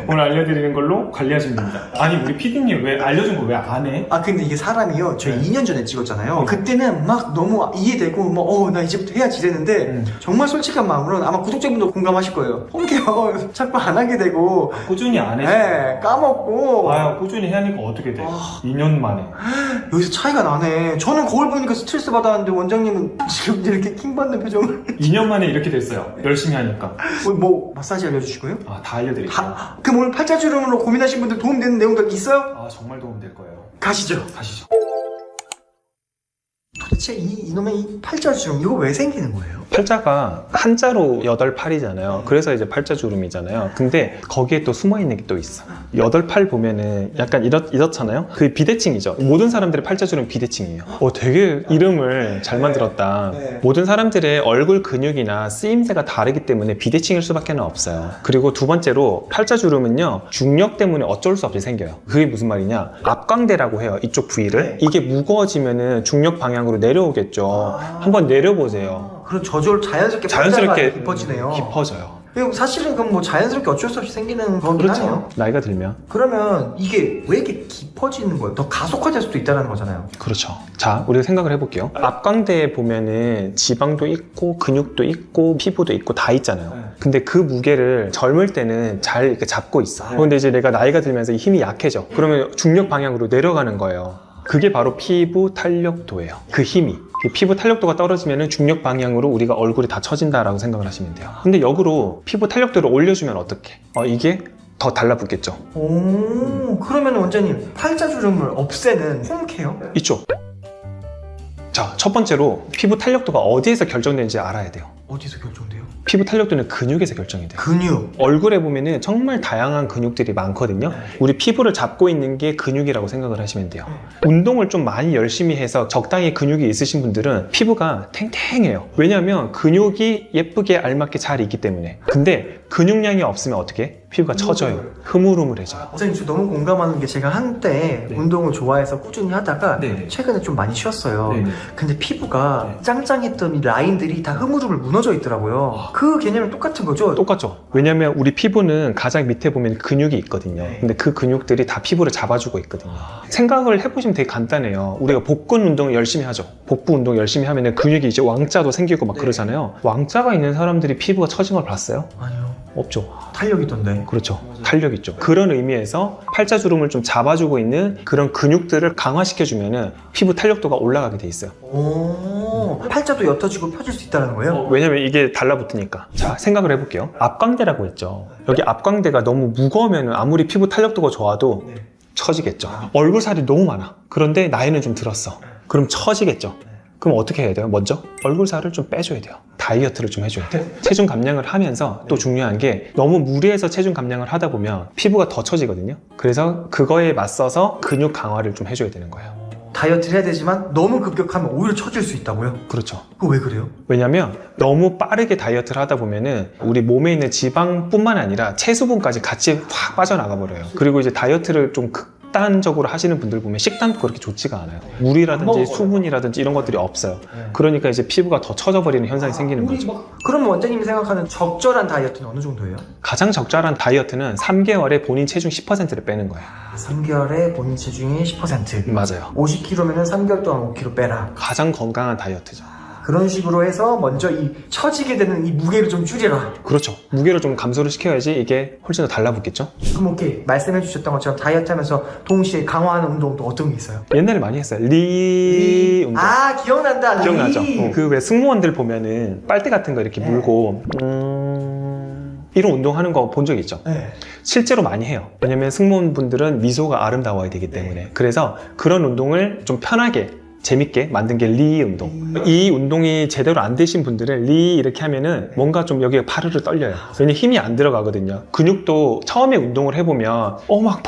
Speaker 1: 오늘 알려드리는 걸로 관리하시면 됩니다. 아니, 우리 PD님 왜 알려준 거 왜 안 해?
Speaker 2: 아, 근데 이게 사람이요, 저희
Speaker 1: 네.
Speaker 2: 2년 전에 찍었잖아요. 그때는 막 너무 이해되고 나 이제부터 해야지 이랬는데 정말 솔직한 마음으로는 아마 구독자분도 공감하실 거예요. 홍게요 자꾸 안 하게 되고
Speaker 1: 꾸준히 안 해.
Speaker 2: 네, 까먹고
Speaker 1: 봐요, 꾸준히 해야 하니까 어떻게 돼?
Speaker 2: 아.
Speaker 1: 2년 만에.
Speaker 2: 여기서 차이가 나네. 저는 거울 보니까 스트레스 받았는데 원장님은 지금 이렇게 킹받는 표정을
Speaker 1: 2년 만에 이렇게 됐어요. 열심히 하니까.
Speaker 2: 뭐 마사지 알려주시고요?
Speaker 1: 아, 다 알려드릴게요.
Speaker 2: 그럼 오늘 팔자주름으로 고민하신 분들 도움되는 내용들 있어요?
Speaker 1: 아, 정말 도움 될 거예요.
Speaker 2: 가시죠.
Speaker 1: 가시죠.
Speaker 2: 도대체 이놈의 이 팔자주름 이거 왜 생기는 거예요?
Speaker 3: 팔자가 한자로 8팔이잖아요. 그래서 이제 팔자주름이잖아요. 근데 거기에 또 숨어있는 게 또 있어. 8팔 보면은 약간 이렇잖아요. 그게 비대칭이죠. 모든 사람들의 팔자주름 비대칭이에요. 되게 이름을 잘 만들었다.
Speaker 2: 네.
Speaker 3: 모든 사람들의 얼굴 근육이나 쓰임새가 다르기 때문에 비대칭일 수밖에 없어요. 그리고 두 번째로 팔자주름은요, 중력 때문에 어쩔 수 없이 생겨요. 그게 무슨 말이냐, 앞광대라고 해요. 이쪽 부위를. 이게 무거워지면은 중력 방향으로 내려오겠죠. 한번 내려보세요.
Speaker 2: 그럼 저절로 자연스럽게
Speaker 3: 자연스럽게
Speaker 2: 팔자가 깊어지네요.
Speaker 3: 깊어져요.
Speaker 2: 이거 사실은 그럼 뭐 자연스럽게 어쩔 수 없이 생기는 거긴 하네요.
Speaker 3: 나이가 들면.
Speaker 2: 그러면 이게 왜 이렇게 깊어지는 거예요? 더 가속화될 수도 있다는 거잖아요.
Speaker 3: 그렇죠. 자, 우리가 생각을 해볼게요. 앞광대에 보면은 지방도 있고 근육도 있고 피부도 있고 다 있잖아요.
Speaker 1: 네.
Speaker 3: 근데 그 무게를 젊을 때는 잘 이렇게 잡고 있어. 근데 이제 내가 나이가 들면서 힘이 약해져. 그러면 중력 방향으로 내려가는 거예요. 그게 바로 피부 탄력도예요. 그 힘이. 피부 탄력도가 떨어지면 중력 방향으로 우리가 얼굴이 다 처진다라고 생각을 하시면 돼요. 근데 역으로 피부 탄력도를 올려주면 어떡해? 이게 더 달라붙겠죠.
Speaker 2: 그러면 원장님 팔자주름을 없애는 홈케어?
Speaker 3: 이쪽. 자, 첫 번째로 피부 탄력도가 어디에서 결정되는지 알아야 돼요.
Speaker 2: 어디서 결정돼요?
Speaker 3: 피부 탄력도는 근육에서 결정이 돼요.
Speaker 2: 근육.
Speaker 3: 얼굴에 보면은 정말 다양한 근육들이 많거든요. 우리 피부를 잡고 있는 게 근육이라고 생각을 하시면 돼요. 운동을 좀 많이 열심히 해서 적당히 근육이 있으신 분들은 피부가 탱탱해요. 왜냐하면 근육이 예쁘게 알맞게 잘 있기 때문에. 근데 근육량이 없으면 어떻게 해? 피부가 처져요. 흐물흐물해져요.
Speaker 2: 원장님 저 너무 공감하는 게 제가 한때
Speaker 1: 네.
Speaker 2: 운동을 좋아해서 꾸준히 하다가
Speaker 1: 네.
Speaker 2: 최근에 좀 많이 쉬었어요.
Speaker 1: 네.
Speaker 2: 근데 피부가
Speaker 1: 네.
Speaker 2: 짱짱했던 이 라인들이 다 흐물흐물 무너져 있더라고요. 그 개념이 똑같은 거죠?
Speaker 3: 똑같죠. 왜냐면 우리 피부는 가장 밑에 보면 근육이 있거든요.
Speaker 2: 네.
Speaker 3: 근데 그 근육들이 다 피부를 잡아주고 있거든요. 생각을 해보시면 되게 간단해요. 우리가 복근 운동을 열심히 하죠. 복부 운동 열심히 하면 근육이 이제 왕자도 생기고 막
Speaker 2: 네.
Speaker 3: 그러잖아요. 왕자가 있는 사람들이 피부가 처진 걸 봤어요?
Speaker 2: 아니요.
Speaker 3: 없죠.
Speaker 2: 탄력 있던데.
Speaker 3: 그렇죠. 탄력 있죠. 그런 의미에서 팔자주름을 좀 잡아주고 있는 그런 근육들을 강화시켜주면 피부 탄력도가 올라가게 돼 있어요.
Speaker 2: 팔자도 옅어지고 펴질 수 있다는 거예요?
Speaker 3: 왜냐면 이게 달라붙으니까. 자, 생각을 해볼게요. 앞광대라고 했죠. 여기 앞광대가 너무 무거우면 아무리 피부 탄력도가 좋아도 처지겠죠. 얼굴 살이 너무 많아. 그런데 나이는 좀 들었어. 그럼 처지겠죠. 그럼 어떻게 해야 돼요? 먼저 얼굴살을 좀 빼줘야 돼요. 다이어트를 좀 해줘야 돼요. 체중 감량을 하면서 또 중요한 게 너무 무리해서 체중 감량을 하다 보면 피부가 더 처지거든요. 그래서 그거에 맞서서 근육 강화를 좀 해줘야 되는 거예요.
Speaker 2: 다이어트를 해야 되지만 너무 급격하면 오히려 처질 수 있다고요?
Speaker 3: 그렇죠.
Speaker 2: 그거 왜 그래요?
Speaker 3: 왜냐면 너무 빠르게 다이어트를 하다 보면은 우리 몸에 있는 지방뿐만 아니라 체수분까지 같이 확 빠져나가 버려요. 그리고 이제 다이어트를 좀 극단적으로 하시는 분들 보면 식단도 그렇게 좋지가 않아요. 물이라든지 수분이라든지 이런 것들이 없어요. 그러니까 이제 피부가 더 처져버리는 현상이 생기는 거죠.
Speaker 2: 그럼 원장님이 생각하는 적절한 다이어트는 어느 정도예요?
Speaker 3: 가장 적절한 다이어트는 3개월에 본인 체중 10%를 빼는 거예요.
Speaker 2: 3개월에 본인 체중의 10%.
Speaker 3: 맞아요.
Speaker 2: 50kg면 3개월 동안 5kg 빼라.
Speaker 3: 가장 건강한 다이어트죠.
Speaker 2: 그런 식으로 해서 먼저 이 처지게 되는 이 무게를 좀 줄여라.
Speaker 3: 그렇죠. 무게를 좀 감소를 시켜야지 이게 훨씬 더 달라붙겠죠.
Speaker 2: 그럼 오케이, 말씀해 주셨던 것처럼 다이어트 하면서 동시에 강화하는 운동도 어떤 게 있어요?
Speaker 3: 옛날에 많이 했어요. 리 운동.
Speaker 2: 아, 기억난다.
Speaker 3: 기억나죠?
Speaker 2: 리.
Speaker 3: 그 왜 승무원들 보면은 빨대 같은 거 이렇게 물고 이런 운동하는 거 본 적 있죠?
Speaker 2: 네.
Speaker 3: 실제로 많이 해요. 왜냐면 승무원분들은 미소가 아름다워야 되기 때문에. 그래서 그런 운동을 좀 편하게 재밌게 만든 게 리 운동. 이 운동이 제대로 안 되신 분들은 리 이렇게 하면은 뭔가 좀 여기가 파르르 떨려요. 왜냐면 힘이 안 들어가거든요. 근육도 처음에 운동을 해보면 막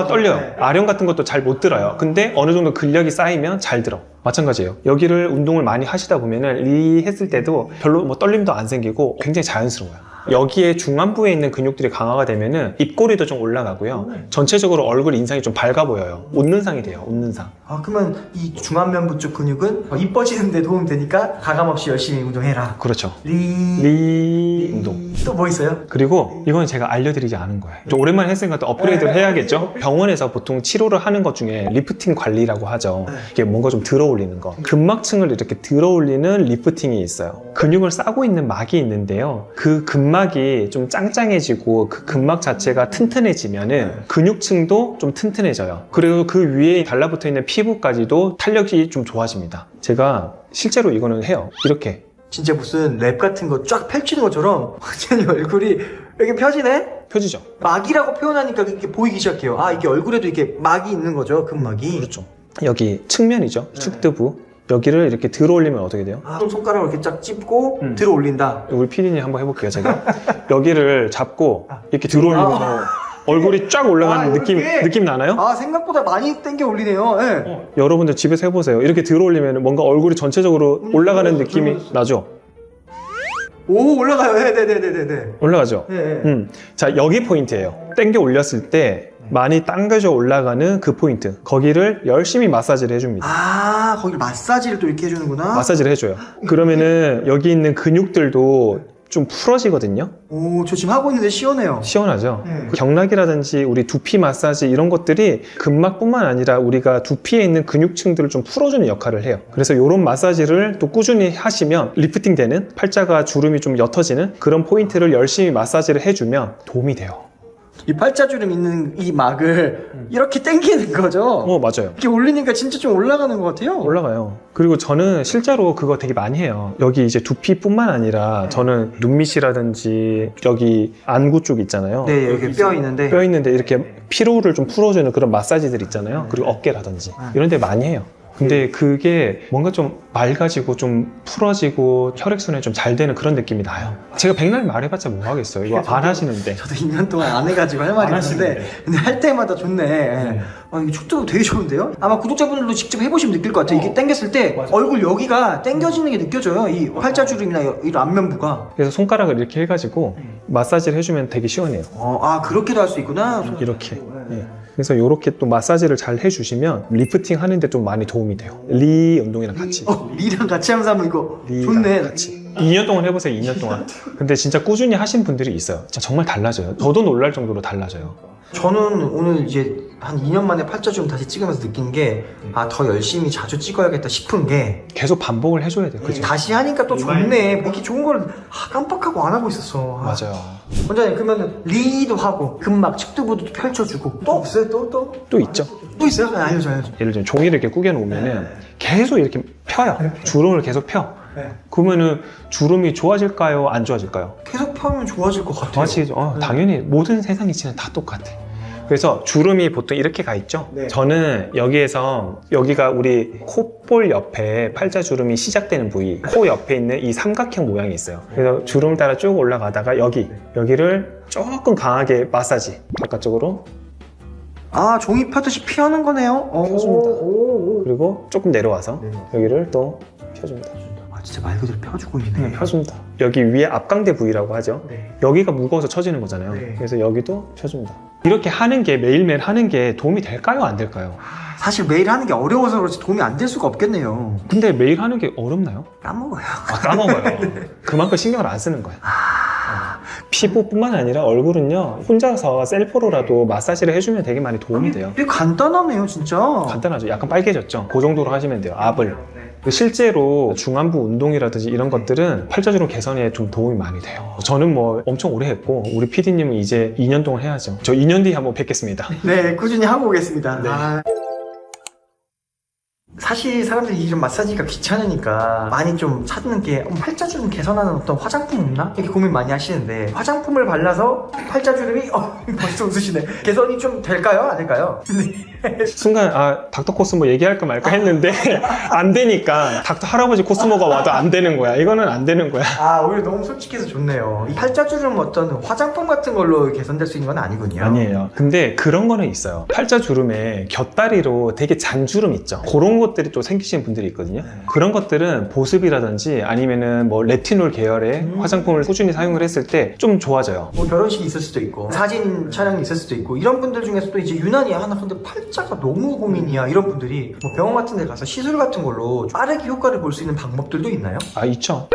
Speaker 3: 떨려요. 아령 같은 것도 잘 못 들어요. 근데 어느 정도 근력이 쌓이면 잘 들어. 마찬가지예요. 여기를 운동을 많이 하시다 보면은 리 했을 때도 별로 뭐 떨림도 안 생기고 굉장히 자연스러워요. 여기에 중안부에 있는 근육들이 강화가 되면은 입꼬리도 좀 올라가고요. 전체적으로 얼굴 인상이 좀 밝아 보여요. 웃는 상이 돼요. 웃는 상.
Speaker 2: 아, 그러면 이 중안면부 쪽 근육은 이뻐지는 데 도움 되니까 가감없이 열심히 운동해라.
Speaker 3: 그렇죠.
Speaker 2: 리.
Speaker 3: 리 운동.
Speaker 2: 또 뭐 있어요?
Speaker 3: 그리고 이건 제가 알려드리지 않은 거예요. 좀 오랜만에 했으니까 또 업그레이드를 해야겠죠? 병원에서 보통 치료를 하는 것 중에 리프팅 관리라고 하죠. 이게 뭔가 좀 들어 올리는 거. 근막층을 이렇게 들어 올리는 리프팅이 있어요. 근육을 싸고 있는 막이 있는데요. 그 근막이 좀 짱짱해지고 그 근막 자체가 튼튼해지면은 근육층도 좀 튼튼해져요. 그리고 그 위에 달라붙어 있는 피부까지도 탄력이 좀 좋아집니다. 제가 실제로 이거는 해요. 이렇게.
Speaker 2: 진짜 무슨 랩 같은 거 쫙 펼치는 것처럼 완전히 얼굴이 이렇게 펴지네?
Speaker 3: 펴지죠?
Speaker 2: 막이라고 표현하니까 이렇게 보이기 시작해요. 아, 이게 얼굴에도 이렇게 막이 있는 거죠, 근막이.
Speaker 3: 그렇죠. 여기 측면이죠. 축두부. 여기를 이렇게 들어 올리면 어떻게 돼요?
Speaker 2: 아, 손가락을 이렇게 쫙 찝고 들어 올린다.
Speaker 3: 우리 PD님 한번 해볼게요, 제가. 여기를 잡고 이렇게 들어 올리면서 얼굴이 쫙 올라가는 느낌 나나요?
Speaker 2: 아, 생각보다 많이 당겨 올리네요. 네.
Speaker 3: 여러분들 집에서 해보세요. 이렇게 들어 올리면 뭔가 얼굴이 전체적으로 올라가는 느낌이 나죠?
Speaker 2: 오, 올라가요. 네네네네네.
Speaker 3: 올라가죠?
Speaker 2: 네.
Speaker 3: 자, 여기 포인트예요. 당겨 올렸을 때 많이 당겨져 올라가는 그 포인트. 거기를 열심히 마사지를 해줍니다.
Speaker 2: 아, 거기 마사지를 또 이렇게 해주는구나.
Speaker 3: 마사지를 해줘요. 그러면은 여기 있는 근육들도 좀 풀어지거든요.
Speaker 2: 오, 저 지금 하고 있는데 시원해요.
Speaker 3: 시원하죠?
Speaker 2: 네.
Speaker 3: 경락이라든지 우리 두피 마사지 이런 것들이 근막뿐만 아니라 우리가 두피에 있는 근육층들을 좀 풀어주는 역할을 해요. 그래서 이런 마사지를 또 꾸준히 하시면 리프팅 되는 팔자가 주름이 좀 옅어지는 그런 포인트를 열심히 마사지를 해주면 도움이 돼요.
Speaker 2: 이 팔자주름 있는 이 막을 이렇게 당기는 거죠?
Speaker 3: 맞아요.
Speaker 2: 이렇게 올리니까 진짜 좀 올라가는 것 같아요.
Speaker 3: 올라가요. 그리고 저는 실제로 그거 되게 많이 해요. 여기 이제 두피뿐만 아니라 저는 눈밑이라든지 여기 안구 쪽 있잖아요.
Speaker 2: 네, 여기 뼈 있는데.
Speaker 3: 뼈 있는데 이렇게 피로를 좀 풀어주는 그런 마사지들 있잖아요. 그리고 어깨라든지 이런 데 많이 해요. 근데 그게 뭔가 좀 맑아지고 좀 풀어지고 혈액순환이 좀 잘 되는 그런 느낌이 나요. 제가 백날 말해봤자 뭐 하겠어요. 이거 안 하시는데.
Speaker 2: 저도 2년 동안 안 해가지고 할 말이 없는데 근데 할 때마다 좋네. 아, 이거 촉도도 되게 좋은데요? 아마 구독자분들도 직접 해보시면 느낄 것 같아요. 이게 당겼을 때 얼굴 여기가 당겨지는 게 느껴져요. 이 팔자주름이나 이 안면부가.
Speaker 3: 그래서 손가락을 이렇게 해가지고 마사지를 해주면 되게 시원해요.
Speaker 2: 아, 그렇게도 할 수 있구나.
Speaker 3: 이렇게. 네. 그래서 이렇게 또 마사지를 잘 해주시면 리프팅 하는데 좀 많이 도움이 돼요. 리 운동이랑 같이.
Speaker 2: 리랑 같이 하면서 하면 이거
Speaker 3: 리랑
Speaker 2: 좋네.
Speaker 3: 같이. 2년 동안 해보세요. 2년 동안. 근데 진짜 꾸준히 하신 분들이 있어요. 진짜 정말 달라져요. 저도 놀랄 정도로 달라져요.
Speaker 2: 저는 오늘 이제 한 2년 만에 팔자주름 다시 찍으면서 느낀 게 더 열심히 자주 찍어야겠다 싶은 게
Speaker 3: 계속 반복을 해줘야 돼요. 그죠?
Speaker 2: 다시 하니까 또 좋네. 이렇게 좋은 걸 깜빡하고 안 하고 있었어.
Speaker 3: 맞아요.
Speaker 2: 원장님, 그러면 리도 하고 근막 측두부도 펼쳐주고 또 없어요?
Speaker 3: 또 있죠.
Speaker 2: 또 있어요? 알려줘요.
Speaker 3: 예를 들면 종이를 이렇게 구겨놓으면은 계속 이렇게 펴요. 주름을 계속 펴. 그러면은 주름이 좋아질까요? 안 좋아질까요?
Speaker 2: 계속 펴면 좋아질 것 같아요.
Speaker 3: 좋아지죠. 당연히 모든 세상 이치는 다 똑같아. 그래서 주름이 보통 이렇게 가 있죠.
Speaker 2: 네.
Speaker 3: 저는 여기가 우리 콧볼 옆에 팔자주름이 시작되는 부위, 코 옆에 있는 이 삼각형 모양이 있어요. 그래서 주름 따라 쭉 올라가다가 여기를 조금 강하게 마사지, 바깥쪽으로
Speaker 2: 아, 종이 펴듯이 피하는 거네요.
Speaker 3: 펴줍니다.
Speaker 2: 오.
Speaker 3: 그리고 조금 내려와서
Speaker 2: 네.
Speaker 3: 여기를 또 펴줍니다.
Speaker 2: 아, 진짜 말 그대로 펴주고 있네.
Speaker 3: 펴줍니다. 여기 위에 앞광대 부위라고 하죠.
Speaker 2: 네.
Speaker 3: 여기가 무거워서 처지는 거잖아요.
Speaker 2: 네.
Speaker 3: 그래서 여기도 펴줍니다. 이렇게 하는 게 매일매일 하는 게 도움이 될까요? 안 될까요?
Speaker 2: 사실 매일 하는 게 어려워서 그렇지 도움이 안 될 수가 없겠네요.
Speaker 3: 근데 매일 하는 게 어렵나요?
Speaker 2: 까먹어요.
Speaker 3: 아, 까먹어요. 그만큼 신경을 안 쓰는 거예요. 피부뿐만 아니라 얼굴은요, 혼자서 셀프로라도 마사지를 해주면 되게 많이 도움이 돼요.
Speaker 2: 되게 간단하네요, 진짜.
Speaker 3: 간단하죠. 약간 빨개졌죠. 그 정도로 하시면 돼요. 압을. 실제로 중안부 운동이라든지 이런 것들은 팔자주름 개선에 좀 도움이 많이 돼요. 저는 뭐 엄청 오래 했고, 우리 PD님은 이제 2년 동안 해야죠. 저 2년 뒤에 한번 뵙겠습니다.
Speaker 2: 네, 꾸준히 하고 오겠습니다.
Speaker 3: 네.
Speaker 2: 사실 사람들이 이런 마사지가 귀찮으니까 많이 좀 찾는 게 팔자주름 개선하는 어떤 화장품 없나? 이렇게 고민 많이 하시는데 화장품을 발라서 팔자주름이 벌써 웃으시네. 개선이 좀 될까요? 안 될까요?
Speaker 3: 순간 닥터 코스모 얘기할까 말까 했는데 안 되니까 닥터 할아버지 코스모가 와도 안 되는 거야. 이거는 안 되는 거야.
Speaker 2: 아, 오히려 너무 솔직해서 좋네요. 이 팔자주름 어떤 화장품 같은 걸로 개선될 수 있는 건 아니군요.
Speaker 3: 아니에요. 근데 그런 거는 있어요. 팔자주름에 곁다리로 되게 잔주름 있죠. 그런 것들이 또 생기시는 분들이 있거든요. 그런 것들은 보습이라든지 아니면은 뭐 레티놀 계열의 화장품을 꾸준히 사용을 했을 때 좀 좋아져요.
Speaker 2: 뭐 결혼식이 있을 수도 있고 사진 촬영이 있을 수도 있고 이런 분들 중에서도 이제 유난히 나 근데 팔자가 너무 고민이야 이런 분들이 뭐 병원 같은 데 가서 시술 같은 걸로 빠르게 효과를 볼 수 있는 방법들도 있나요?
Speaker 3: 있죠.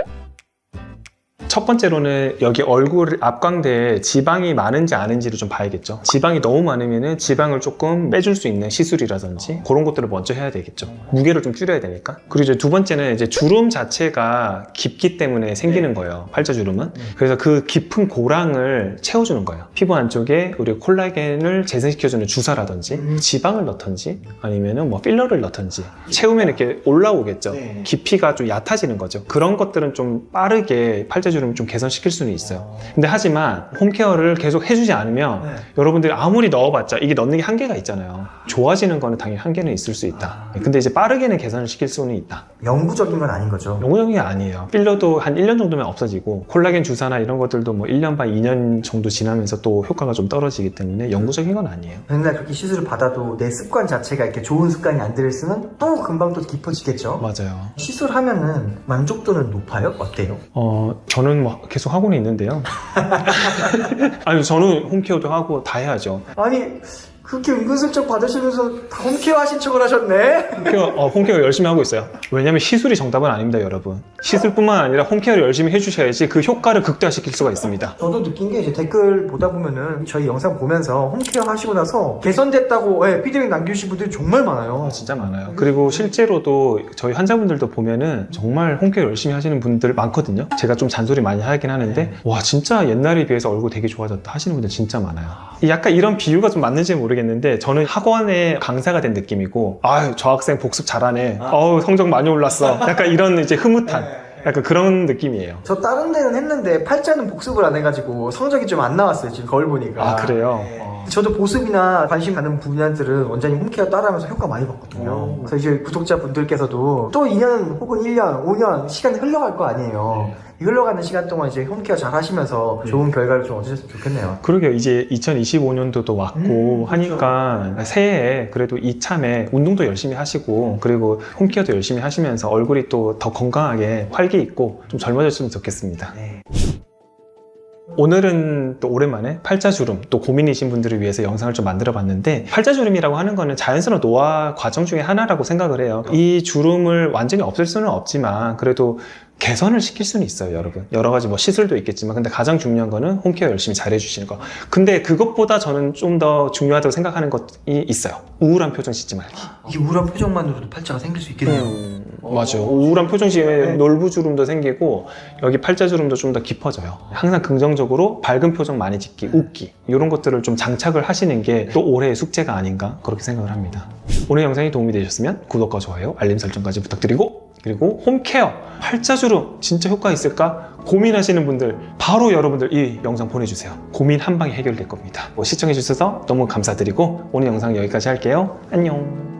Speaker 3: 첫 번째로는 여기 얼굴 앞광대에 지방이 많은지 아닌지를 좀 봐야겠죠. 지방이 너무 많으면은 지방을 조금 빼줄 수 있는 시술이라든지 그런 것들을 먼저 해야 되겠죠. 무게를 좀 줄여야 되니까. 그리고 이제 두 번째는 이제 주름 자체가 깊기 때문에 생기는 거예요. 팔자주름은. 그래서 그 깊은 고랑을 채워주는 거예요. 피부 안쪽에 우리 콜라겐을 재생시켜주는 주사라든지 지방을 넣던지 아니면은 뭐 필러를 넣던지 채우면 이렇게 올라오겠죠.
Speaker 2: 네.
Speaker 3: 깊이가 좀 얕아지는 거죠. 그런 것들은 좀 빠르게 팔자주름을 좀 개선시킬 수는 있어요. 근데 하지만 홈케어를 계속 해주지 않으면 여러분들이 아무리 넣어봤자 이게 넣는 게 한계가 있잖아요. 좋아지는 거는 당연히 한계는 있을 수 있다. 근데 이제 빠르게는 개선을 시킬 수는 있다.
Speaker 2: 영구적인 건 아닌 거죠.
Speaker 3: 영구적인 게 아니에요. 필러도 한 1년 정도면 없어지고 콜라겐 주사나 이런 것들도 뭐 1년 반, 2년 정도 지나면서 또 효과가 좀 떨어지기 때문에 영구적인 건 아니에요.
Speaker 2: 맨날 그렇게 시술을 받아도 내 습관 자체가 이렇게 좋은 습관이 안 들었으면 또 금방 또 깊어지겠죠.
Speaker 3: 맞아요.
Speaker 2: 시술하면은 만족도는 높아요? 어때요?
Speaker 3: 저는 뭐 계속 하고는 있는데요. 아니, 저는 홈케어도 하고 다 해야죠.
Speaker 2: 아니 그렇게 은근슬쩍 받으시면서 다 홈케어 하신 척을 하셨네?
Speaker 3: 홈케어 열심히 하고 있어요. 왜냐면 시술이 정답은 아닙니다, 여러분. 시술뿐만 아니라 홈케어를 열심히 해주셔야지 그 효과를 극대화시킬 수가 있습니다.
Speaker 2: 저도 느낀 게 이제 댓글 보다 보면은 저희 영상 보면서 홈케어 하시고 나서 개선됐다고 피드백 남겨주신 분들이 정말 많아요.
Speaker 3: 진짜 많아요. 그리고 실제로도 저희 환자분들도 보면은 정말 홈케어 열심히 하시는 분들 많거든요. 제가 좀 잔소리 많이 하긴 하는데 와 진짜 옛날에 비해서 얼굴 되게 좋아졌다 하시는 분들 진짜 많아요. 약간 이런 비유가 좀 맞는지 모르겠는데 저는 학원의 강사가 된 느낌이고 아유 저 학생 복습 잘하네, 성적 많이 올랐어, 약간 이런 이제 흐뭇한 약간 그런 느낌이에요.
Speaker 2: 저 다른 데는 했는데 팔자는 복습을 안 해가지고 성적이 좀 안 나왔어요 지금 거울 보니까.
Speaker 3: 그래요?
Speaker 2: 저도 보습이나 관심 가는 분야들은 원장님 홈케어 따라하면서 효과 많이 봤거든요. 그래서 이제 구독자분들께서도 또 2년 혹은 1년, 5년 시간이 흘러갈 거 아니에요. 이 흘러가는 시간 동안 이제 홈케어 잘 하시면서 좋은 결과를 좀 얻으셨으면 좋겠네요.
Speaker 3: 그러게요. 이제 2025년도도 왔고 하니까 새해에 그래도 이참에 운동도 열심히 하시고 그리고 홈케어도 열심히 하시면서 얼굴이 또 더 건강하게 활기 있고 좀 젊어졌으면 좋겠습니다.
Speaker 2: 네.
Speaker 3: 오늘은 또 오랜만에 팔자주름 또 고민이신 분들을 위해서 영상을 좀 만들어 봤는데 팔자주름이라고 하는 거는 자연스러운 노화 과정 중에 하나라고 생각을 해요. 이 주름을 완전히 없앨 수는 없지만 그래도 개선을 시킬 수는 있어요, 여러분. 여러 가지 뭐 시술도 있겠지만 근데 가장 중요한 거는 홈케어 열심히 잘 해주시는 거. 근데 그것보다 저는 좀 더 중요하다고 생각하는 것이 있어요. 우울한 표정 짓지 말기.
Speaker 2: 이 우울한 표정만으로도 팔자가 생길 수 있겠네요.
Speaker 3: 맞아요. 우울한 표정 지으면 놀부주름도 생기고 여기 팔자주름도 좀 더 깊어져요. 항상 긍정적으로 밝은 표정 많이 짓기, 웃기 이런 것들을 좀 장착을 하시는 게 또 올해의 숙제가 아닌가 그렇게 생각을 합니다. 오늘 영상이 도움이 되셨으면 구독과 좋아요, 알림 설정까지 부탁드리고 그리고 홈케어, 팔자주름 진짜 효과 있을까? 고민하시는 분들 바로 여러분들 이 영상 보내주세요. 고민 한 방에 해결될 겁니다. 시청해주셔서 너무 감사드리고 오늘 영상 여기까지 할게요. 안녕.